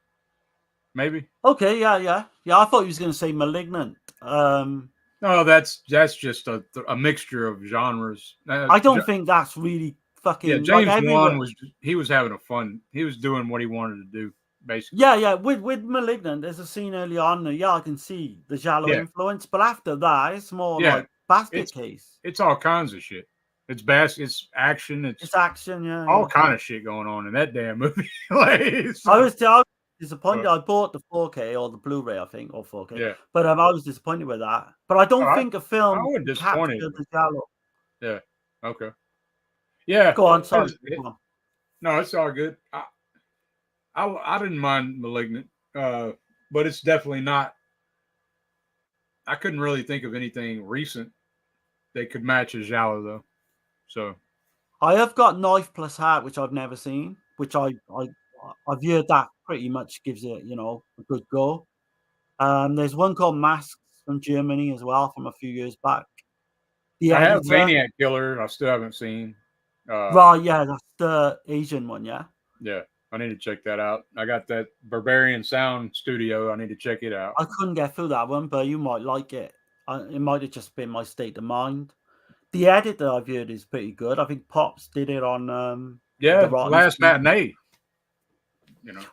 maybe. Okay, yeah. I thought he was going to say Malignant. No, that's just a mixture of genres. I don't think that's really Yeah, fucking like James Wan everywhere. he was having a fun. He was doing what he wanted to do, basically. Yeah. With Malignant, there's a scene early on. Yeah, I can see the Giallo Yeah, influence, but after that, it's more yeah. like Basket It's Case. it's all kinds of shit. It's it's action. It's It's action. all Yeah. kind of shit going on in that damn movie. Like, I so, was disappointed. I bought the 4K or the Blu-ray, I think, or 4K. yeah. But I was disappointed with that. But I Oh, don't think a I film wasn't can capture disappointed. the Giallo. Yeah. Okay. Yeah. Go on, sorry. Go on. No, it's all good. I didn't mind Malignant, but it's definitely not. I couldn't really think of anything recent that could match a Giallo though. So I have got Knife Plus Heart, which I've never seen, which I've heard that pretty much gives it, a good go. There's one called Masks from Germany as well from a few years back. The I have Editor. Maniac Killer. I still haven't seen. Right, yeah, that's the Asian one, yeah. Yeah, I need to check that out. I got that Barbarian Sound Studio. I need to check it out. I couldn't get through that one, but you might like it. It might have just been my state of mind. The Editor I've heard is pretty good. I think Pops did it on Yeah, the Rotten Last Street. Matinee.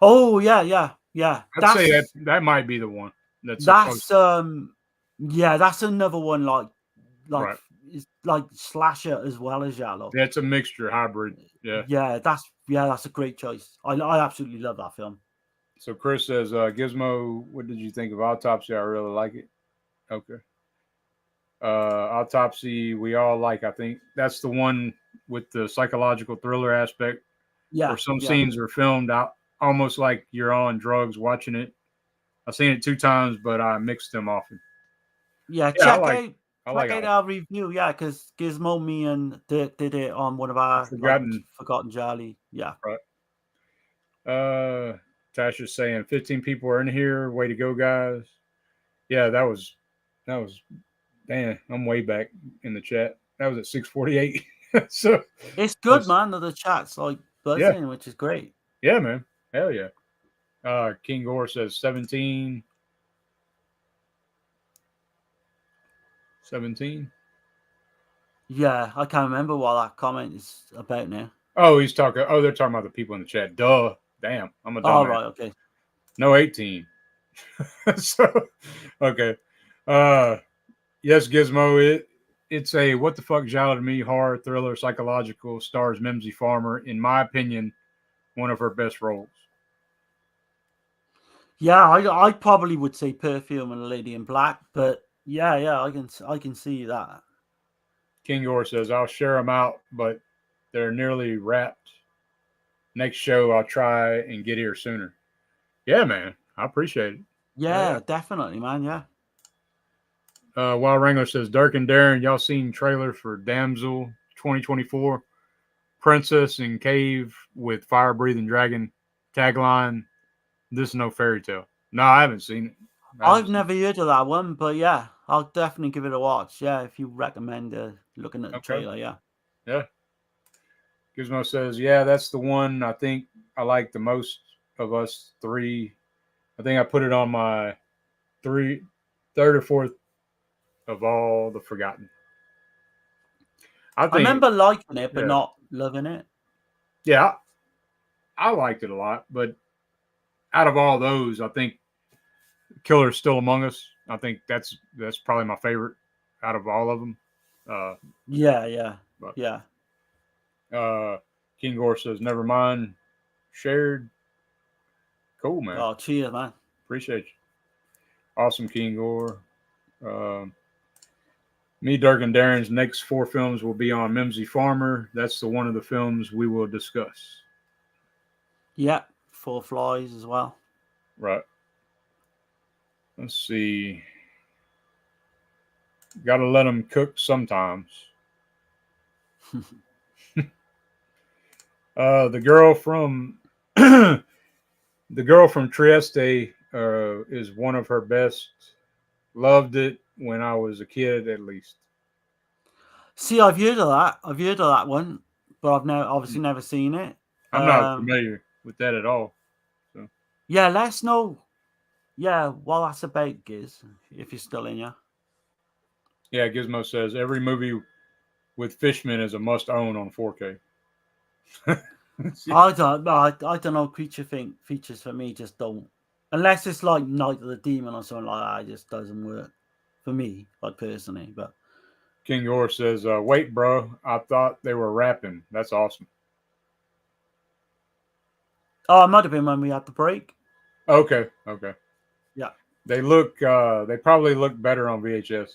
Oh yeah. I'd say that might be the one. That's another one like right. it's like slasher as well as Giallo. Yeah, it's a mixture hybrid. Yeah. Yeah, that's a great choice. I absolutely love that film. So Chris says, Gizmo, what did you think of Autopsy? I really like it. Okay. Autopsy, we all like. I think that's the one with the psychological thriller aspect. Yeah. Where some scenes are filmed out almost like you're on drugs watching it. I've seen it 2 times, but I mixed them often. Yeah, check out our review. Yeah, because Gizmo, me, and Dirk did it on one of our Forgotten Charlie. Yeah. Right. Tasha's saying 15 people are in here. Way to go, guys. Yeah, that was damn, I'm way back in the chat. That was at 6:48. So it's good, man, that the chat's like buzzing, which is great. Yeah, man. Hell yeah. King Gore says 17. 17. Yeah, I can't remember what that comment is about now. Oh, they're talking about the people in the chat. Duh. Damn. I'm a dumbass. Oh, right, okay. No 18. So, okay. Yes, Gizmo, it's a what the fuck Giallo to me, horror, thriller, psychological, stars Mimsy Farmer. In my opinion, one of her best roles. Yeah, I probably would say Perfume and Lady in Black, but yeah, I can see that. King Gore says, I'll share them out, but they're nearly wrapped. Next show, I'll try and get here sooner. Yeah, man. I appreciate it. Yeah, definitely, man. Yeah. Wild Wrangler says, Dirk and Darren, y'all seen trailer for Damsel 2024? Princess in cave with fire-breathing dragon. Tagline, this is no fairy tale. No, I haven't seen it. I've never heard of that one, but yeah, I'll definitely give it a watch. Yeah, if you recommend looking at the trailer, yeah. Yeah. Gizmo says, yeah, that's the one I think I like the most of us 3. I think I put it on my third or fourth of all the Forgotten. I remember liking it, but not loving it. Yeah, I liked it a lot, but out of all those, I think Killer's Still Among Us. I think that's probably my favorite out of all of them. Yeah. King Gore says, never mind. Shared. Cool, man. Oh, cheers, man. Appreciate you. Awesome, King Gore. Me, Dirk, and Darren's next 4 films will be on Mimsy Farmer. That's one of the films we will discuss. Yeah, 4 Flies as well. Right. Let's see. Got to let them cook sometimes. The girl from Trieste is one of her best. Loved it when I was a kid, at least. See, I've heard of that one, but I've obviously never seen it. I'm not familiar with that at all. So. Yeah, let us know Yeah, well, that's about Giz, if you're still in, yeah. Yeah, Gizmo says every movie with Fishman is a must own on 4K. I don't know. Features for me just don't, unless it's like Night of the Demon or something like that. It just doesn't work for me, like personally. But King Yor says, "Wait, bro, I thought they were rapping. That's awesome." oh, it might have been when we had the break. Okay. Yeah. They look. They probably look better on VHS.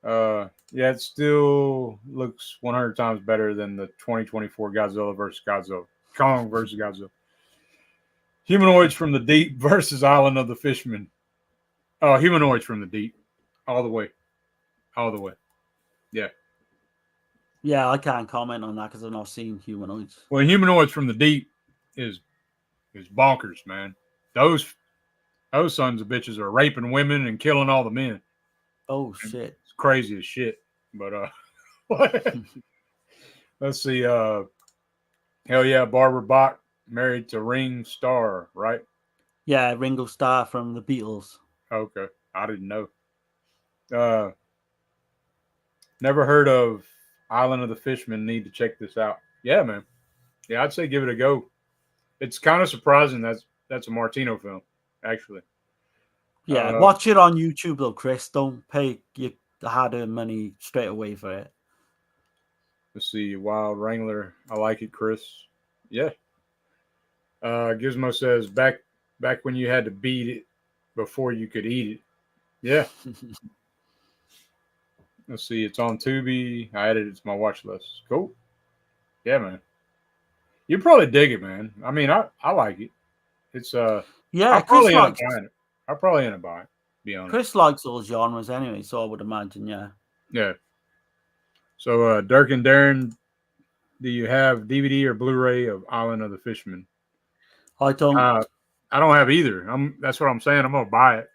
Yeah, it still looks 100 times better than the 2024 Godzilla versus Godzilla, Kong versus Godzilla. Humanoids from the Deep versus Island of the Fishermen. Oh, Humanoids from the Deep, all the way. Yeah. Yeah, I can't comment on that because I've not seen Humanoids. Well, Humanoids from the Deep is bonkers, man. Those sons of bitches are raping women and killing all the men. Oh shit! It's crazy as shit. But let's see. Hell yeah, Barbara Bach married to Ring Starr, right? Yeah, Ringo Starr from the Beatles. Okay, I didn't know. Never heard of Island of the Fishermen. Need to check this out. Yeah, man. Yeah, I'd say give it a go. It's kind of surprising that's a Martino film, actually. Yeah, watch it on YouTube though, Chris. Don't pay your hard-earned money straight away for it. Let's see, Wild Wrangler. I like it, Chris. Yeah. Gizmo says back when you had to beat it before you could eat it. Yeah. Let's see, it's on Tubi. I added it to my watch list. Cool. Yeah, man. You probably dig it, man. I mean, I like it. It's yeah, I'll probably end up buying it. I'll probably end up buying it. Be honest. Chris likes all genres anyway, so I would imagine, yeah. Yeah. So Dirk and Darren, do you have DVD or Blu-ray of Island of the Fishermen? I don't. I don't have either. That's what I'm saying. I'm gonna buy it.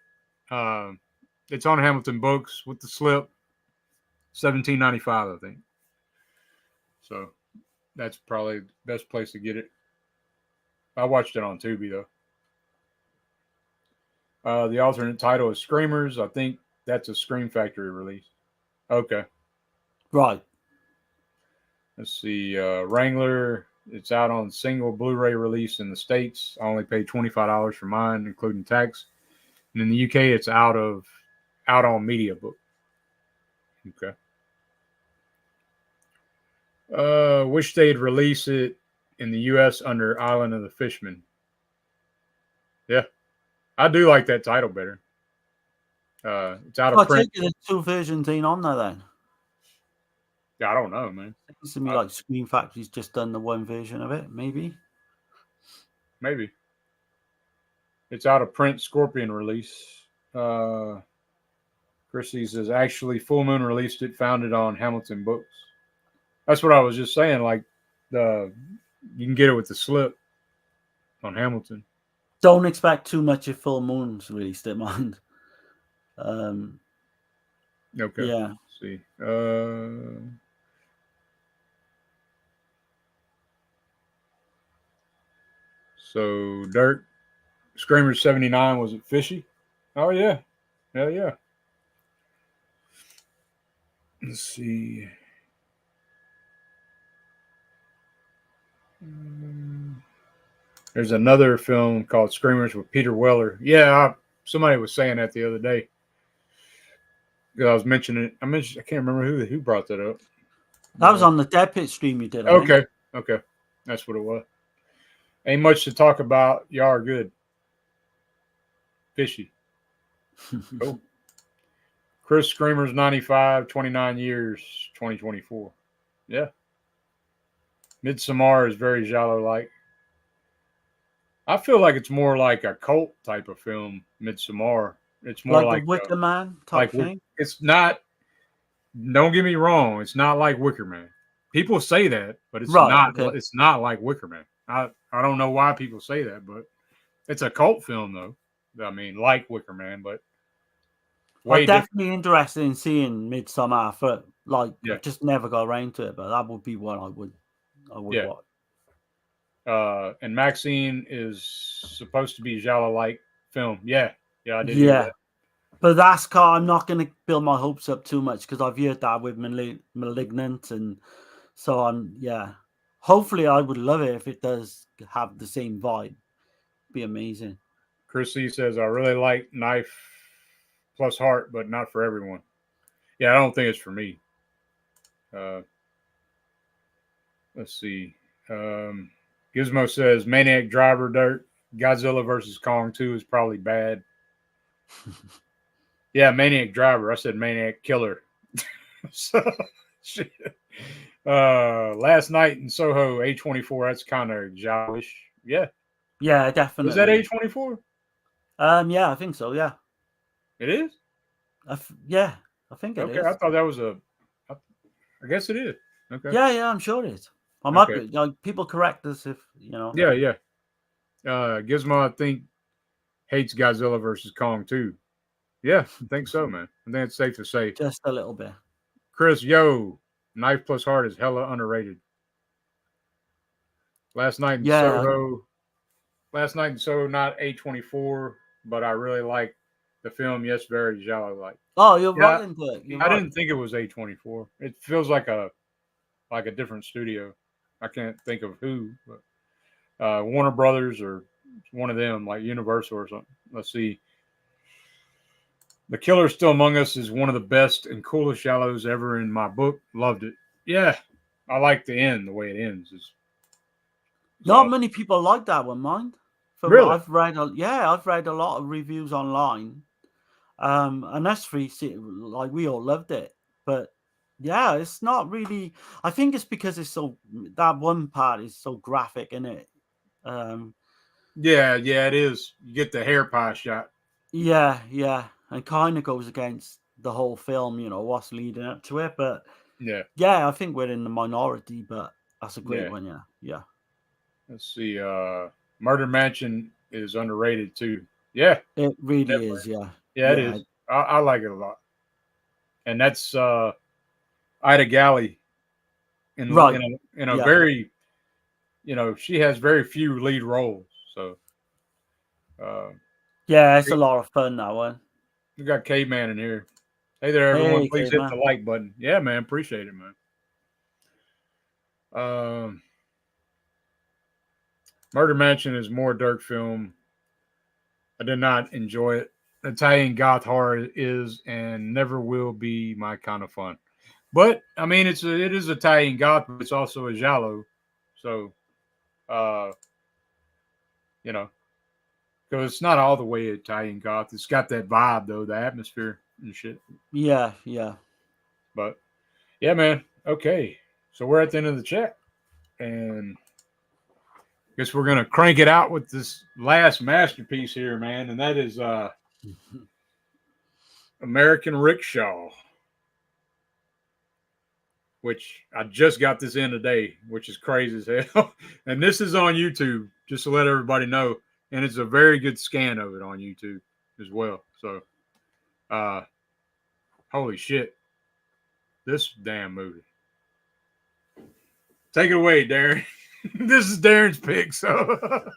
It's on Hamilton Books with the slip. $17.95, I think. So that's probably the best place to get it. I watched it on Tubi though. The alternate title is Screamers. I think that's a Scream Factory release. Okay. Right. Let's see. Wrangler. It's out on single Blu-ray release in the States. I only paid $25 for mine, including tax. And in the UK, it's out on Media Book. Okay. Wish they'd release it in the US under Island of the Fishermen. Yeah. I do like that title better. It's out of print. I take it there's two versions ain't on there then. Yeah, I don't know, man. It seems to me like Scream Factory's just done the one version of it, maybe. Maybe. It's out of print Scorpion release. Chrissy says, actually, Full Moon released it, found it on Hamilton Books. That's what I was just saying. Like, you can get it with the slip on Hamilton. Don't expect too much if Full Moon's released it, man. Okay. Yeah. Let's see. So, Dirk, Screamers 79, was it fishy? Oh, yeah. Hell yeah. Let's see. There's another film called Screamers with Peter Weller. Yeah, somebody was saying that the other day. I was mentioning it. I can't remember who brought that up. That was on the Dead Pit stream you did. Okay. That's what it was. Ain't much to talk about. Y'all are good. Fishy. Cool. Chris Screamers 95, 29 years, 2024. Yeah. Midsommar is very Giallo-like. I feel like it's more like a cult type of film, Midsommar. It's more like the Wicker Man type thing. It's not. Don't get me wrong. It's not like Wicker Man. People say that, but it's not. Okay. It's not like Wicker Man. I don't know why people say that, but it's a cult film though. I mean, like Wicker Man, but I'm definitely interested in seeing Midsommar. For just never got around to it, but that would be what I would watch. And Maxine is supposed to be Giallo-like film. Yeah, I did hear Yeah. that. But that's I'm not going to build my hopes up too much because I've heard that with Malignant, and so hopefully I would love it if it does have the same vibe. Be amazing. Chris C says, I really like Knife plus Heart, but not for everyone. Yeah, I don't think it's for me. Let's see. Gizmo says, Maniac Driver, Dirt, Godzilla versus Kong 2 is probably bad. Yeah, Maniac Driver. I said Maniac Killer. So, shit. Last Night in Soho, A24. That's kind of Giallo-ish. Yeah. Yeah, definitely. Was that A24? Yeah, I think so. Yeah. It is? Yeah, I think it is. Okay, I thought that was I guess it is. Okay. Yeah, I'm sure it is. I might be, people correct us if, Yeah. Gizmo, I think, hates Godzilla versus Kong too. Yeah, I think so, man. I think it's safe to say. Just a little bit. Chris, Knife plus Heart is hella underrated. Last Night in Soho, not A24, but I really like the film. Yes, very Giallo-like. Oh, you're right into it. I didn't think it was A24. It feels like a different studio. I can't think of who, but Warner Brothers or one of them, like Universal or something. Let's see. The Killer Still Among Us is one of the best and coolest Giallos ever in my book. Loved it. Yeah, I like the end. The way it ends is not many people like that one, mind. Really? I've read a lot of reviews online, and that's like we all loved it. But yeah, it's not really. I think it's because it's that one part is so graphic, in it. Yeah, it is. You get the hair pie shot. Yeah, and kind of goes against the whole film, what's leading up to it. But yeah, I think we're in the minority, but that's a great one. Yeah. Let's see. Murder Mansion is underrated too. Yeah, it really is. Yeah, it is. I like it a lot, and that's Ida Galli in a very, she has very few lead roles. So, yeah, it's a lot of fun, that one. We got Caveman in here. Hey there, everyone. Please hit the like button. Yeah, man. Appreciate it, man. Murder Mansion is more Dirk film. I did not enjoy it. Italian goth horror is and never will be my kind of fun. But I mean, it is Italian goth, but it's also a giallo. So, because it's not all the way Italian goth. It's got that vibe though, the atmosphere and shit. Yeah. But yeah, man. Okay, so we're at the end of the chat, and I guess we're gonna crank it out with this last masterpiece here, man, and that is American Rickshaw, which I just got this in today, which is crazy as hell. And this is on YouTube, just to let everybody know. And it's a very good scan of it on YouTube as well. So, holy shit, this damn movie. Take it away, Darren. This is Darren's pick, so.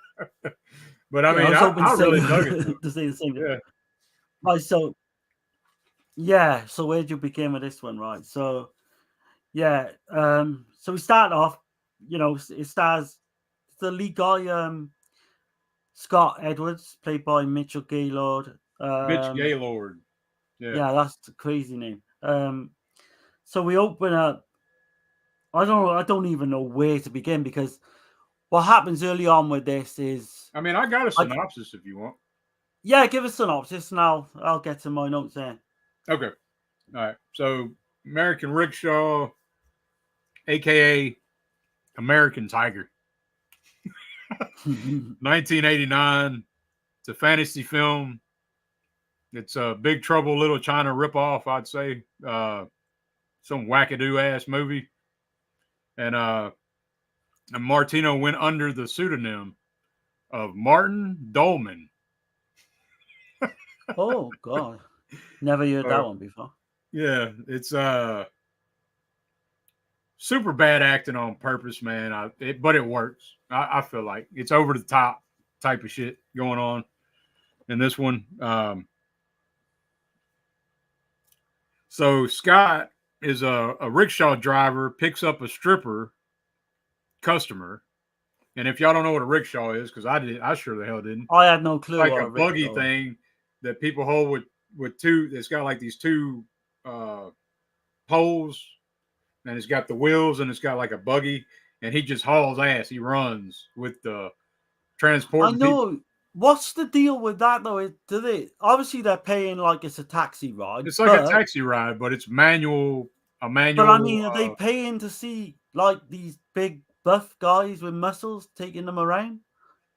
But I mean, I really dug it. To say the same. Yeah. Right, so where'd you begin with this one, right? So, yeah, so we start off, it stars the lead guy, Scott Edwards, played by Mitchell Gaylord. Mitch Gaylord. Yeah, that's a crazy name. So we open up. I don't even know where to begin, because what happens early on with this is. I mean, I got a synopsis if you want. Yeah, give a synopsis, and I'll get to my notes there. Okay. All right. So, American Rickshaw, aka American Tiger. 1989. It's a fantasy film. It's a Big Trouble Little China ripoff, I'd say. Some wackadoo ass movie. And Martino went under the pseudonym of Martin Dolman. Oh God, never heard that one before. Yeah, it's super bad acting on purpose, man. But it works. I feel like it's over the top type of shit going on. in this one. So Scott is a rickshaw driver, picks up a stripper customer. And if y'all don't know what a rickshaw is, because I sure the hell didn't. I had no clue It's like what a buggy thing that people hold with two. It's got like these two poles, and it's got the wheels, and it's got like a buggy, and he just hauls ass. He runs with the transporting I know. people. What's the deal with that though? Do they obviously they're paying like it's a taxi ride? It's like a taxi ride, but it's manual. A manual. But I mean, are they paying to see like these big buff guys with muscles taking them around?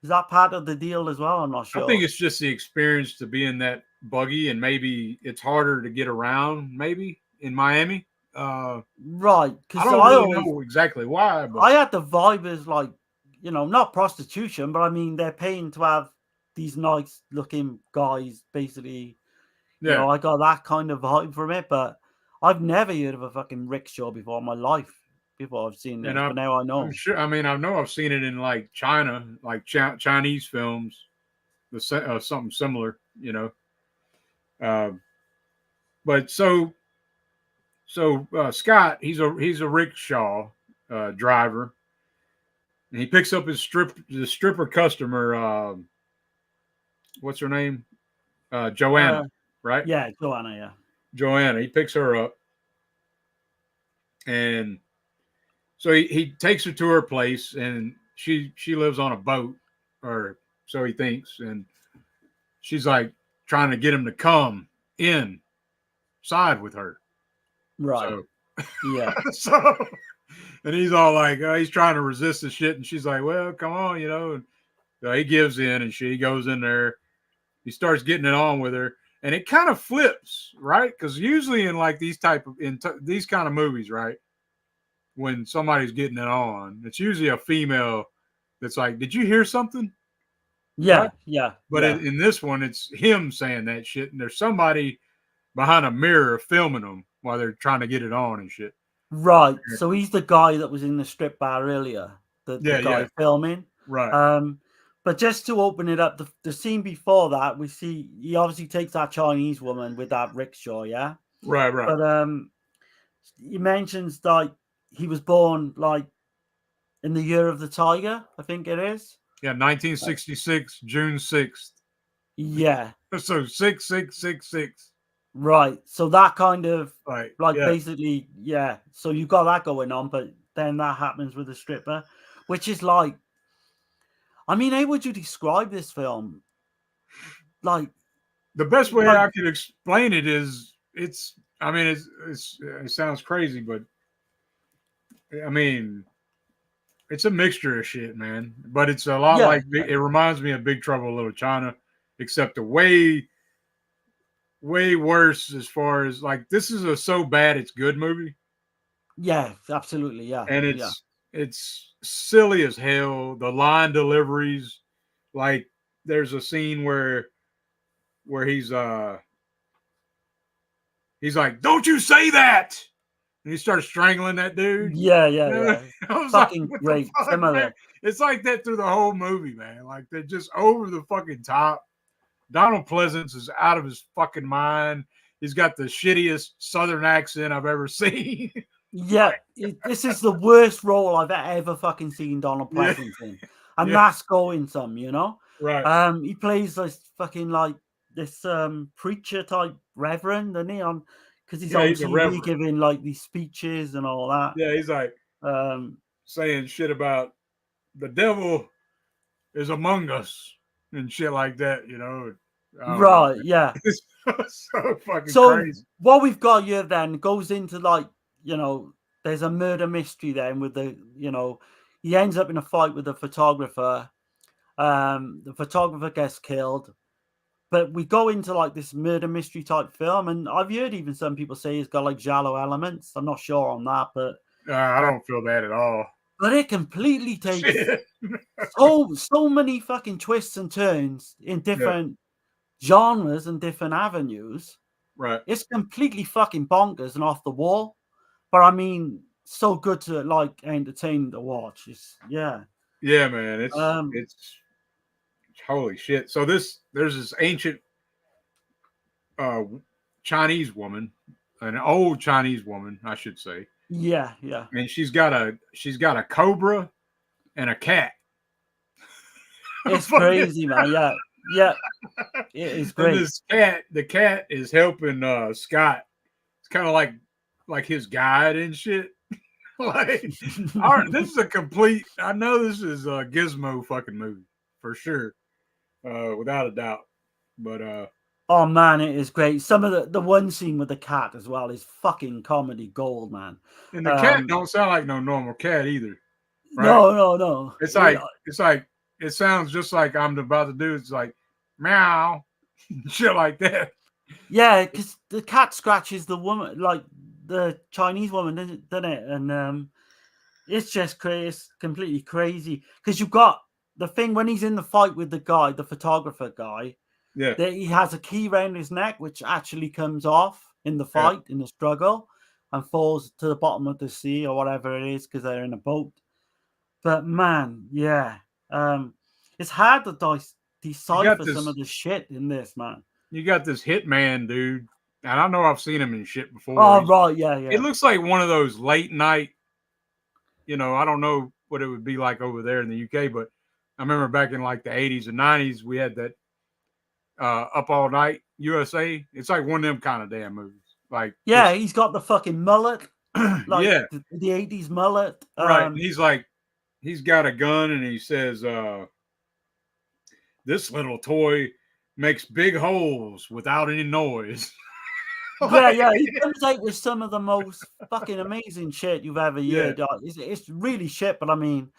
Is that part of the deal as well? I'm not sure. I think it's just the experience to be in that buggy, and maybe it's harder to get around. Maybe in Miami. Right, because I don't really know exactly why, but I had the vibe as like, not prostitution, but I mean they're paying to have these nice looking guys basically. yeah. I got that kind of vibe from it, but I've never heard of a fucking rickshaw before in my life. Before I've seen this, but now I know. I'm sure. I mean, I know I've seen it in like China, like Chinese films, something similar, But Scott, he's a rickshaw driver, and he picks up the stripper customer. What's her name? Joanna, right? Yeah, Joanna. Yeah, Joanna. He picks her up, and so he takes her to her place, and she lives on a boat, or so he thinks, and she's like trying to get him to come inside with her. right. So, yeah. So, and he's all like, he's trying to resist the shit, and she's like, well, come on, And so he gives in, and he goes in there. He starts getting it on with her, and it kind of flips, right? Because usually in like these these kind of movies, right, when somebody's getting it on, it's usually a female that's like, did you hear something? Yeah, right? yeah. But yeah. in this one, it's him saying that shit, and there's somebody behind a mirror filming them while they're trying to get it on and shit. Right. So he's the guy that was in the strip bar earlier, the guy filming. Right. But just to open it up, the scene before that, we see he obviously takes that Chinese woman with that rickshaw, yeah? Right. But he mentions like he was born like in the year of the tiger, I think it is. Yeah, 1966, June 6th. Yeah. So 6666. Right. So that kind of yeah. basically, yeah. So you got that going on, but then that happens with the stripper, which is like, I mean, how would you describe this film? Like, the best way I could explain it is it sounds crazy, but I mean, it's a mixture of shit, man. But it's a lot it reminds me of Big Trouble in Little China, except a way worse as far as like this is a so bad it's good movie. Yeah, absolutely, yeah. And it's silly as hell. The line deliveries, like there's a scene where he's like, "Don't you say that!" And he starts strangling that dude. Yeah. I was fucking like, great. Similar. It's like that through the whole movie, man. Like they're just over the fucking top. Donald Pleasance is out of his fucking mind. He's got the shittiest Southern accent I've ever seen. Yeah, this is the worst role I've ever fucking seen Donald Pleasance in, and that's going some, Right. He plays this fucking like this preacher type reverend, doesn't he? Because he's on TV giving like these speeches and all that. Yeah, he's like saying shit about the devil is among us and shit like that, Right, yeah. It's so fucking crazy. What we've got here then goes into like, there's a murder mystery then with the, he ends up in a fight with a photographer. The photographer gets killed. But we go into like this murder mystery type film, and I've heard even some people say it's got like Giallo elements. I'm not sure on that, but I don't feel that at all. But it completely takes so many fucking twists and turns in different genres and different avenues. Right. It's completely fucking bonkers and off the wall. But I mean, so good to like entertain to watch. Yeah, man. It's holy shit. So there's this ancient Chinese woman, an old Chinese woman, I should say. Yeah. And she's got a cobra and a cat. It's crazy, man. Yeah. It is great. And the cat is helping Scott. It's kind of like his guide and shit. This is a complete. I know this is a Gizmo fucking movie for sure, without a doubt. But oh man, it is great. Some of the one scene with the cat as well is fucking comedy gold, man. And the cat don't sound like no normal cat either. Right? No. It's like it sounds just like I'm about to do. It's like meow, shit like that. Yeah, because the cat scratches the woman, like the Chinese woman, doesn't it? And it's just crazy. It's completely crazy because you've got the thing when he's in the fight with the guy, the photographer guy. Yeah, that he has a key around his neck, which actually comes off in the fight, in the struggle, and falls to the bottom of the sea or whatever it is because they're in a boat. But man, yeah, it's hard to decipher some of the shit in this, man. You got this hitman dude, and I know I've seen him in shit before. Oh, right, yeah. It looks like one of those late night, I don't know what it would be like over there in the UK, but I remember back in like the 80s and 90s, we had that Up All Night USA. It's like one of them kind of damn movies. Like, yeah, he's got the fucking mullet, like yeah, the 80s mullet. Right. He's got a gun and he says, this little toy makes big holes without any noise. Yeah. He comes out with some of the most fucking amazing shit you've ever heard. It's really shit, but I mean,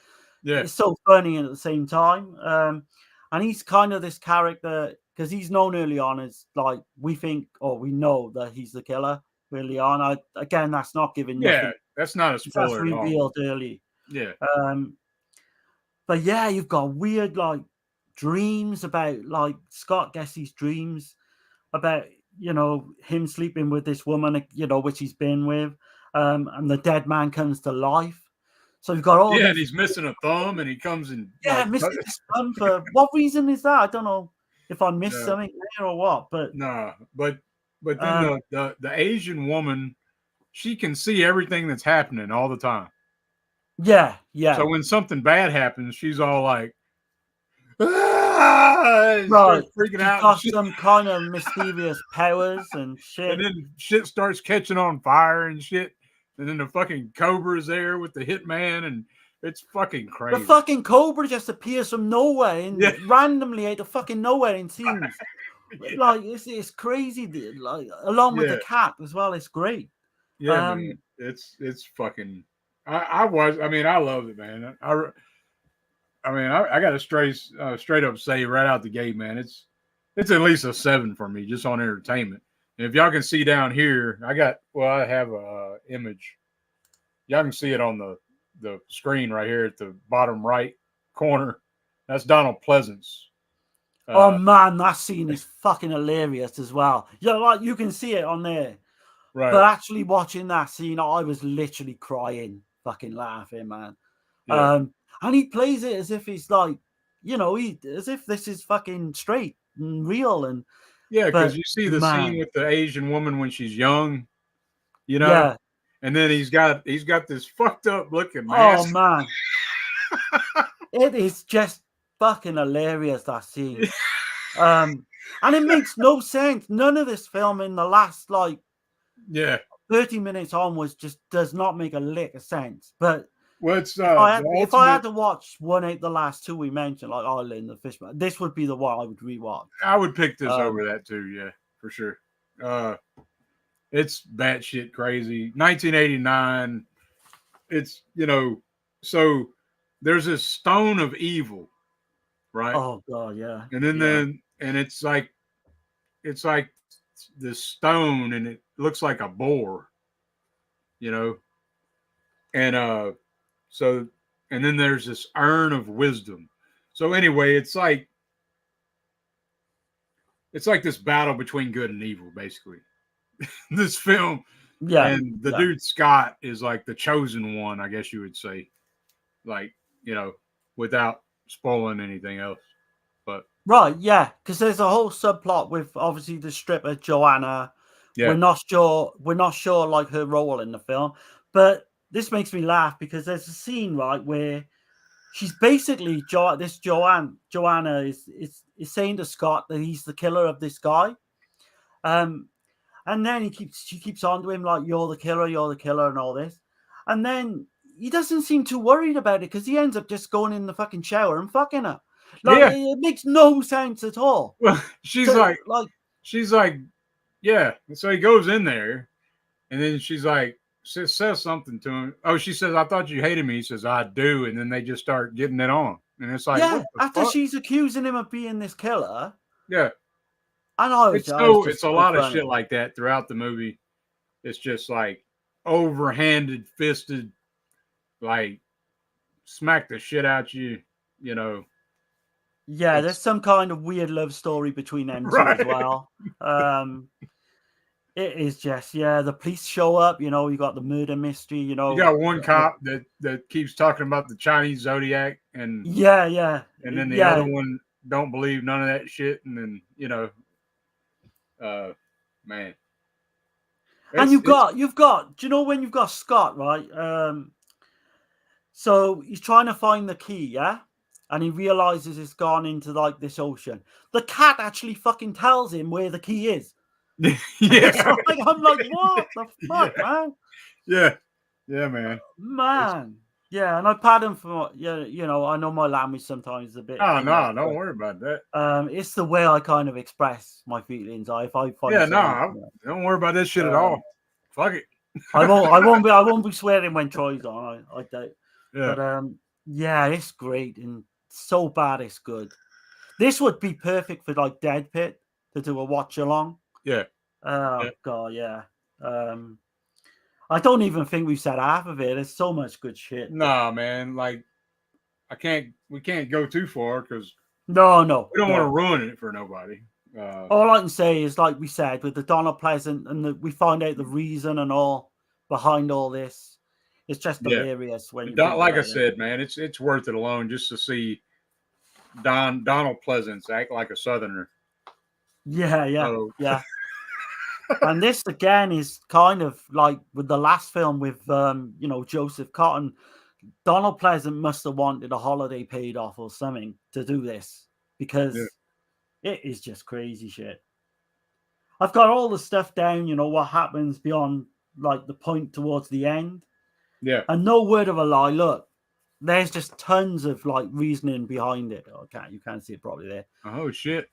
it's so funny at the same time. And he's kind of this character because he's known early on as like we think or we know that he's the killer early on. Again, that's not giving nothing. That's not a spoiler. That's revealed early. Yeah. But yeah, you've got weird like dreams about like Scott gets these dreams about him sleeping with this woman which he's been with, and the dead man comes to life. So you've got all and he's missing a thumb and he comes and missing his thumb for what reason is that? I don't know if I missed something there or what, but but then the Asian woman, she can see everything that's happening all the time. Yeah. So when something bad happens, she's all like, right, freaking out. Got some kind of mysterious powers and shit. And then shit starts catching on fire and shit. And then the fucking Cobra's there with the hitman, and it's fucking crazy. The fucking Cobra just appears from nowhere and randomly out of fucking nowhere in scenes. Like it's crazy, dude. Like along with the cat as well. It's great. Yeah, man. It's fucking. I love it, man. I got to straight up say right out the gate, man. It's at least a 7 for me just on entertainment. And if y'all can see down here, I have a image. Y'all can see it on the screen right here at the bottom right corner. That's Donald Pleasance. Oh man, that scene is fucking hilarious as well. Like you can see it on there. Right. But actually watching that scene, I was literally crying, fucking laughing, man. Yeah. And he plays it as if he's like, as if this is fucking straight and real. And yeah, because you see the scene with the Asian woman when she's young, Yeah. And then he's got this fucked up looking mask. Oh man. It is just fucking hilarious, that scene. And it makes no sense. None of this film in the last 30 minutes onwards just does not make a lick of sense. But if I had to watch one out the last two we mentioned, like Island, the Fishman, this would be the one I would rewatch. I would pick this over that too, yeah, for sure. It's batshit crazy. 1989. It's so there's this stone of evil, right? Oh god, yeah. And then it's like this stone, and it looks like a boar, and so, and then there's this urn of wisdom. So anyway, it's like this battle between good and evil, basically. This film, and the dude Scott is like the chosen one, I guess you would say, like without spoiling anything else. But Right, yeah, because there's a whole subplot with obviously the stripper Joanna. Yeah. We're not sure like her role in the film, but this makes me laugh because there's a scene right where she's basically Joanna is saying to Scott that he's the killer of this guy, and then she keeps on to him like you're the killer, and all this, and then he doesn't seem too worried about it because he ends up just going in the fucking shower and fucking her. Like Yeah. it makes no sense at all. Well, she's like, yeah. So he goes in there, and then she says something to him. Oh, she says, "I thought you hated me." He says, "I do," and then they just start getting it on, and it's like, yeah, what the after fuck? she's accusing him of being this killer, Yeah. and I was It's just a so lot of funny. shit like that throughout the movie. It's just like overhanded, fisted, like smack the shit out you, you know. Yeah, there's some kind of weird love story between them two Right. as well. It is just, yeah, the police show up, you got the murder mystery, You got one cop that keeps talking about the Chinese zodiac, and yeah, then the other one don't believe none of that shit, and then man. And you've got, do you know when you've got Scott, right? So he's trying to find the key, yeah? And he realizes it's gone into like this ocean. The cat actually fucking tells him where the key is. Yeah. I'm like, what the fuck, man? Yeah. Yeah, man. Man. Yeah, and I pad him for, I know my language sometimes is a bit. Oh, no, don't worry about that. It's the way I kind of express my feelings. If I find don't worry about this shit at all. Fuck it. I won't be swearing when Troy's on. I don't. Yeah. But yeah, it's great and so bad it's good. This would be perfect for like Dead Pit to do a watch along. Yeah. Oh god, yeah. I don't even think we've said half of it. There's so much good shit. Nah, man. Like, we can't go too far because no, we don't want to ruin it for nobody. All I can say is, like we said, with the Donald Pleasant, and we find out the reason and all behind all this. It's just hilarious when like I said, man, it's worth it alone just to see Donald Pleasance act like a Southerner. Yeah. And this again is kind of like with the last film with Joseph Cotton. Donald Pleasant must have wanted a holiday paid off or something to do this because it is just crazy shit. I've got all the stuff down, what happens beyond like the point towards the end. Yeah. And no word of a lie. Look, there's just tons of like reasoning behind it. You can't see it properly there. Oh shit.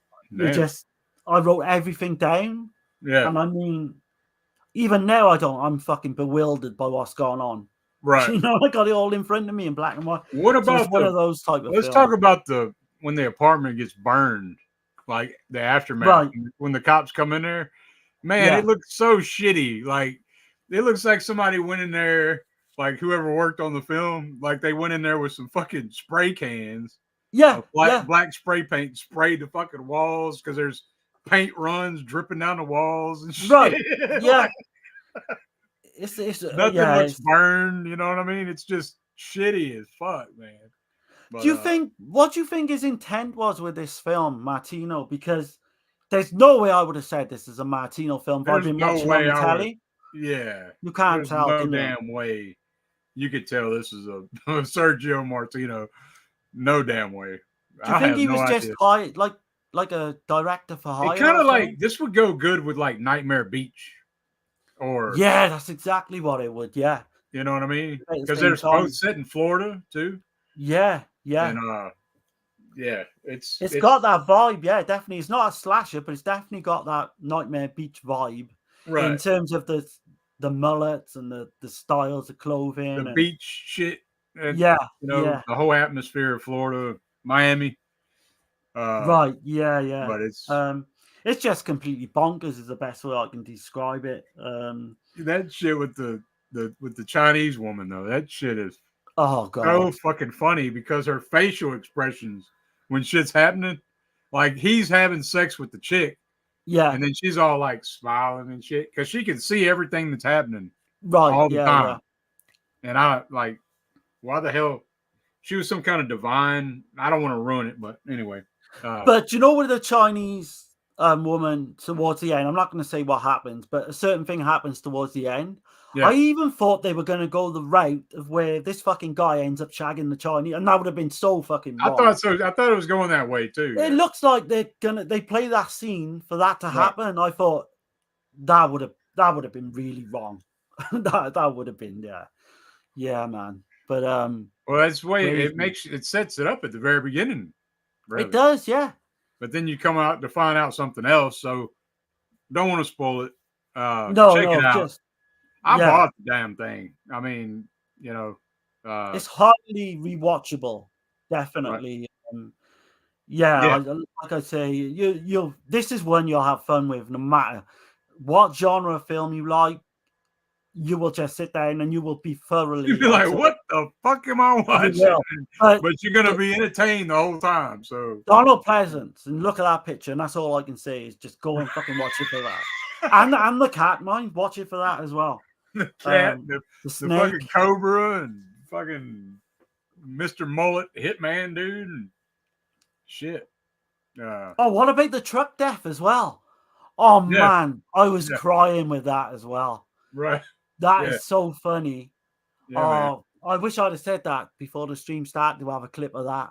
I wrote everything down. Yeah. And I mean, even now I'm fucking bewildered by what's going on. Right. I got it all in front of me in black and white. What about one of those type of Let's talk about when the apartment gets burned, like the aftermath. Right. When the cops come in there. Man, it looks so shitty. Like it looks like somebody went in there, like whoever worked on the film, like they went in there with some fucking spray cans. Yeah. Black spray paint, sprayed the fucking walls because there's paint runs dripping down the walls and shit. Right. Yeah. It's nothing looks burned, you know what I mean? It's just shitty as fuck, man. But, what do you think his intent was with this film, Martino? Because there's no way I would have said this is a Martino film if I've been watching on the telly. Yeah. You can't tell. No damn way you could tell this is a Sergio Martino. No damn way. Do you think he was just hired, like a director for hire? It kind of like this would go good with like Nightmare Beach. Yeah, that's exactly what it would. Yeah, you know what I mean? Because they're both set in Florida too. Yeah. And it's got that vibe. Yeah, definitely. It's not a slasher, but it's definitely got that Nightmare Beach vibe. Right. In terms of the mullets and the styles of clothing, the beach shit. And, the whole atmosphere of Florida, Miami. Right. Yeah. But it's just completely bonkers is the best way I can describe it. That shit with the Chinese woman though, that shit is oh god so fucking funny because her facial expressions when shit's happening, like he's having sex with the chick, and then she's all like smiling and shit because she can see everything that's happening all the time. And I like, why the hell? She was some kind of divine. I don't want to ruin it, but anyway. But you know, with the Chinese woman towards the end, I'm not going to say what happens, but a certain thing happens towards the end. Yeah. I even thought they were going to go the route of where this fucking guy ends up shagging the Chinese, and that would have been so fucking wrong. I thought so. I thought it was going that way too. It looks like they play that scene for that to happen. I thought that would have been really wrong. that would have been yeah, man. But well, that's the way it sets it up at the very beginning. Really. It does, yeah. But then you come out to find out something else, so don't want to spoil it. Check it out. I bought the damn thing. I mean, it's highly rewatchable, definitely. Right. Like I say, you this is one you'll have fun with, no matter what genre of film you like. You will just sit down and you will be thoroughly. You'll be like, "What the fuck am I watching?" But you're gonna be entertained the whole time. So Donald Pleasance, and look at that picture, and that's all I can say is just go and fucking watch it for that. and the cat, mind, watch it for that as well. The cat, the fucking cobra, and fucking Mr. Mullet Hitman dude, and shit. What about the truck death as well? Oh man, I was crying with that as well. Right. That is so funny. Yeah, I wish I'd have said that before the stream started to have a clip of that.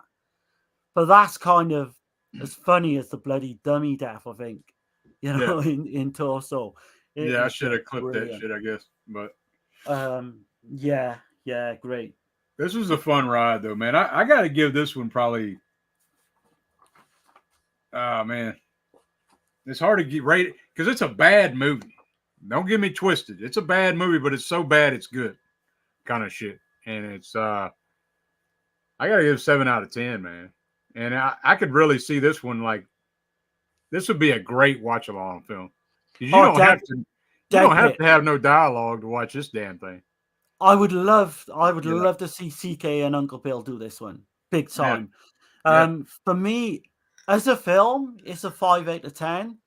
But that's kind of as funny as the bloody dummy death, I think. In Torso. I should have clipped that shit, I guess. But yeah, great. This was a fun ride though, man. I gotta give this one probably man. It's hard to get rated because it's a bad movie. Don't get me twisted. It's a bad movie, but it's so bad it's good kind of shit. And it's I gotta give 7 out of 10, man. And I could really see this one like this would be a great watch along film. You don't have to have no dialogue to watch this damn thing. I would love to see CK and Uncle Bill do this one. Big time. For me, as a film, it's a 5 out of 10.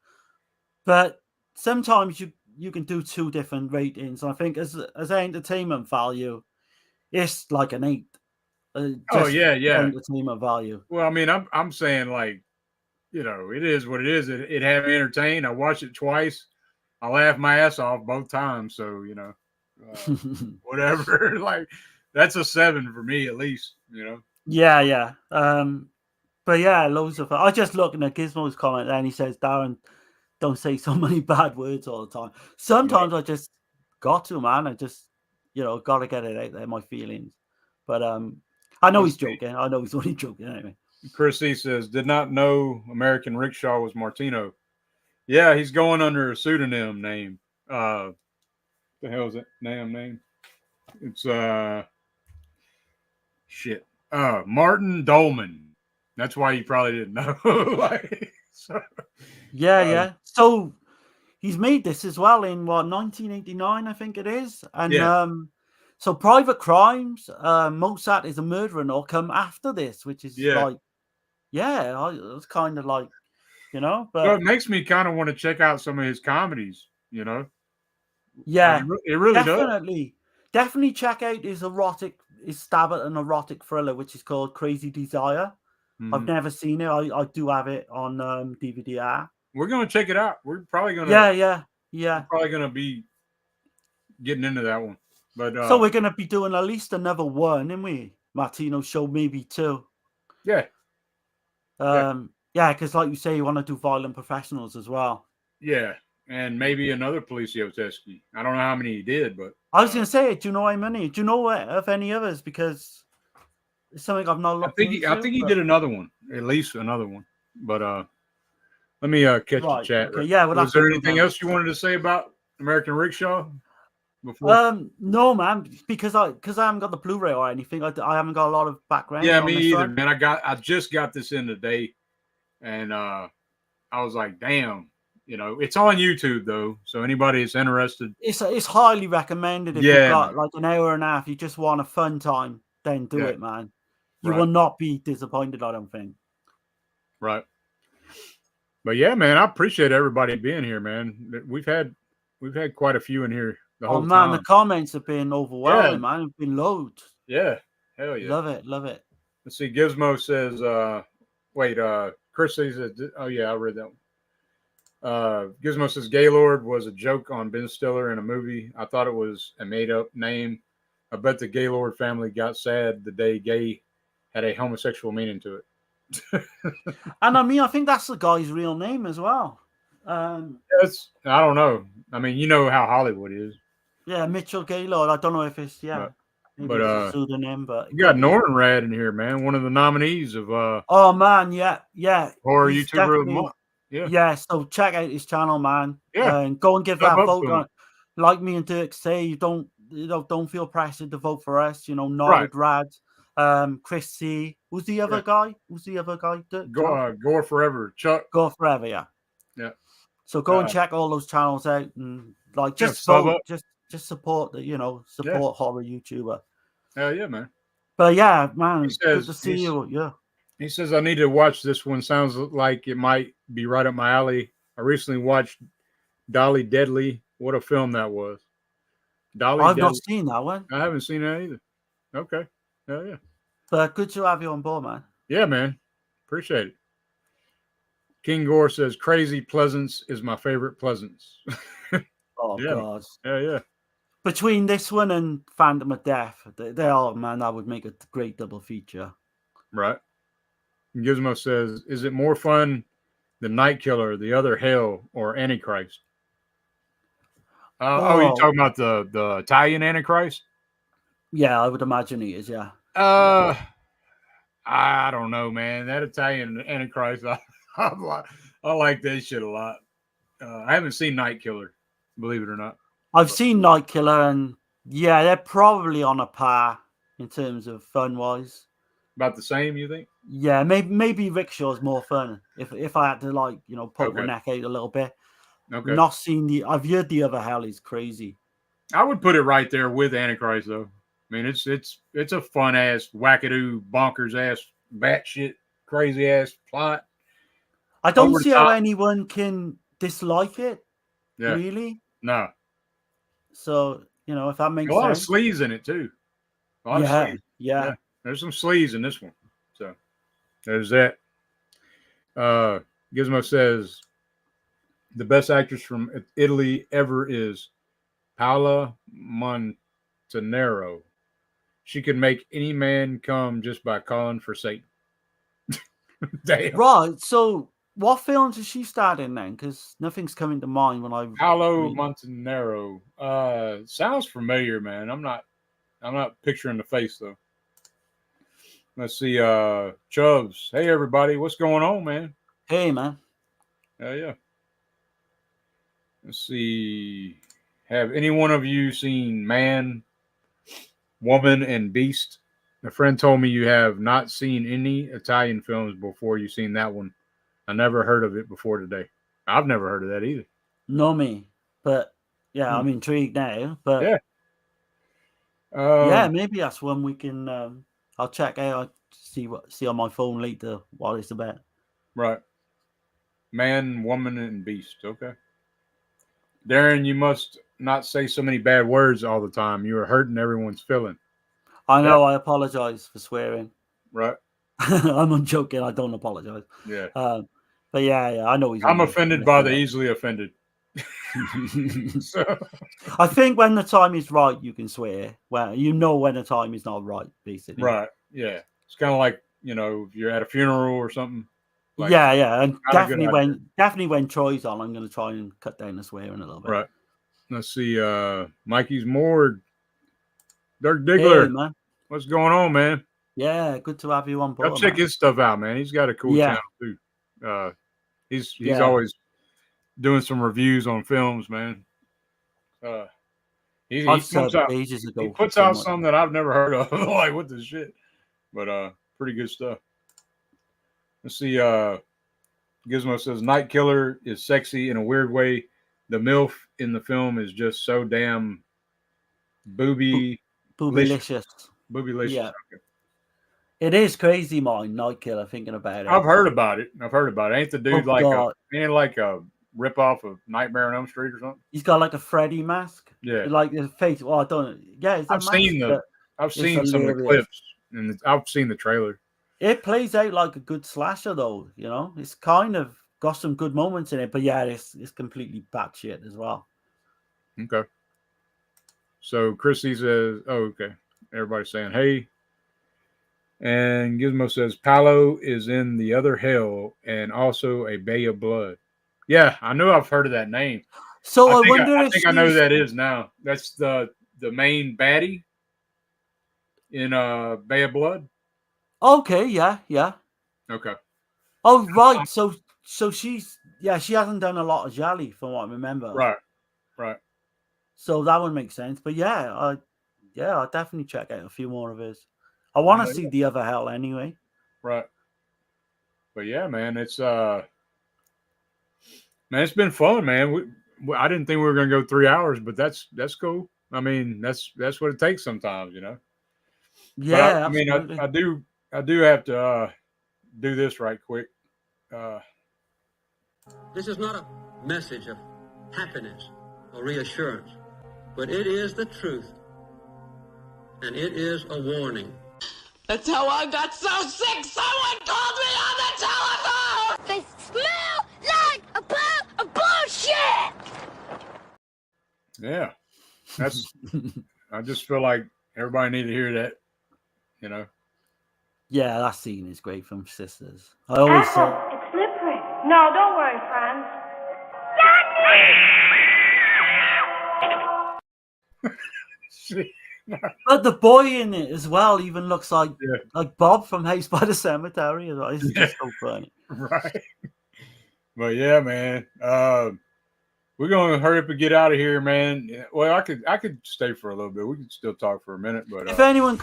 But sometimes you can do 2 different ratings. I think as entertainment value, it's like an 8. Entertainment value. Well, I mean, I'm saying like, it is what it is. It had me entertained. I watched it twice. I laughed my ass off both times. So whatever. Like that's a 7 for me at least. Yeah. But yeah, loads of. I just looking at Gizmo's comment and he says, "Darren, don't say so many bad words all the time." Sometimes I just got to, man. I just, got to get it out there, my feelings. But I know he's joking. I know he's only joking anyway. Chris C says, "Did not know American Rickshaw was Martino." Yeah, he's going under a pseudonym name. The hell is that damn name? It's Martin Dolman. That's why you probably didn't know. Yeah. So he's made this as well in 1989, I think it is. And so Private Crimes, Mozart is a Murderer, and all come after this, which is like, it's kind of like, but so it makes me kind of want to check out some of his comedies, Yeah, it really does. Definitely check out his stab at an erotic thriller, which is called Crazy Desire. Mm-hmm. I've never seen it. I do have it on DVD. We're gonna check it out. We're probably gonna We're probably gonna be getting into that one. But so we're gonna be doing at least another one, and we Martino show maybe 2. Yeah. Because like you say, you want to do Violent Professionals as well. Yeah, and maybe another Policio Teskey. I don't know how many he did, but I was gonna say, do you know how many? Do you know of any others? Because it's something I've not looked into. I think he did another one, at least another one. But let me catch the chat. Okay. Yeah. Was there anything else you wanted to say about American Rickshaw? No, man, because I haven't got the Blu-ray or anything. I haven't got a lot of background. Yeah, me either, man. I just got this in today, and I was like, damn, it's on YouTube though, so anybody that's interested, it's highly recommended. If you've got like an hour and a half, you just want a fun time, then do it, man. You will not be disappointed, I don't think. Right. But yeah, man, I appreciate everybody being here, man. We've had quite a few in here. The comments have been overwhelming, man. It's been loads. Yeah, hell yeah. Love it. Let's see. Gizmo says, Chris says, oh yeah, I read that one. Gizmo says Gaylord was a joke on Ben Stiller in a movie. I thought it was a made-up name. I bet the Gaylord family got sad the day gay had a homosexual meaning to it. And I mean, I think that's the guy's real name as well. I don't know. I mean, you know how Hollywood is. Yeah, Mitchell Gaylord. I don't know if it's maybe it's a pseudonym, but you got Norton Rad in here, man. One of the nominees of oh man, yeah, horror YouTuber of the month. Yeah, so check out his channel, man. Yeah, and go and give that vote on. Like me and Dirk say, you don't feel pressured to vote for us. Norwood Rad, Chris C. Who's the other guy? Dirk? Gore Forever, Chuck. Gore Forever, yeah. So go and check all those channels out and just vote, just support the support horror YouTuber. Hell yeah, man. But yeah, man, good to see you. Yeah. He says, I need to watch this one. Sounds like it might be right up my alley. I recently watched Dolly Deadly. What a film that was. I've not seen that one. I haven't seen that either. Okay. Hell yeah. But good to have you on board, man. Yeah, man. Appreciate it. King Gore says, Crazy Pleasance is my favorite Pleasance. Oh, yeah. God. Yeah. Between this one and Phantom of Death, they are, man, that would make a great double feature. Right. Gizmo says, is it more fun than Night Killer, The Other Hell, or Antichrist? You're talking about the Italian Antichrist? Yeah, I would imagine he is, yeah. I don't know, man. That Italian Antichrist, I like that shit a lot. I haven't seen Night Killer, believe it or not. I've seen Night Killer, and yeah, they're probably on a par in terms of fun-wise. About the same, you think? Yeah, maybe Rickshaw's more fun. If I had to poke my neck out a little bit. Okay. Not seen I've heard The Other Hell is crazy. I would put it right there with Antichrist, though. I mean, it's a fun ass, wackadoo, bonkers ass, batshit, crazy ass plot. I don't see how anyone can dislike it. Yeah. Really? No. So if that makes sense. A lot of sleaze in it too. Yeah. There's some sleaze in this one. So there's that. Gizmo says the best actress from Italy ever is Paola Montanaro. She could make any man come just by calling for Satan. Damn. Right. So what films has she starred in then? Because nothing's coming to mind when I. Paolo Montanaro. Sounds familiar, man. I'm not picturing the face though. Let's see. Chubbs. Hey everybody, what's going on, man? Hey man. Yeah. Let's see. Have any one of you seen Man, Woman, and Beast? A friend told me you have not seen any Italian films before you've seen that one. I never heard of it before today. I've never heard of that either. No me. But yeah, I'm intrigued now. But yeah. Maybe that's one we can I'll check out, see on my phone later what it's about. Right. Man, Woman, and Beast. Okay. Darren, you must not say so many bad words all the time. You are hurting everyone's feeling. I know. I apologize for swearing. Right. I'm joking. I don't apologize. Yeah. But yeah, I know he's. I'm offended by the easily offended. So. I think when the time is right, you can swear. Well, when the time is not right, basically. Right. Yeah. It's kind of like if you're at a funeral or something. Like, yeah, and definitely when Troy's on, I'm going to try and cut down the swearing a little bit. Right. Let's see. Mikey's Mord. Dirk Diggler. Hey, man. What's going on, man? Yeah, good to have you on board. Go check his stuff out, man. He's got a cool channel too. He's always doing some reviews on films, man. He puts out some that I've never heard of. Like, what the shit? But pretty good stuff. Let's see. Gizmo says Night Killer is sexy in a weird way. The MILF in the film is just so damn boobylicious. Yeah. Okay. It is crazy, Night Killer, thinking about it. I've heard about it. Ain't the dude like a rip off of Nightmare on Elm Street or something? He's got like a Freddy mask. Yeah. Like his face. Well, I don't. Yeah, I've seen some of the clips and I've seen the trailer. It plays out like a good slasher, though. You know, it's kind of got some good moments in it, but yeah, it's completely batshit as well. Okay. So Chrissy says, "Oh, okay." Everybody's saying, "Hey," and Gizmo says, "Palo is in the other hell and also a Bay of Blood." Yeah, I know I've heard of that name. So I I think wonder I if think I know who she's that is now. That's the main baddie in Bay of Blood. okay. Yeah, yeah. Okay. Oh, right. So she's she hasn't done a lot of Giallo from what I remember. Right. Right. So that would make sense. But I'll definitely check out a few more of his. I want to see Yeah. the other hell anyway. Right. But yeah, man, it's been fun, man. I didn't think we were gonna go 3 hours, but that's cool. I mean, that's what it takes sometimes, you know. But Yeah, I mean, absolutely. I do have to do this right quick. This is not a message of happiness or reassurance, but it is the truth, and it is a warning. That's how I got so sick. Someone called me on the telephone. They smell like a pile of bullshit! Yeah, that's. I just feel like everybody need to hear that, you know. Yeah, that scene is great from Sisters. I always Apple, thought. it's slippery. No, don't worry, friends. But the boy in it as well even looks like Yeah. Bob from House by the Cemetery as well. It's just so funny. Right. But yeah, man. We're gonna hurry up and get out of here, man. Well, I could stay for a little bit. We could still talk for a minute, but If anyone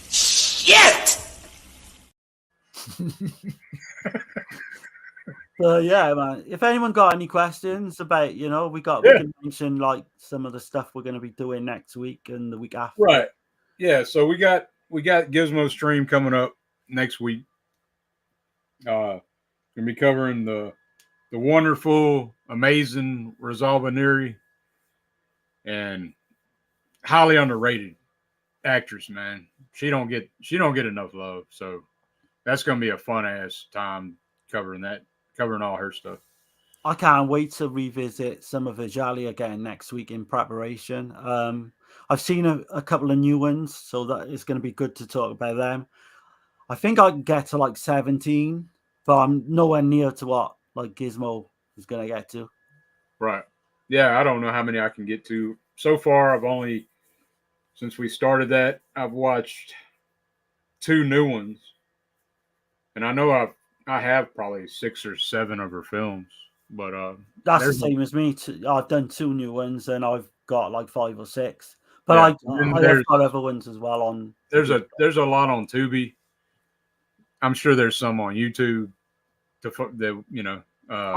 Shit! yeah, man. If anyone got any questions about, we Yeah. can mention like some of the stuff we're going to be doing next week and the week after. right. Yeah, so we got Gizmo stream coming up next week. Gonna be covering the wonderful, amazing Rosalba Neary and highly underrated actress, man. She don't get enough love. So that's gonna be a fun ass time covering all her stuff. I can't wait to revisit some of Giallo again next week in preparation. I've seen a couple of new ones, so that is going to be good to talk about them. I think I can get to like 17, but I'm nowhere near to what like Gizmo is going to get to. Right. Yeah, I don't know how many I can get to. So far, I've only, since we started that, I've watched 2 new ones. And I know I have probably 6 or 7 of her films, but that's the same as me. I've done 2 new ones and I've got like 5 or 6. But yeah, I have got other ones as well on. There's a lot on Tubi. I'm sure there's some on YouTube. I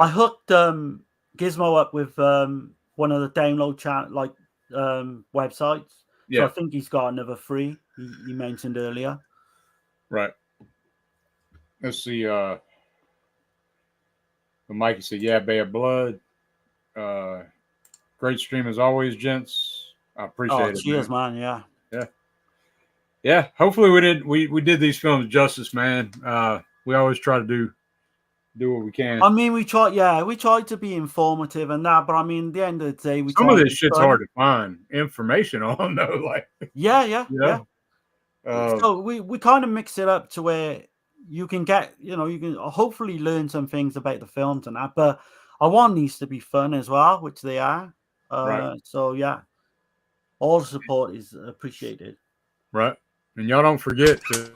hooked Gizmo up with one of the download websites. Yeah. So I think he's got another 3 he mentioned earlier. Right. Let's see. Mikey said, "Yeah, Bay of Blood. Great stream as always, gents. I appreciate it. Cheers, man. Yeah. Yeah. Hopefully we did these films justice, man. We always try to do what we can. I mean, we tried to be informative and that, but I mean, at the end of the day, some of this shit's hard to find information on, though. Like, yeah. So we kind of mix it up to where you can get, you can hopefully learn some things about the films and that, but I want these to be fun as well, which they are. Right. So yeah, all the support is appreciated. Right. And y'all don't forget to.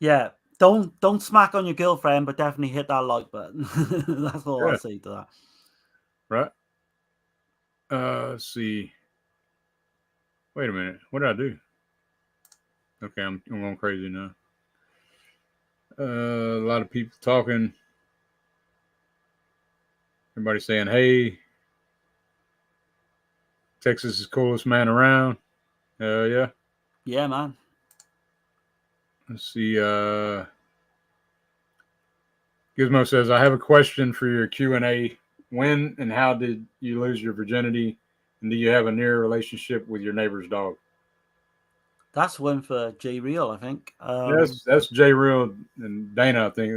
Yeah, don't smack on your girlfriend, but definitely hit that like button. That's all I'll say to that. Right. Let's see. Wait a minute. What did I do? Okay, I'm going crazy now. A lot of people talking. Everybody saying, "Hey, Texas is coolest man around." Yeah. Yeah, man. Let's see. Gizmo says, I have a question for your Q&A. When and how did you lose your virginity? And do you have a near relationship with your neighbor's dog? That's one for J Real, I think. That's J Real and Dana, I think,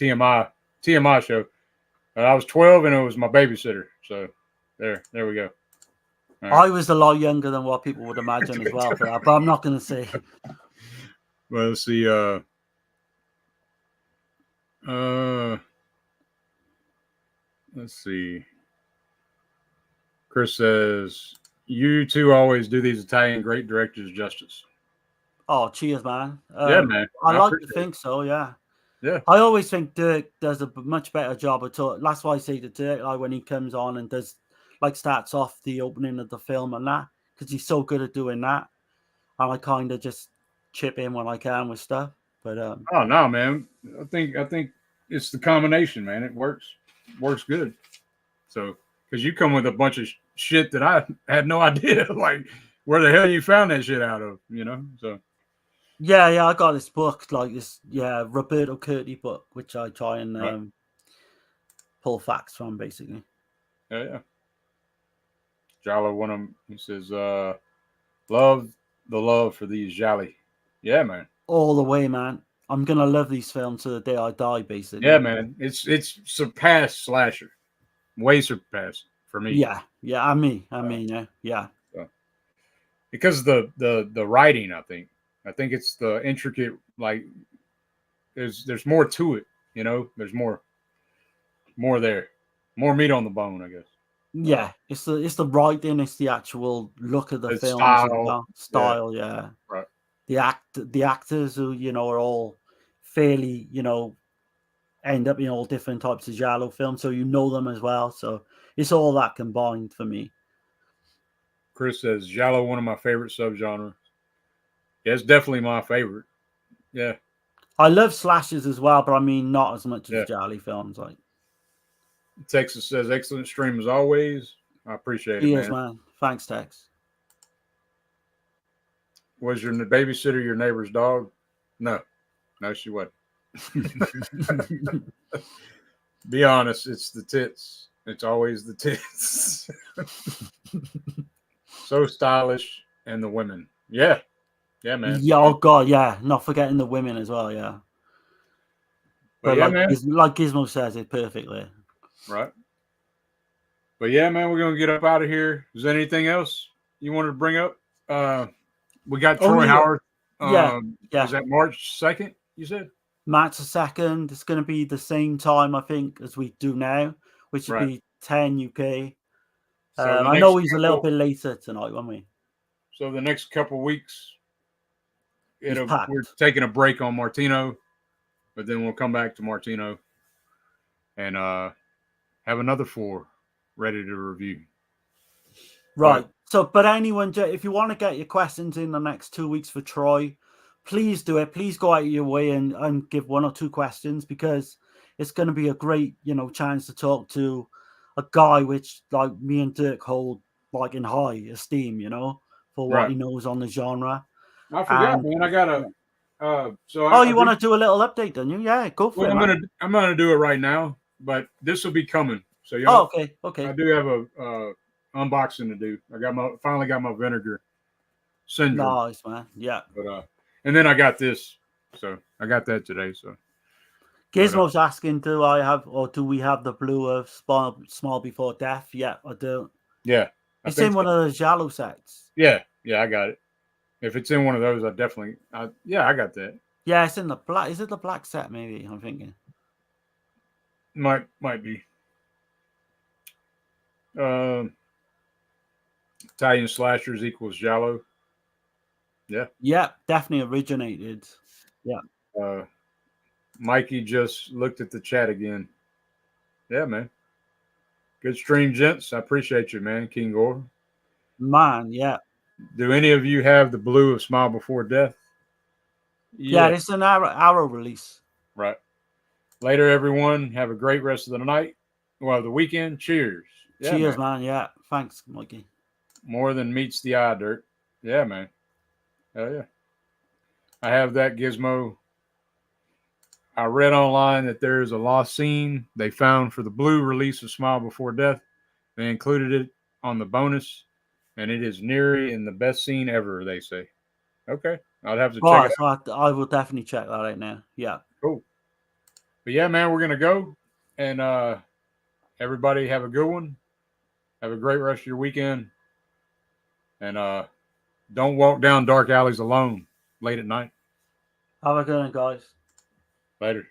TMI show. I was 12 and it was my babysitter. So there we go. Right. I was a lot younger than what people would imagine as well for that, but I'm not going to say. Well, let's see. Let's see. Chris says, you two always do these Italian great directors justice. Oh, cheers, man. Yeah, man. I like to think so, yeah. Yeah. I always think Dirk does a much better job at all. That's why I say to Dirk, like when he comes on and does, like, starts off the opening of the film and that, because he's so good at doing that. And I kind of just chip in when I can with stuff. But oh no, man. I think it's the combination, man. It works good. So because you come with a bunch of shit that I had no idea, like where the hell you found that shit out of, you know? So yeah, I got this book, like this, Roberto Curti book, which I try and pull facts from, basically. Yeah. Giallo, one of them, he says, love for these Jolly. Yeah, man. All the way, man. I'm gonna love these films to the day I die, basically. Yeah, man. It's surpassed slasher, way surpassed for me. Yeah. I mean, yeah. So, because the writing, I think it's the intricate, like there's more to it, you know. There's more there, more meat on the bone, I guess. Yeah, it's the writing, it's the actual look of the film, style, yeah. Right. The actors who are all fairly end up in all different types of Giallo films, so them as well. So it's all that combined for me. Chris says Giallo, one of my favorite subgenres. Yeah, it's definitely my favorite. Yeah. I love slashes as well, but I mean not as much as Giallo films. Like Texas says excellent stream as always. I appreciate it, man. Thanks, Tex. Was your babysitter your neighbor's dog? No, she wasn't. Be honest, it's the tits. It's always the tits. So stylish, and the women. Yeah, man. Yeah, oh god, yeah. Not forgetting the women as well, yeah. But yeah, man. Like Gizmo says it perfectly. Right. But yeah, man, we're gonna get up out of here. Is there anything else you wanted to bring up? We got Troy Howard. Yeah. Is that March 2nd, you said? March 2nd. It's going to be the same time, I think, as we do now, which would be 10 UK. So I know he's a little bit later tonight, won't we? So the next couple weeks, we're taking a break on Martino, but then we'll come back to Martino and have another 4 ready to review. Right. So, but anyone, if you want to get your questions in the next 2 weeks for Troy, please do it. Please go out of your way and give 1 or 2 questions, because it's going to be a great, chance to talk to a guy which, like, me and Dirk hold, like, in high esteem, for what he knows on the genre. I forgot, man. I got a. You want to do a little update, don't you? Yeah, go for it. I'm gonna do it right now, but this will be coming. So y'all. Okay. I do have a unboxing to do. Finally got my vinegar syndrome. Nice, man. Yeah. But and then I got this, so I got that today. So Gizmo's asking, do we have the blue of Small Before Death? Yeah, I do. Yeah, it's in one of those Giallo sets. Yeah, I got it. If it's in one of those, I definitely. I got that. Yeah, it's in the black. Is it the black set? Maybe I'm thinking. Might be. Italian slashers equals Giallo. Yeah, definitely originated. Yeah. Mikey just looked at the chat again. Yeah, man. Good stream, gents. I appreciate you, man. King Gore. Man, yeah. Do any of you have the blue of Smile Before Death? Yeah, it's an Arrow release. Right. Later, everyone. Have a great rest of the night. Well, the weekend. Cheers. Cheers, man. Yeah. Thanks, Mikey. More than meets the eye, Dirk. Yeah, man. Hell yeah. I have that Gizmo. I read online that there is a lost scene they found for the Blue release of Smile Before Death. They included it on the bonus, and it is nearly in the best scene ever, they say. Okay. I'd have to check it out. So I will definitely check that out now. Yeah. Cool. But yeah, man, we're going to go. And everybody have a good one. Have a great rest of your weekend. And don't walk down dark alleys alone late at night. Have a good one, guys. Later.